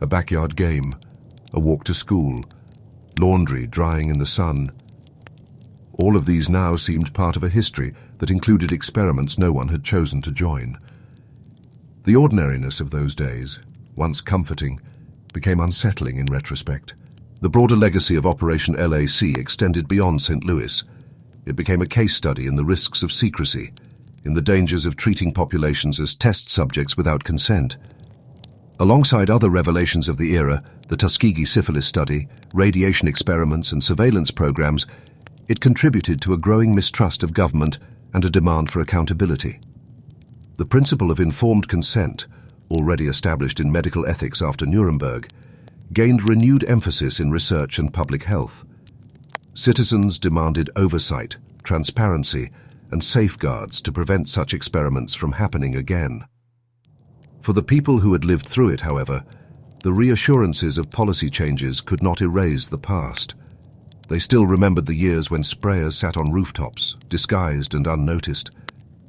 A backyard game, a walk to school, laundry drying in the sun. All of these now seemed part of a history that included experiments no one had chosen to join. The ordinariness of those days, once comforting, became unsettling in retrospect. The broader legacy of Operation LAC extended beyond St. Louis. It became a case study in the risks of secrecy, in the dangers of treating populations as test subjects without consent. Alongside other revelations of the era, the Tuskegee syphilis study, radiation experiments, and surveillance programs, it contributed to a growing mistrust of government and a demand for accountability. The principle of informed consent, already established in medical ethics after Nuremberg, gained renewed emphasis in research and public health. Citizens demanded oversight, transparency, and safeguards to prevent such experiments from happening again. For the people who had lived through it, however, the reassurances of policy changes could not erase the past. They still remembered the years when sprayers sat on rooftops, disguised and unnoticed.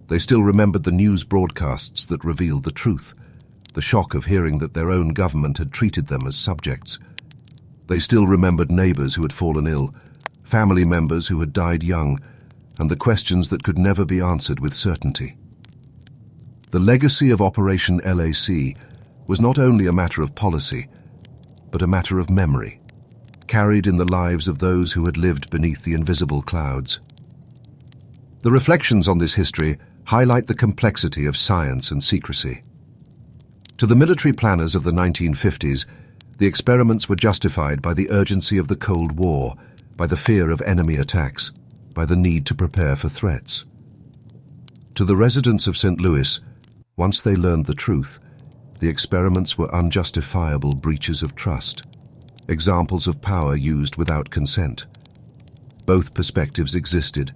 They still remembered the news broadcasts that revealed the truth, the shock of hearing that their own government had treated them as subjects. They still remembered neighbors who had fallen ill, family members who had died young, and the questions that could never be answered with certainty. The legacy of Operation LAC was not only a matter of policy, but a matter of memory. carried in the lives of those who had lived beneath the invisible clouds. The reflections on this history highlight the complexity of science and secrecy. To the military planners of the 1950s, the experiments were justified by the urgency of the Cold War, by the fear of enemy attacks, by the need to prepare for threats. To the residents of St. Louis, once they learned the truth, the experiments were unjustifiable breaches of trust, examples of power used without consent. Both perspectives existed,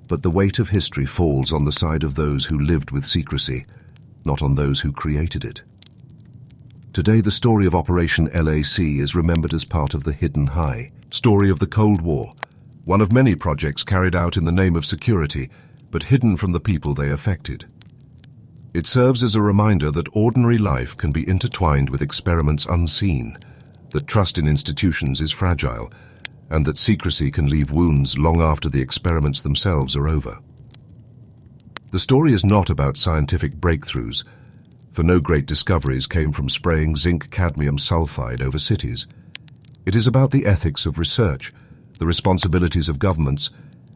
but the weight of history falls on the side of those who lived with secrecy, not on those who created it. Today, the story of Operation LAC is remembered as part of the Hidden High story of the Cold War, one of many projects carried out in the name of security, but hidden from the people they affected. It serves as a reminder that ordinary life can be intertwined with experiments unseen, that trust in institutions is fragile, and that secrecy can leave wounds long after the experiments themselves are over. The story is not about scientific breakthroughs, for no great discoveries came from spraying zinc-cadmium sulfide over cities. It is about the ethics of research, the responsibilities of governments,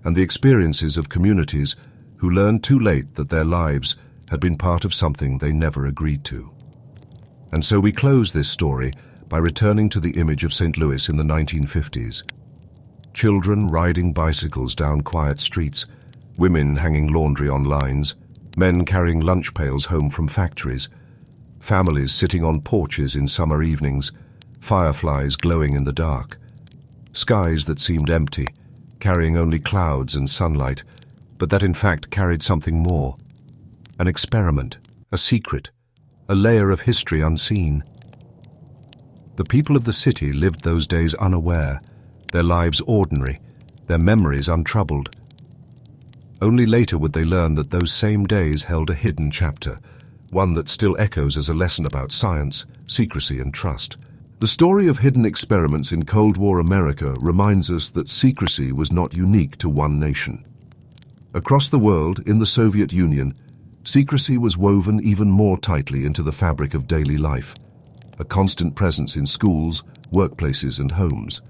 and the experiences of communities who learned too late that their lives had been part of something they never agreed to. And so we close this story by returning to the image of St. Louis in the 1950s. Children riding bicycles down quiet streets, women hanging laundry on lines, men carrying lunch pails home from factories, families sitting on porches in summer evenings, fireflies glowing in the dark, skies that seemed empty, carrying only clouds and sunlight, but that in fact carried something more. An experiment, a secret, a layer of history unseen. The people of the city lived those days unaware, their lives ordinary, their memories untroubled. Only later would they learn that those same days held a hidden chapter, one that still echoes as a lesson about science, secrecy, and trust. The story of hidden experiments in Cold War America reminds us that secrecy was not unique to one nation. Across the world, in the Soviet Union, secrecy was woven even more tightly into the fabric of daily life, a constant presence in schools, workplaces, and homes.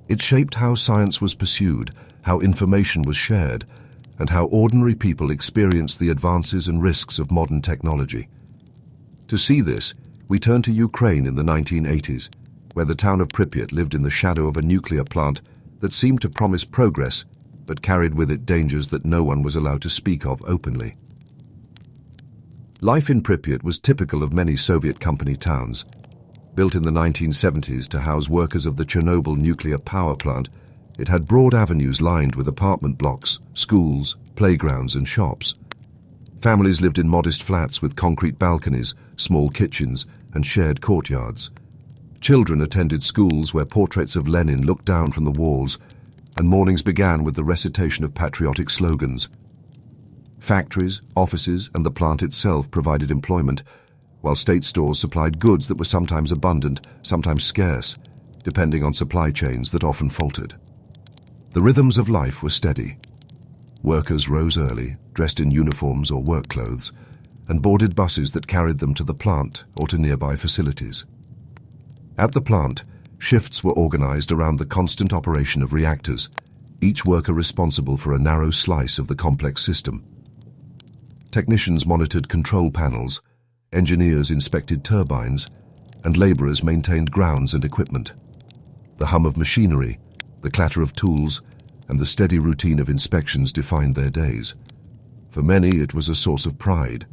It shaped how science was pursued, how information was shared, and how ordinary people experienced the advances and risks of modern technology. To see this, we turn to Ukraine in the 1980s, where the town of Pripyat lived in the shadow of a nuclear plant that seemed to promise progress, but carried with it dangers that no one was allowed to speak of openly. Life in Pripyat was typical of many Soviet company towns. Built in the 1970s to house workers of the Chernobyl nuclear power plant, it had broad avenues lined with apartment blocks, schools, playgrounds, and shops. Families lived in modest flats with concrete balconies, small kitchens, and shared courtyards. Children attended schools where portraits of Lenin looked down from the walls, and mornings began with the recitation of patriotic slogans. Factories, offices, and the plant itself provided employment, while state stores supplied goods that were sometimes abundant, sometimes scarce, depending on supply chains that often faltered. The rhythms of life were steady. Workers rose early, dressed in uniforms or work clothes, and boarded buses that carried them to the plant or to nearby facilities. At the plant, shifts were organized around the constant operation of reactors, each worker responsible for a narrow slice of the complex system. Technicians monitored control panels, engineers inspected turbines, and laborers maintained grounds and equipment. The hum of machinery, the clatter of tools, and the steady routine of inspections defined their days. For many, it was a source of pride.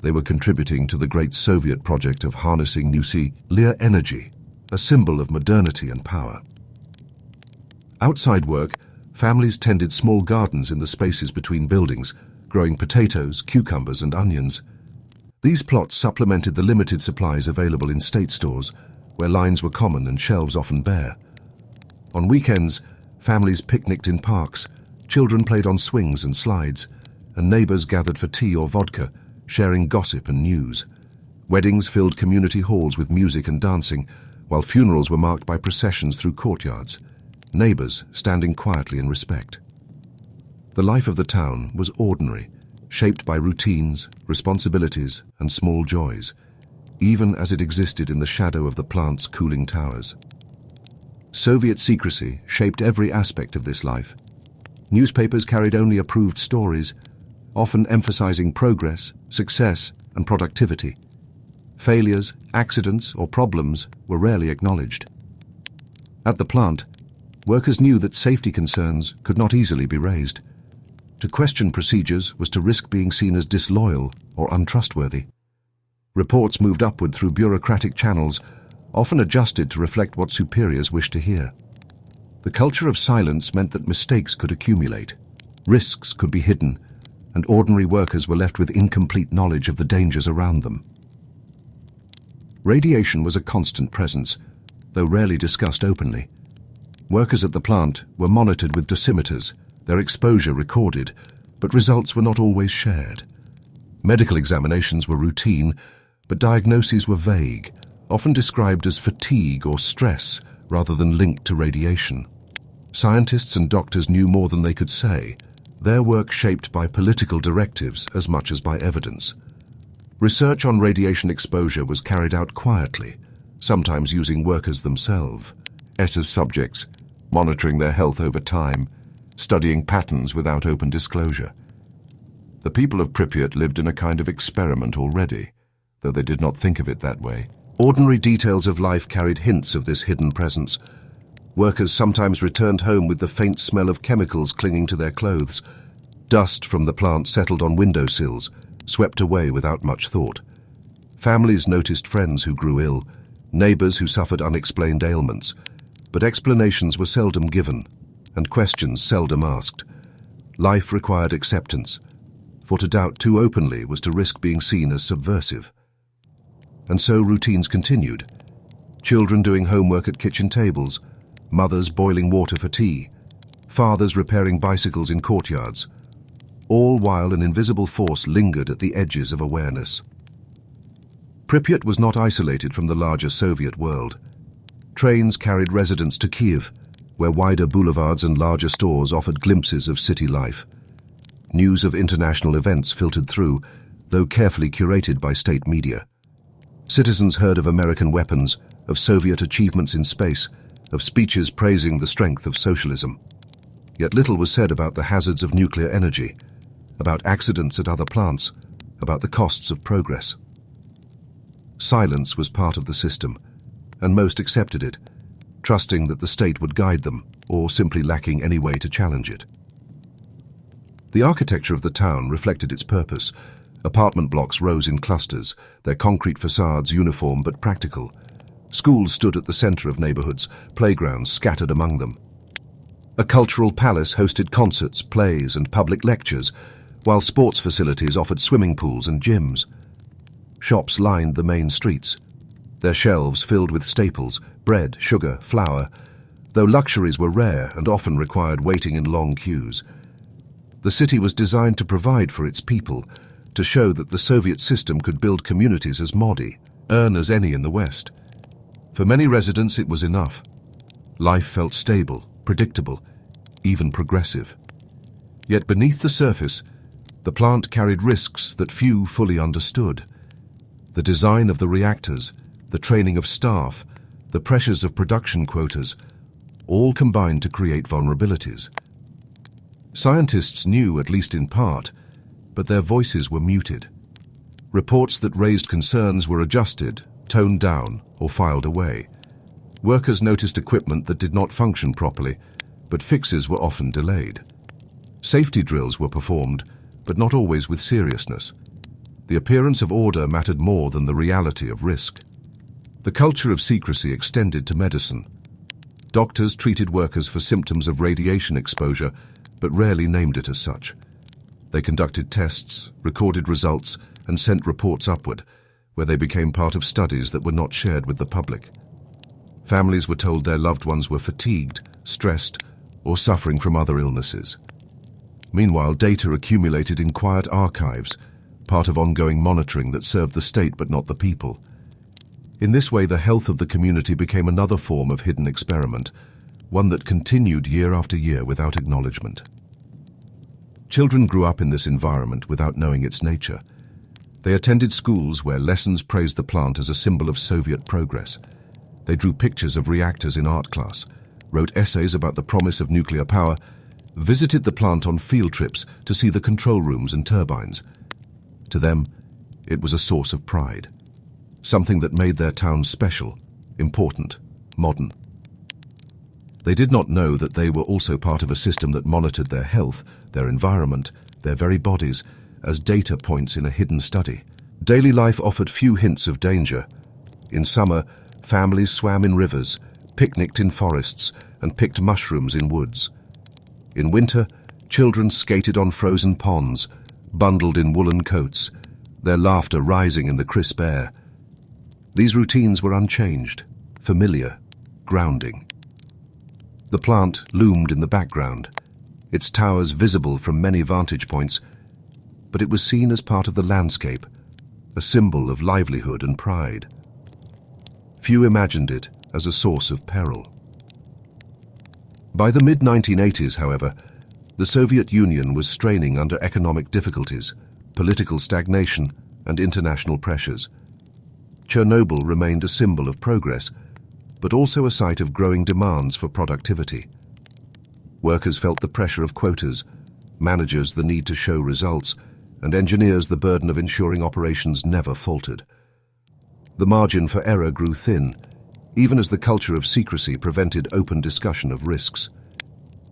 They were contributing to the great Soviet project of harnessing nuclear energy, a symbol of modernity and power. Outside work, families tended small gardens in the spaces between buildings, growing potatoes, cucumbers, and onions. These plots supplemented the limited supplies available in state stores, where lines were common and shelves often bare. On weekends, families picnicked in parks, children played on swings and slides, and neighbors gathered for tea or vodka, sharing gossip and news. Weddings filled community halls with music and dancing, while funerals were marked by processions through courtyards, neighbors standing quietly in respect. The life of the town was ordinary, shaped by routines, responsibilities, and small joys, even as it existed in the shadow of the plant's cooling towers. Soviet secrecy shaped every aspect of this life. Newspapers carried only approved stories, often emphasizing progress, success, and productivity. Failures, accidents, or problems were rarely acknowledged. At the plant, workers knew that safety concerns could not easily be raised. To question procedures was to risk being seen as disloyal or untrustworthy. Reports moved upward through bureaucratic channels, often adjusted to reflect what superiors wished to hear. The culture of silence meant that mistakes could accumulate, risks could be hidden, and ordinary workers were left with incomplete knowledge of the dangers around them. Radiation was a constant presence, though rarely discussed openly. Workers at the plant were monitored with dosimeters, their exposure recorded, but results were not always shared. Medical examinations were routine, but diagnoses were vague, often described as fatigue or stress rather than linked to radiation. Scientists and doctors knew more than they could say, their work shaped by political directives as much as by evidence. Research on radiation exposure was carried out quietly, sometimes using workers themselves as subjects, monitoring their health over time, studying patterns without open disclosure. The people of Pripyat lived in a kind of experiment already, though they did not think of it that way. Ordinary details of life carried hints of this hidden presence. Workers sometimes returned home with the faint smell of chemicals clinging to their clothes. Dust from the plant settled on windowsills, swept away without much thought. Families noticed friends who grew ill, neighbors who suffered unexplained ailments, but explanations were seldom given, and questions seldom asked. Life required acceptance, for to doubt too openly was to risk being seen as subversive. And so routines continued. Children doing homework at kitchen tables, mothers boiling water for tea, fathers repairing bicycles in courtyards, all while an invisible force lingered at the edges of awareness. Pripyat was not isolated from the larger Soviet world. Trains carried residents to Kiev, where wider boulevards and larger stores offered glimpses of city life. News of international events filtered through, though carefully curated by state media. Citizens heard of American weapons, of Soviet achievements in space, of speeches praising the strength of socialism. Yet little was said about the hazards of nuclear energy, about accidents at other plants, about the costs of progress. Silence was part of the system, and most accepted it, trusting that the state would guide them, or simply lacking any way to challenge it. The architecture of the town reflected its purpose. Apartment blocks rose in clusters, their concrete facades uniform but practical. Schools stood at the center of neighborhoods, playgrounds scattered among them. A cultural palace hosted concerts, plays, and public lectures, while sports facilities offered swimming pools and gyms. Shops lined the main streets, their shelves filled with staples, bread, sugar, flour, though luxuries were rare and often required waiting in long queues. The city was designed to provide for its people, to show that the Soviet system could build communities as modi, earn as any in the West. For many residents it was enough. Life felt stable, predictable, even progressive. Yet beneath the surface, the plant carried risks that few fully understood. The design of the reactors, the training of staff, the pressures of production quotas, all combined to create vulnerabilities. Scientists knew, at least in part, but their voices were muted. Reports that raised concerns were adjusted, toned down, or filed away. Workers noticed equipment that did not function properly, but fixes were often delayed. Safety drills were performed, but not always with seriousness. The appearance of order mattered more than the reality of risk. The culture of secrecy extended to medicine. Doctors treated workers for symptoms of radiation exposure, but rarely named it as such. They conducted tests, recorded results, and sent reports upward, where they became part of studies that were not shared with the public. Families were told their loved ones were fatigued, stressed, or suffering from other illnesses. Meanwhile, data accumulated in quiet archives, part of ongoing monitoring that served the state but not the people. In this way, the health of the community became another form of hidden experiment, one that continued year after year without acknowledgement. Children grew up in this environment without knowing its nature. They attended schools where lessons praised the plant as a symbol of Soviet progress. They drew pictures of reactors in art class, wrote essays about the promise of nuclear power, visited the plant on field trips to see the control rooms and turbines. To them, it was a source of pride, something that made their town special, important, modern. They did not know that they were also part of a system that monitored their health, their environment, their very bodies, as data points in a hidden study. Daily life offered few hints of danger. In summer, families swam in rivers, picnicked in forests, and picked mushrooms in woods. In winter, children skated on frozen ponds, bundled in woolen coats, their laughter rising in the crisp air. These routines were unchanged, familiar, grounding. The plant loomed in the background, its towers visible from many vantage points, but it was seen as part of the landscape, a symbol of livelihood and pride. Few imagined it as a source of peril. By the mid-1980s, however, the Soviet Union was straining under economic difficulties, political stagnation, and international pressures. Chernobyl remained a symbol of progress, but also a site of growing demands for productivity. Workers felt the pressure of quotas, managers the need to show results, and engineers the burden of ensuring operations never faltered. The margin for error grew thin, even as the culture of secrecy prevented open discussion of risks.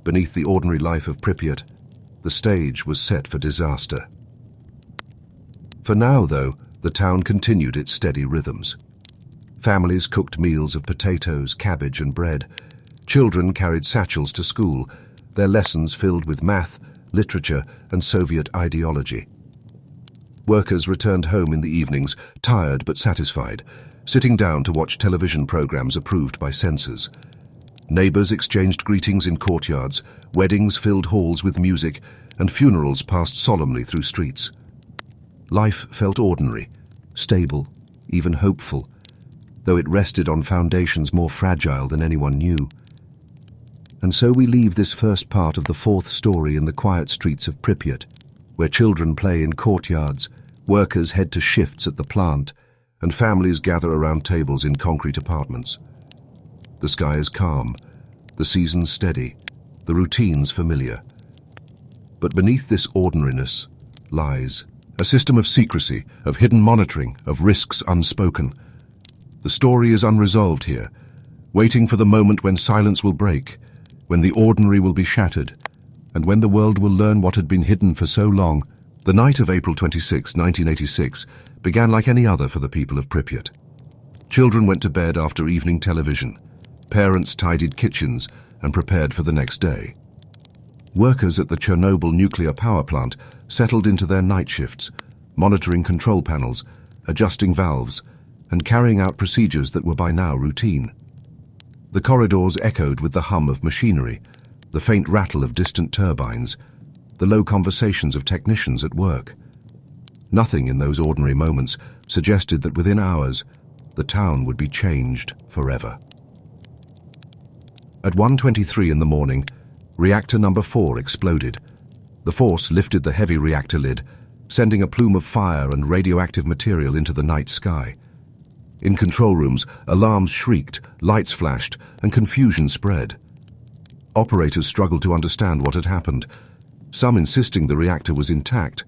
Beneath the ordinary life of Pripyat, the stage was set for disaster. For now, though, the town continued its steady rhythms. Families cooked meals of potatoes, cabbage, and bread. Children carried satchels to school, their lessons filled with math, literature, and Soviet ideology. Workers returned home in the evenings, tired but satisfied, sitting down to watch television programs approved by censors. Neighbors exchanged greetings in courtyards, weddings filled halls with music, and funerals passed solemnly through streets. Life felt ordinary, stable, even hopeful, though it rested on foundations more fragile than anyone knew. And so we leave this first part of the fourth story in the quiet streets of Pripyat, where children play in courtyards, workers head to shifts at the plant, and families gather around tables in concrete apartments. The sky is calm, the seasons steady, the routines familiar. But beneath this ordinariness lies a system of secrecy, of hidden monitoring, of risks unspoken. The story is unresolved here, waiting for the moment when silence will break, when the ordinary will be shattered, and when the world will learn what had been hidden for so long. The night of April 26, 1986, began like any other for the people of Pripyat. Children went to bed after evening television. Parents tidied kitchens and prepared for the next day. Workers at the Chernobyl nuclear power plant settled into their night shifts, monitoring control panels, adjusting valves, and carrying out procedures that were by now routine. The corridors echoed with the hum of machinery, the faint rattle of distant turbines, the low conversations of technicians at work. Nothing in those ordinary moments suggested that within hours, the town would be changed forever. At 1:23 in the morning, reactor number 4 exploded. The force lifted the heavy reactor lid, sending a plume of fire and radioactive material into the night sky. In control rooms, alarms shrieked, lights flashed, and confusion spread. Operators struggled to understand what had happened, some insisting the reactor was intact,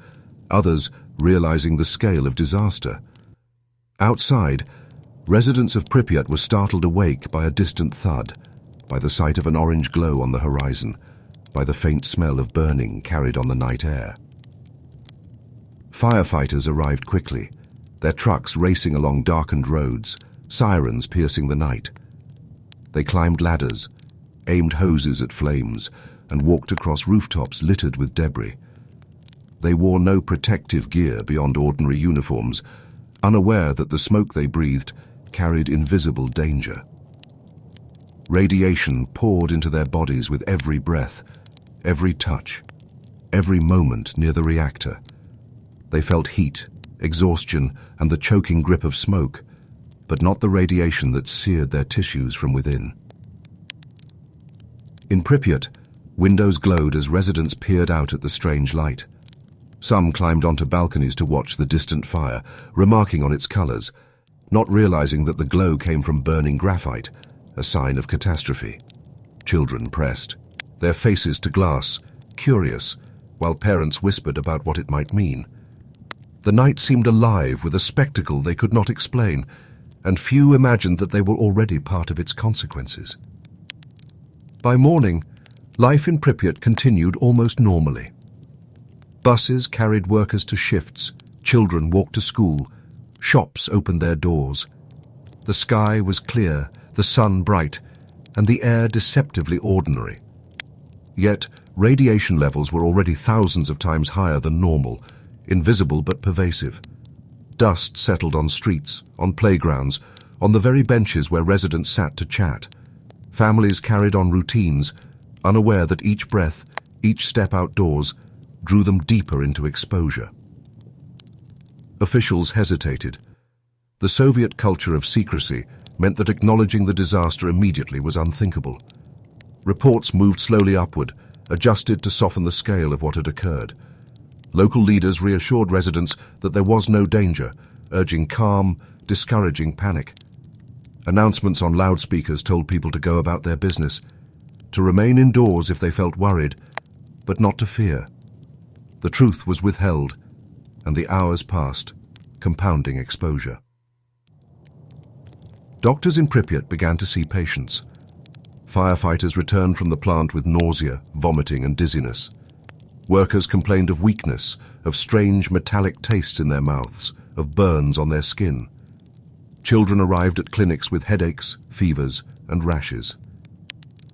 others realizing the scale of disaster. Outside, residents of Pripyat were startled awake by a distant thud, by the sight of an orange glow on the horizon, by the faint smell of burning carried on the night air. Firefighters arrived quickly, their trucks racing along darkened roads, sirens piercing the night. They climbed ladders, aimed hoses at flames, and walked across rooftops littered with debris. They wore no protective gear beyond ordinary uniforms, unaware that the smoke they breathed carried invisible danger. Radiation poured into their bodies with every breath, every touch, every moment near the reactor. They felt heat, exhaustion, and the choking grip of smoke, but not the radiation that seared their tissues from within. In Pripyat, windows glowed as residents peered out at the strange light. Some climbed onto balconies to watch the distant fire, remarking on its colors, not realizing that the glow came from burning graphite, a sign of catastrophe. Children pressed, their faces to glass, curious, while parents whispered about what it might mean. The night seemed alive with a spectacle they could not explain, and few imagined that they were already part of its consequences. By morning, life in Pripyat continued almost normally. Buses carried workers to shifts, children walked to school, shops opened their doors. The sky was clear, the sun bright, and the air deceptively ordinary. Yet, radiation levels were already thousands of times higher than normal, invisible but pervasive. Dust settled on streets, on playgrounds, on the very benches where residents sat to chat. Families carried on routines, unaware that each breath, each step outdoors, drew them deeper into exposure. Officials hesitated. The Soviet culture of secrecy meant that acknowledging the disaster immediately was unthinkable. Reports moved slowly upward, adjusted to soften the scale of what had occurred. Local leaders reassured residents that there was no danger, urging calm, discouraging panic. Announcements on loudspeakers told people to go about their business, to remain indoors if they felt worried, but not to fear. The truth was withheld, and the hours passed, compounding exposure. Doctors in Pripyat began to see patients. Firefighters returned from the plant with nausea, vomiting, and dizziness. Workers complained of weakness, of strange metallic tastes in their mouths, of burns on their skin. Children arrived at clinics with headaches, fevers, and rashes.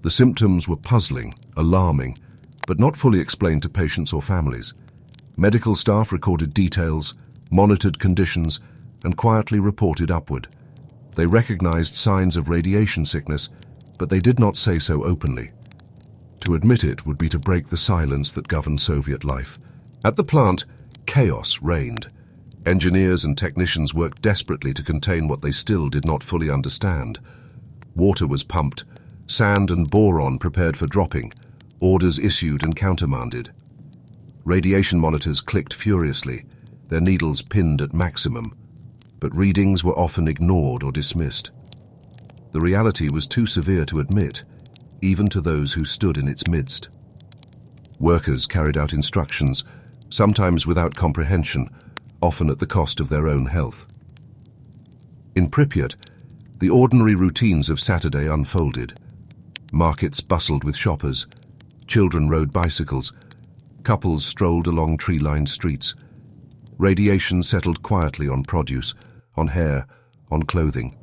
The symptoms were puzzling, alarming, but not fully explained to patients or families. Medical staff recorded details, monitored conditions, and quietly reported upward. They recognized signs of radiation sickness, but they did not say so openly. To admit it would be to break the silence that governed Soviet life. At the plant, chaos reigned. Engineers and technicians worked desperately to contain what they still did not fully understand. Water was pumped, sand and boron prepared for dropping, orders issued and countermanded. Radiation monitors clicked furiously, their needles pinned at maximum, but readings were often ignored or dismissed. The reality was too severe to admit, even to those who stood in its midst. Workers carried out instructions, sometimes without comprehension, often at the cost of their own health. In Pripyat, the ordinary routines of Saturday unfolded. Markets bustled with shoppers, children rode bicycles, couples strolled along tree-lined streets. Radiation settled quietly on produce, on hair, on clothing.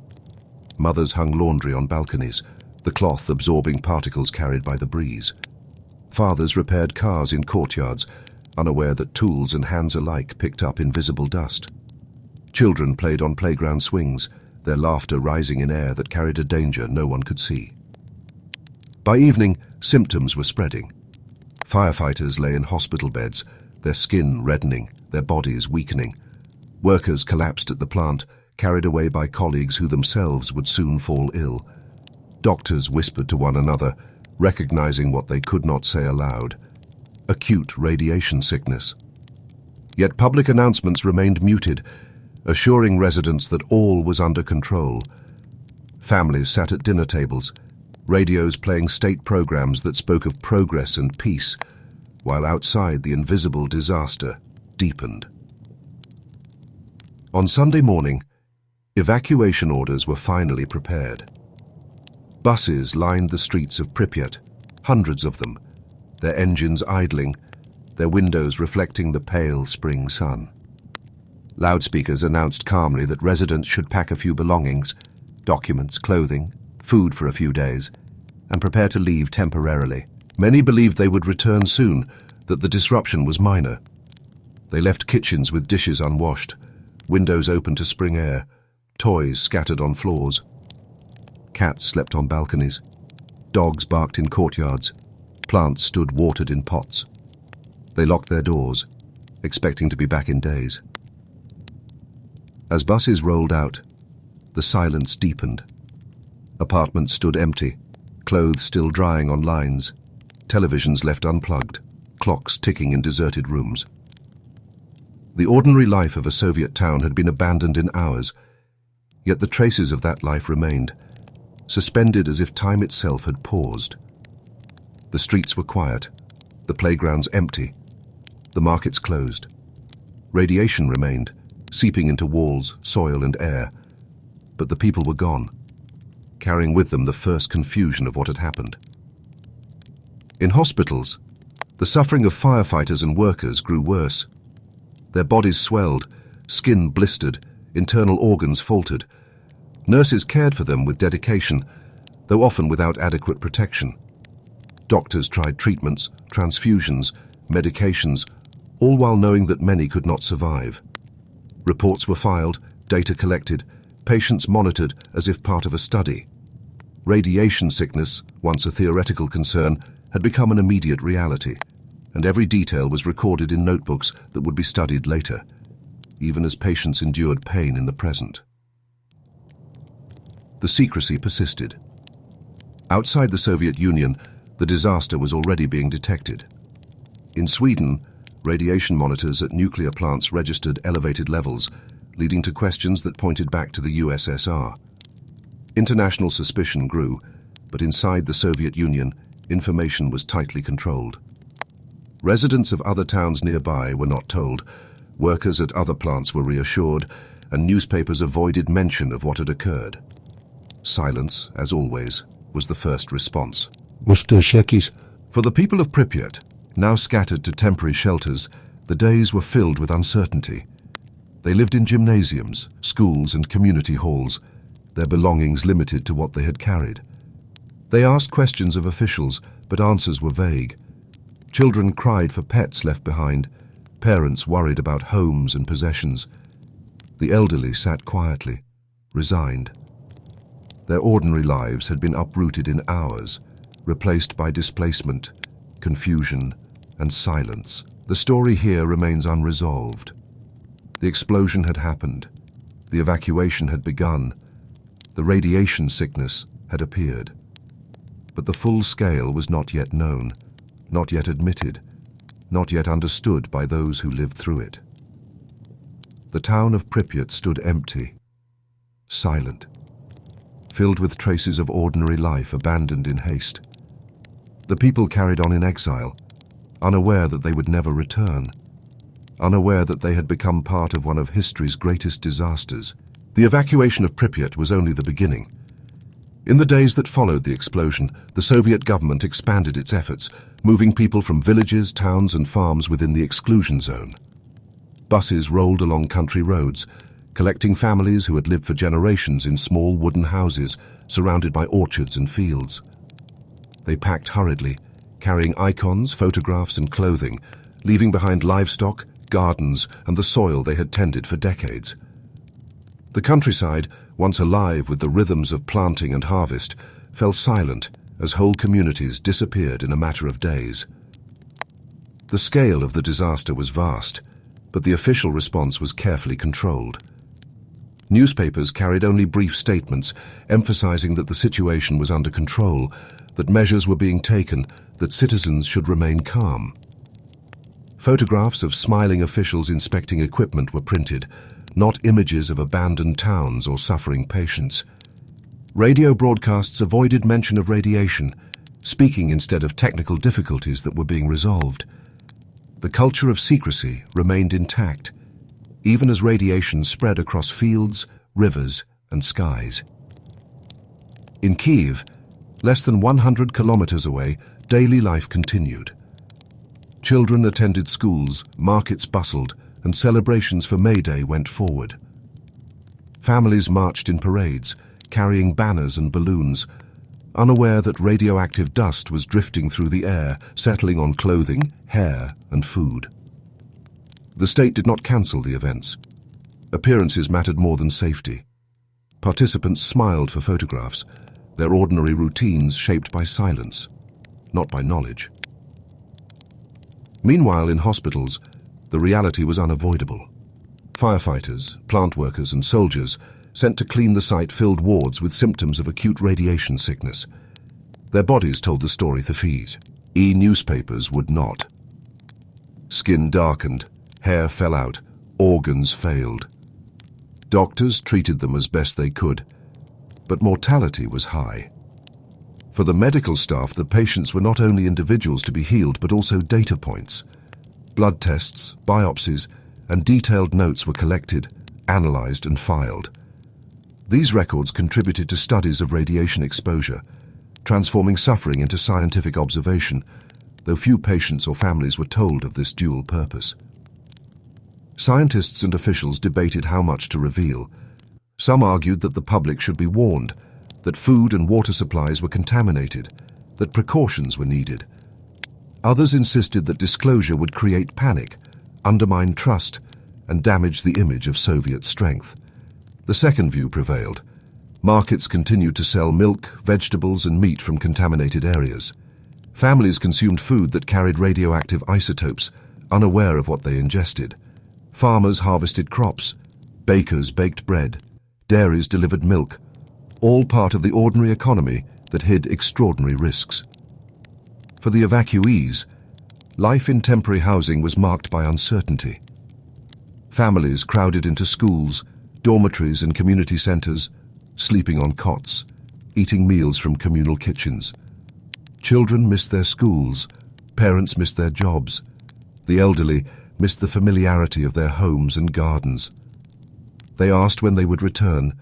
Mothers hung laundry on balconies, the cloth absorbing particles carried by the breeze. Fathers repaired cars in courtyards, unaware that tools and hands alike picked up invisible dust. Children played on playground swings, their laughter rising in air that carried a danger no one could see. By evening, symptoms were spreading. Firefighters lay in hospital beds, their skin reddening, their bodies weakening. Workers collapsed at the plant, carried away by colleagues who themselves would soon fall ill. Doctors whispered to one another, recognizing what they could not say aloud: acute radiation sickness. Yet public announcements remained muted, assuring residents that all was under control. Families sat at dinner tables, radios playing state programs that spoke of progress and peace, while outside the invisible disaster deepened. On Sunday morning, evacuation orders were finally prepared. Buses lined the streets of Pripyat, hundreds of them, their engines idling, their windows reflecting the pale spring sun. Loudspeakers announced calmly that residents should pack a few belongings, documents, clothing, food for a few days, and prepare to leave temporarily. Many believed they would return soon, that the disruption was minor. They left kitchens with dishes unwashed, windows open to spring air, toys scattered on floors. Cats slept on balconies, dogs barked in courtyards, plants stood watered in pots. They locked their doors, expecting to be back in days. As buses rolled out, the silence deepened. Apartments stood empty, clothes still drying on lines, televisions left unplugged, clocks ticking in deserted rooms. The ordinary life of a Soviet town had been abandoned in hours, yet the traces of that life remained, suspended as if time itself had paused. The streets were quiet, the playgrounds empty, the markets closed. Radiation remained, seeping into walls, soil and air, but the people were gone, carrying with them the first confusion of what had happened. In hospitals, the suffering of firefighters and workers grew worse. Their bodies swelled, skin blistered, internal organs faltered. Nurses cared for them with dedication, though often without adequate protection. Doctors tried treatments, transfusions, medications, all while knowing that many could not survive. Reports were filed, data collected, patients monitored as if part of a study. Radiation sickness, once a theoretical concern, had become an immediate reality, and every detail was recorded in notebooks that would be studied later, even as patients endured pain in the present. The secrecy persisted. Outside the Soviet Union, the disaster was already being detected. In Sweden, radiation monitors at nuclear plants registered elevated levels, leading to questions that pointed back to the USSR. International suspicion grew, but inside the Soviet Union, information was tightly controlled. Residents of other towns nearby were not told, workers at other plants were reassured, and newspapers avoided mention of what had occurred. Silence, as always, was the first response. For the people of Pripyat, now scattered to temporary shelters, the days were filled with uncertainty. They lived in gymnasiums, schools and community halls, their belongings limited to what they had carried. They asked questions of officials, but answers were vague. Children cried for pets left behind, parents worried about homes and possessions. The elderly sat quietly, resigned. Their ordinary lives had been uprooted in hours, replaced by displacement, confusion, and silence. The story here remains unresolved. The explosion had happened. The evacuation had begun. The radiation sickness had appeared. But the full scale was not yet known, not yet admitted, not yet understood by those who lived through it. The town of Pripyat stood empty, silent, filled with traces of ordinary life abandoned in haste. The people carried on in exile, unaware that they would never return, unaware that they had become part of one of history's greatest disasters. The evacuation of Pripyat was only the beginning. In the days that followed the explosion, the Soviet government expanded its efforts, moving people from villages, towns and farms within the exclusion zone. Buses rolled along country roads, collecting families who had lived for generations in small wooden houses surrounded by orchards and fields. They packed hurriedly, carrying icons, photographs and clothing, leaving behind livestock, gardens and the soil they had tended for decades. The countryside, once alive with the rhythms of planting and harvest, fell silent as whole communities disappeared in a matter of days. The scale of the disaster was vast, but the official response was carefully controlled. Newspapers carried only brief statements, emphasizing that the situation was under control, that measures were being taken, that citizens should remain calm. Photographs of smiling officials inspecting equipment were printed, not images of abandoned towns or suffering patients. Radio broadcasts avoided mention of radiation, speaking instead of technical difficulties that were being resolved. The culture of secrecy remained intact, even as radiation spread across fields, rivers, and skies. In Kyiv, less than 100 kilometers away, daily life continued. Children attended schools, markets bustled, and celebrations for May Day went forward. Families marched in parades, carrying banners and balloons, unaware that radioactive dust was drifting through the air, settling on clothing, hair, and food. The state did not cancel the events. Appearances mattered more than safety. Participants smiled for photographs, their ordinary routines shaped by silence, not by knowledge. Meanwhile, in hospitals, the reality was unavoidable. Firefighters, plant workers, and soldiers sent to clean the site filled wards with symptoms of acute radiation sickness. Their bodies told the story thefis. Newspapers would not. Skin darkened, hair fell out, organs failed. Doctors treated them as best they could, but mortality was high. For the medical staff, the patients were not only individuals to be healed, but also data points. Blood tests, biopsies, and detailed notes were collected, analyzed, and filed. These records contributed to studies of radiation exposure, transforming suffering into scientific observation, though few patients or families were told of this dual purpose. Scientists and officials debated how much to reveal. Some argued that the public should be warned, that food and water supplies were contaminated, that precautions were needed. Others insisted that disclosure would create panic, undermine trust, and damage the image of Soviet strength. The second view prevailed. Markets continued to sell milk, vegetables, and meat from contaminated areas. Families consumed food that carried radioactive isotopes, unaware of what they ingested. Farmers harvested crops. Bakers baked bread. Dairies delivered milk. All part of the ordinary economy that hid extraordinary risks. For the evacuees, life in temporary housing was marked by uncertainty. Families crowded into schools, dormitories, and community centers, sleeping on cots, eating meals from communal kitchens. Children missed their schools, parents missed their jobs. The elderly missed the familiarity of their homes and gardens. They asked when they would return,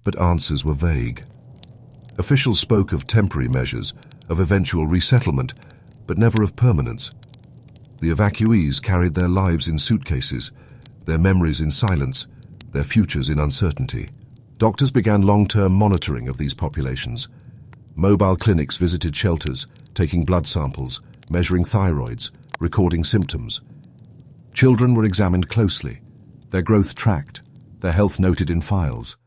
but answers were vague. Officials spoke of temporary measures, of eventual resettlement, but never of permanence. The evacuees carried their lives in suitcases, their memories in silence, their futures in uncertainty. Doctors began long-term monitoring of these populations. Mobile clinics visited shelters, taking blood samples, measuring thyroids, recording symptoms. Children were examined closely, their growth tracked, their health noted in files.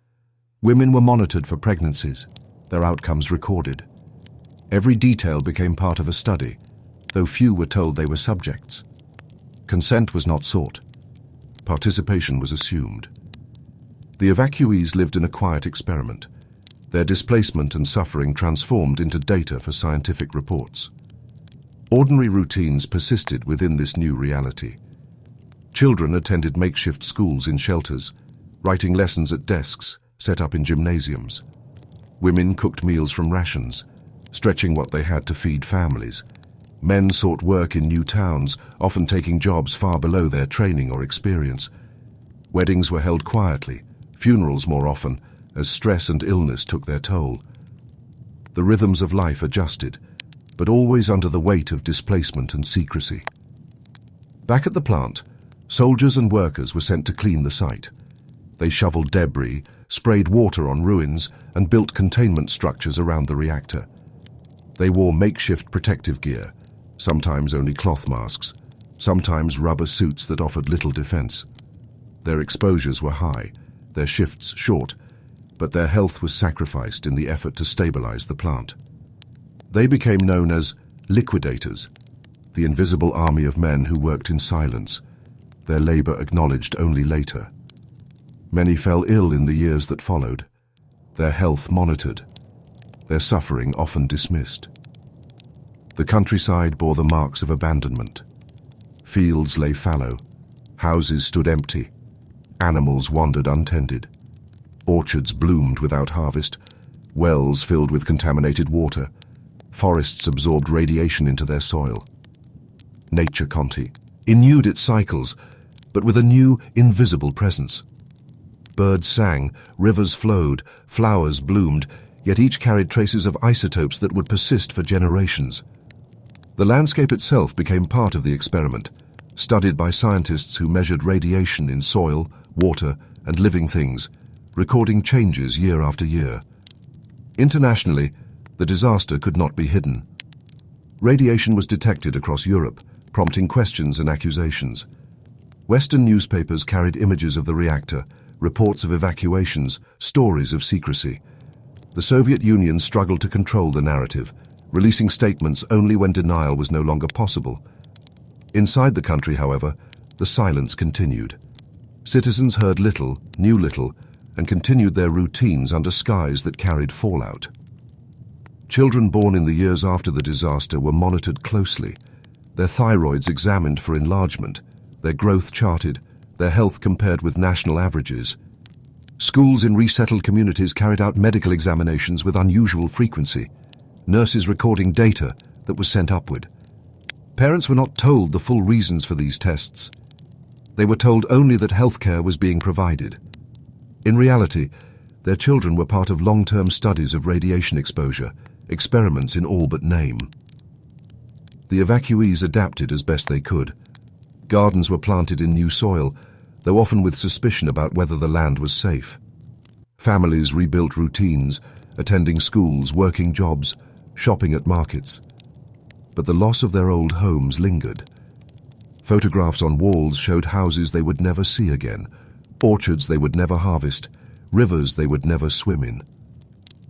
Women were monitored for pregnancies, their outcomes recorded. Every detail became part of a study, though few were told they were subjects. Consent was not sought. Participation was assumed. The evacuees lived in a quiet experiment, their displacement and suffering transformed into data for scientific reports. Ordinary routines persisted within this new reality. Children attended makeshift schools in shelters, writing lessons at desks set up in gymnasiums. Women cooked meals from rations, stretching what they had to feed families. Men sought work in new towns, often taking jobs far below their training or experience. Weddings were held quietly, funerals more often, as stress and illness took their toll. The rhythms of life adjusted, but always under the weight of displacement and secrecy. Back at the plant, soldiers and workers were sent to clean the site. They shoveled debris, sprayed water on ruins, and built containment structures around the reactor. They wore makeshift protective gear, sometimes only cloth masks, sometimes rubber suits that offered little defense. Their exposures were high, their shifts short, but their health was sacrificed in the effort to stabilize the plant. They became known as liquidators, the invisible army of men who worked in silence, their labor acknowledged only later. Many fell ill in the years that followed, their health monitored, their suffering often dismissed. The countryside bore the marks of abandonment. Fields lay fallow, houses stood empty, animals wandered untended. Orchards bloomed without harvest, wells filled with contaminated water, forests absorbed radiation into their soil. Nature renewed its cycles, but with a new, invisible presence. Birds sang, rivers flowed, flowers bloomed, yet each carried traces of isotopes that would persist for generations. The landscape itself became part of the experiment, studied by scientists who measured radiation in soil, water, and living things, recording changes year after year. Internationally, the disaster could not be hidden. Radiation was detected across Europe, prompting questions and accusations. Western newspapers carried images of the reactor, reports of evacuations, stories of secrecy. The Soviet Union struggled to control the narrative, releasing statements only when denial was no longer possible. Inside the country, however, the silence continued. Citizens heard little, knew little, and continued their routines under skies that carried fallout. Children born in the years after the disaster were monitored closely, their thyroids examined for enlargement, their growth charted, their health compared with national averages. Schools in resettled communities carried out medical examinations with unusual frequency. nurses recording data that was sent upward. Parents were not told the full reasons for these tests. They were told only that healthcare was being provided. In reality, their children were part of long-term studies of radiation exposure, experiments in all but name. The evacuees adapted as best they could. Gardens were planted in new soil, though often with suspicion about whether the land was safe. Families rebuilt routines, attending schools, working jobs, shopping at markets. But the loss of their old homes lingered. Photographs on walls showed houses they would never see again, orchards they would never harvest, rivers they would never swim in.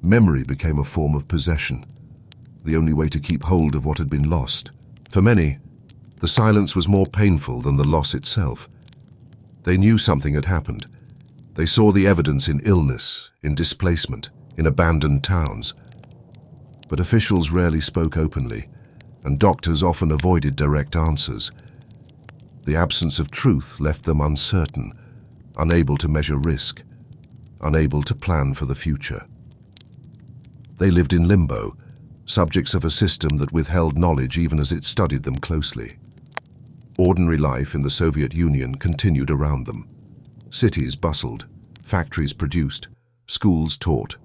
Memory became a form of possession, the only way to keep hold of what had been lost. For many, the silence was more painful than the loss itself. They knew something had happened. They saw the evidence in illness, in displacement, in abandoned towns. But officials rarely spoke openly, and doctors often avoided direct answers. The absence of truth left them uncertain, unable to measure risk, unable to plan for the future. They lived in limbo, subjects of a system that withheld knowledge even as it studied them closely. Ordinary life in the Soviet Union continued around them. Cities bustled, factories produced, schools taught,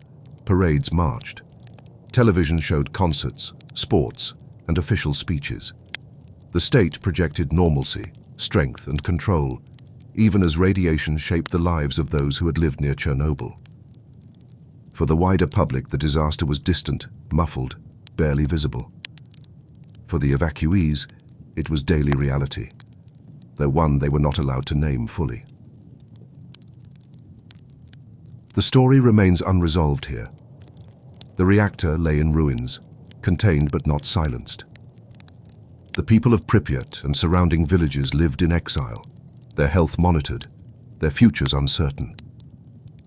parades marched. Television showed concerts, sports, and official speeches. The state projected normalcy, strength, and control, even as radiation shaped the lives of those who had lived near Chernobyl. For the wider public, the disaster was distant, muffled, barely visible. For the evacuees, it was daily reality, though one they were not allowed to name fully. The story remains unresolved here. The reactor lay in ruins, contained but not silenced. The people of Pripyat and surrounding villages lived in exile, their health monitored, their futures uncertain.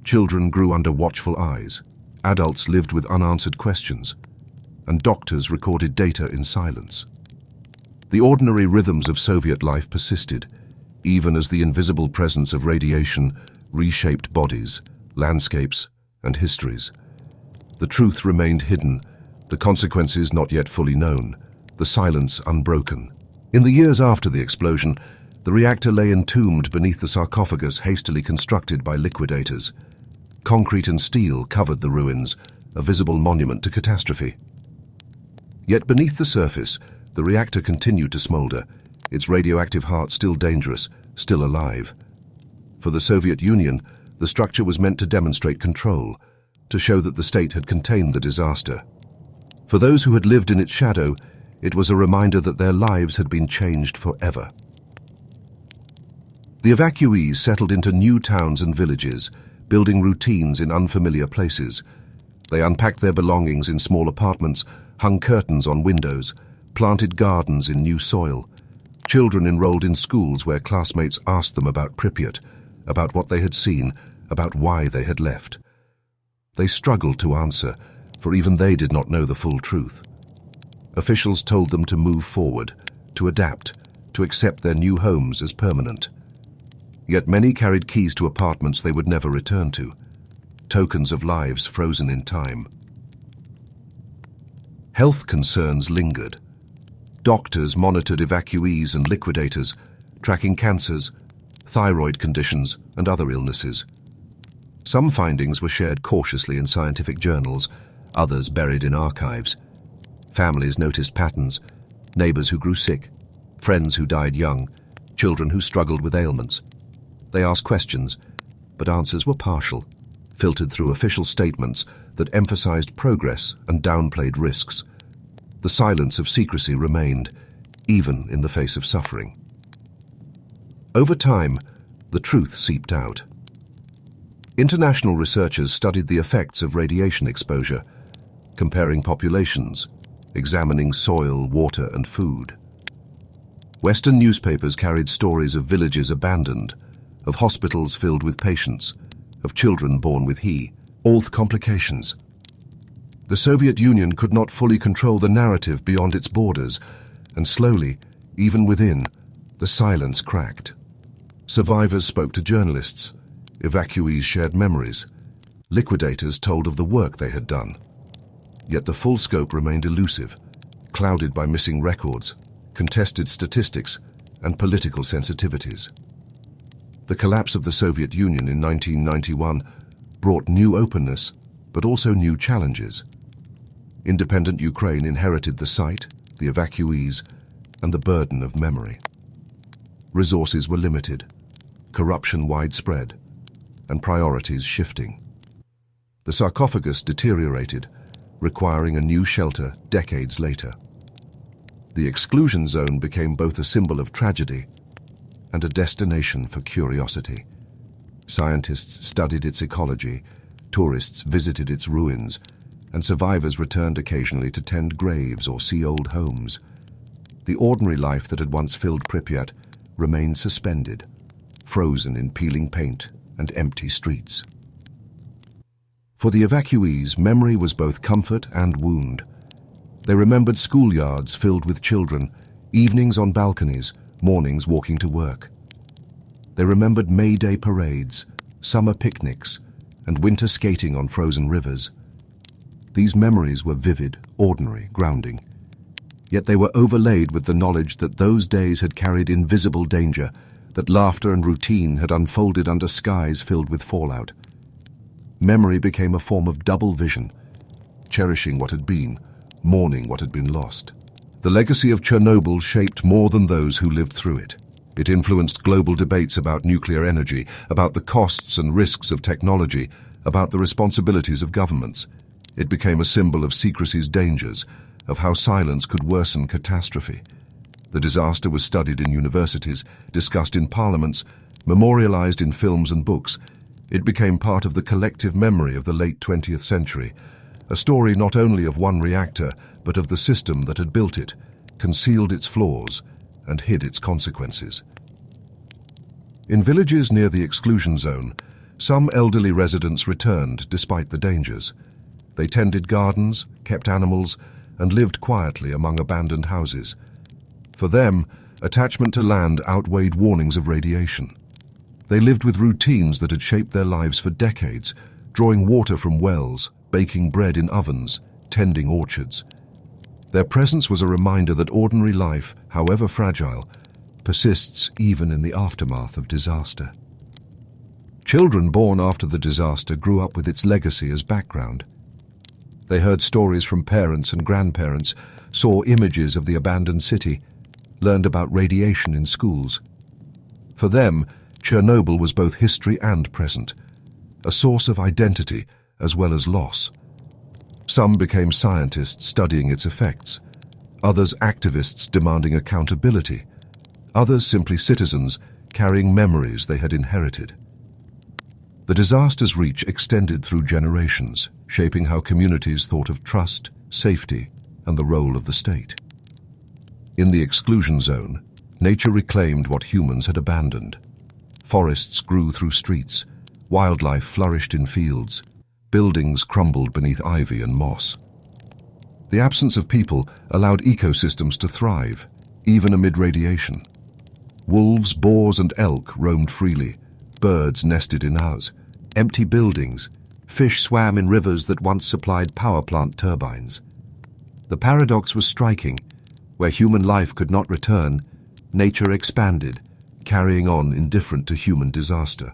Children grew under watchful eyes, adults lived with unanswered questions, and doctors recorded data in silence. The ordinary rhythms of Soviet life persisted, even as the invisible presence of radiation reshaped bodies, landscapes, and histories. The truth remained hidden, the consequences not yet fully known, the silence unbroken. In the years after the explosion, the reactor lay entombed beneath the sarcophagus hastily constructed by liquidators. Concrete and steel covered the ruins, a visible monument to catastrophe. Yet beneath the surface, the reactor continued to smolder, its radioactive heart still dangerous, still alive. For the Soviet Union, the structure was meant to demonstrate control, to show that the state had contained the disaster. For those who had lived in its shadow, it was a reminder that their lives had been changed forever. The evacuees settled into new towns and villages, building routines in unfamiliar places. They unpacked their belongings in small apartments, hung curtains on windows, planted gardens in new soil. Children enrolled in schools where classmates asked them about Pripyat, about what they had seen, about why they had left. They struggled to answer, for even they did not know the full truth. Officials told them to move forward, to adapt, to accept their new homes as permanent. Yet many carried keys to apartments they would never return to, tokens of lives frozen in time. Health concerns lingered. Doctors monitored evacuees and liquidators, tracking cancers, thyroid conditions, and other illnesses. Some findings were shared cautiously in scientific journals, others buried in archives. Families noticed patterns, neighbors who grew sick, friends who died young, children who struggled with ailments. They asked questions, but answers were partial, filtered through official statements that emphasized progress and downplayed risks. The silence of secrecy remained, even in the face of suffering. Over time, the truth seeped out. International researchers studied the effects of radiation exposure, comparing populations, examining soil, water, and food. Western newspapers carried stories of villages abandoned, of hospitals filled with patients, of children born with health complications. The Soviet Union could not fully control the narrative beyond its borders, and slowly, even within, the silence cracked. Survivors spoke to journalists, evacuees shared memories, liquidators told of the work they had done. Yet the full scope remained elusive, clouded by missing records, contested statistics, and political sensitivities. The collapse of the Soviet Union in 1991 brought new openness, but also new challenges. Independent Ukraine inherited the site, the evacuees, and the burden of memory. Resources were limited, corruption widespread, and priorities shifting. The sarcophagus deteriorated, requiring a new shelter decades later. The exclusion zone became both a symbol of tragedy and a destination for curiosity. Scientists studied its ecology, tourists visited its ruins, and survivors returned occasionally to tend graves or see old homes. The ordinary life that had once filled Pripyat remained suspended, frozen in peeling paint and empty streets. For the evacuees, memory was both comfort and wound. They remembered schoolyards filled with children, evenings on balconies, mornings walking to work. They remembered May Day parades, summer picnics, and winter skating on frozen rivers. These memories were vivid, ordinary, grounding. Yet they were overlaid with the knowledge that those days had carried invisible danger, that laughter and routine had unfolded under skies filled with fallout. Memory became a form of double vision, cherishing what had been, mourning what had been lost. The legacy of Chernobyl shaped more than those who lived through it. It influenced global debates about nuclear energy, about the costs and risks of technology, about the responsibilities of governments. It became a symbol of secrecy's dangers, of how silence could worsen catastrophe. The disaster was studied in universities, discussed in parliaments, memorialized in films and books. It became part of the collective memory of the late 20th century, a story not only of one reactor, but of the system that had built it, concealed its flaws, and hid its consequences. In villages near the exclusion zone, some elderly residents returned despite the dangers. They tended gardens, kept animals, and lived quietly among abandoned houses. For them, attachment to land outweighed warnings of radiation. They lived with routines that had shaped their lives for decades, drawing water from wells, baking bread in ovens, tending orchards. Their presence was a reminder that ordinary life, however fragile, persists even in the aftermath of disaster. Children born after the disaster grew up with its legacy as background. They heard stories from parents and grandparents, saw images of the abandoned city, learned about radiation in schools. For them, Chernobyl was both history and present, a source of identity as well as loss. Some became scientists studying its effects, others activists demanding accountability, others simply citizens carrying memories they had inherited. The disaster's reach extended through generations, shaping how communities thought of trust, safety, and the role of the state. In the exclusion zone, nature reclaimed what humans had abandoned. Forests grew through streets, wildlife flourished in fields, buildings crumbled beneath ivy and moss. The absence of people allowed ecosystems to thrive, even amid radiation. Wolves, boars, and elk roamed freely, birds nested in hours, empty buildings, fish swam in rivers that once supplied power plant turbines. The paradox was striking. Where human life could not return, nature expanded, carrying on indifferent to human disaster.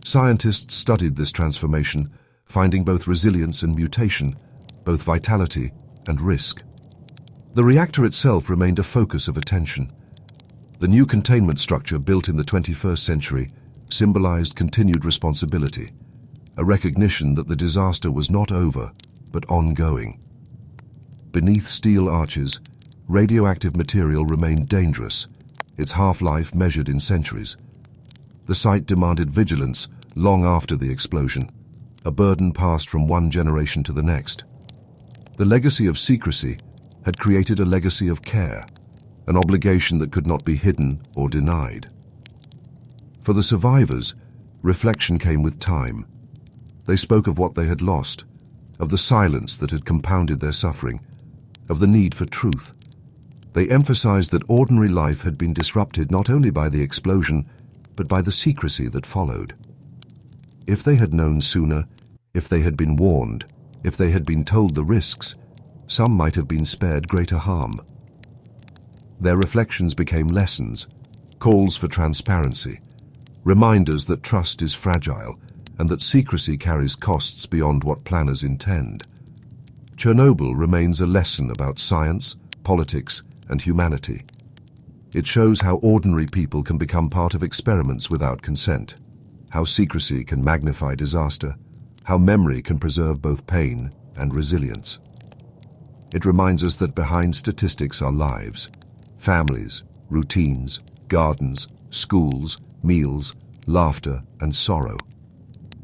Scientists studied this transformation, finding both resilience and mutation, both vitality and risk. The reactor itself remained a focus of attention. The new containment structure built in the 21st century symbolized continued responsibility, a recognition that the disaster was not over, but ongoing. Beneath steel arches, radioactive material remained dangerous, its half-life measured in centuries. The site demanded vigilance long after the explosion, a burden passed from one generation to the next. The legacy of secrecy had created a legacy of care, an obligation that could not be hidden or denied. For the survivors, reflection came with time. They spoke of what they had lost, of the silence that had compounded their suffering, of the need for truth. They emphasized that ordinary life had been disrupted not only by the explosion, but by the secrecy that followed. If they had known sooner, if they had been warned, If they had been told the risks, some might have been spared greater harm. Their reflections became lessons, calls for transparency, reminders that trust is fragile and that secrecy carries costs beyond what planners intend. Chernobyl remains a lesson about science, politics, and humanity. It shows how ordinary people can become part of experiments without consent, how secrecy can magnify disaster, how memory can preserve both pain and resilience. It reminds us that behind statistics are lives, families, routines, gardens, schools, meals, laughter, and sorrow.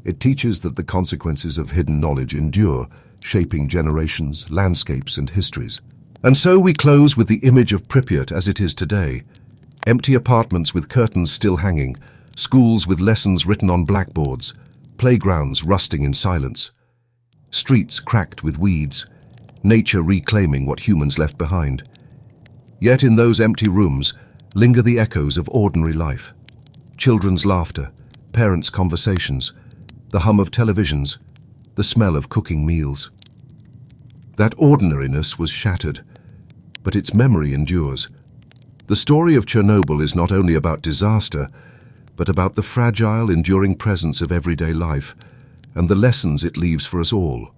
It teaches that the consequences of hidden knowledge endure, shaping generations, landscapes, and histories. And so we close with the image of Pripyat as it is today. Empty apartments with curtains still hanging, schools with lessons written on blackboards, playgrounds rusting in silence, streets cracked with weeds, nature reclaiming what humans left behind. Yet in those empty rooms linger the echoes of ordinary life. Children's laughter, parents' conversations, the hum of televisions, the smell of cooking meals. That ordinariness was shattered, but its memory endures. The story of Chernobyl is not only about disaster, but about the fragile, enduring presence of everyday life and the lessons it leaves for us all.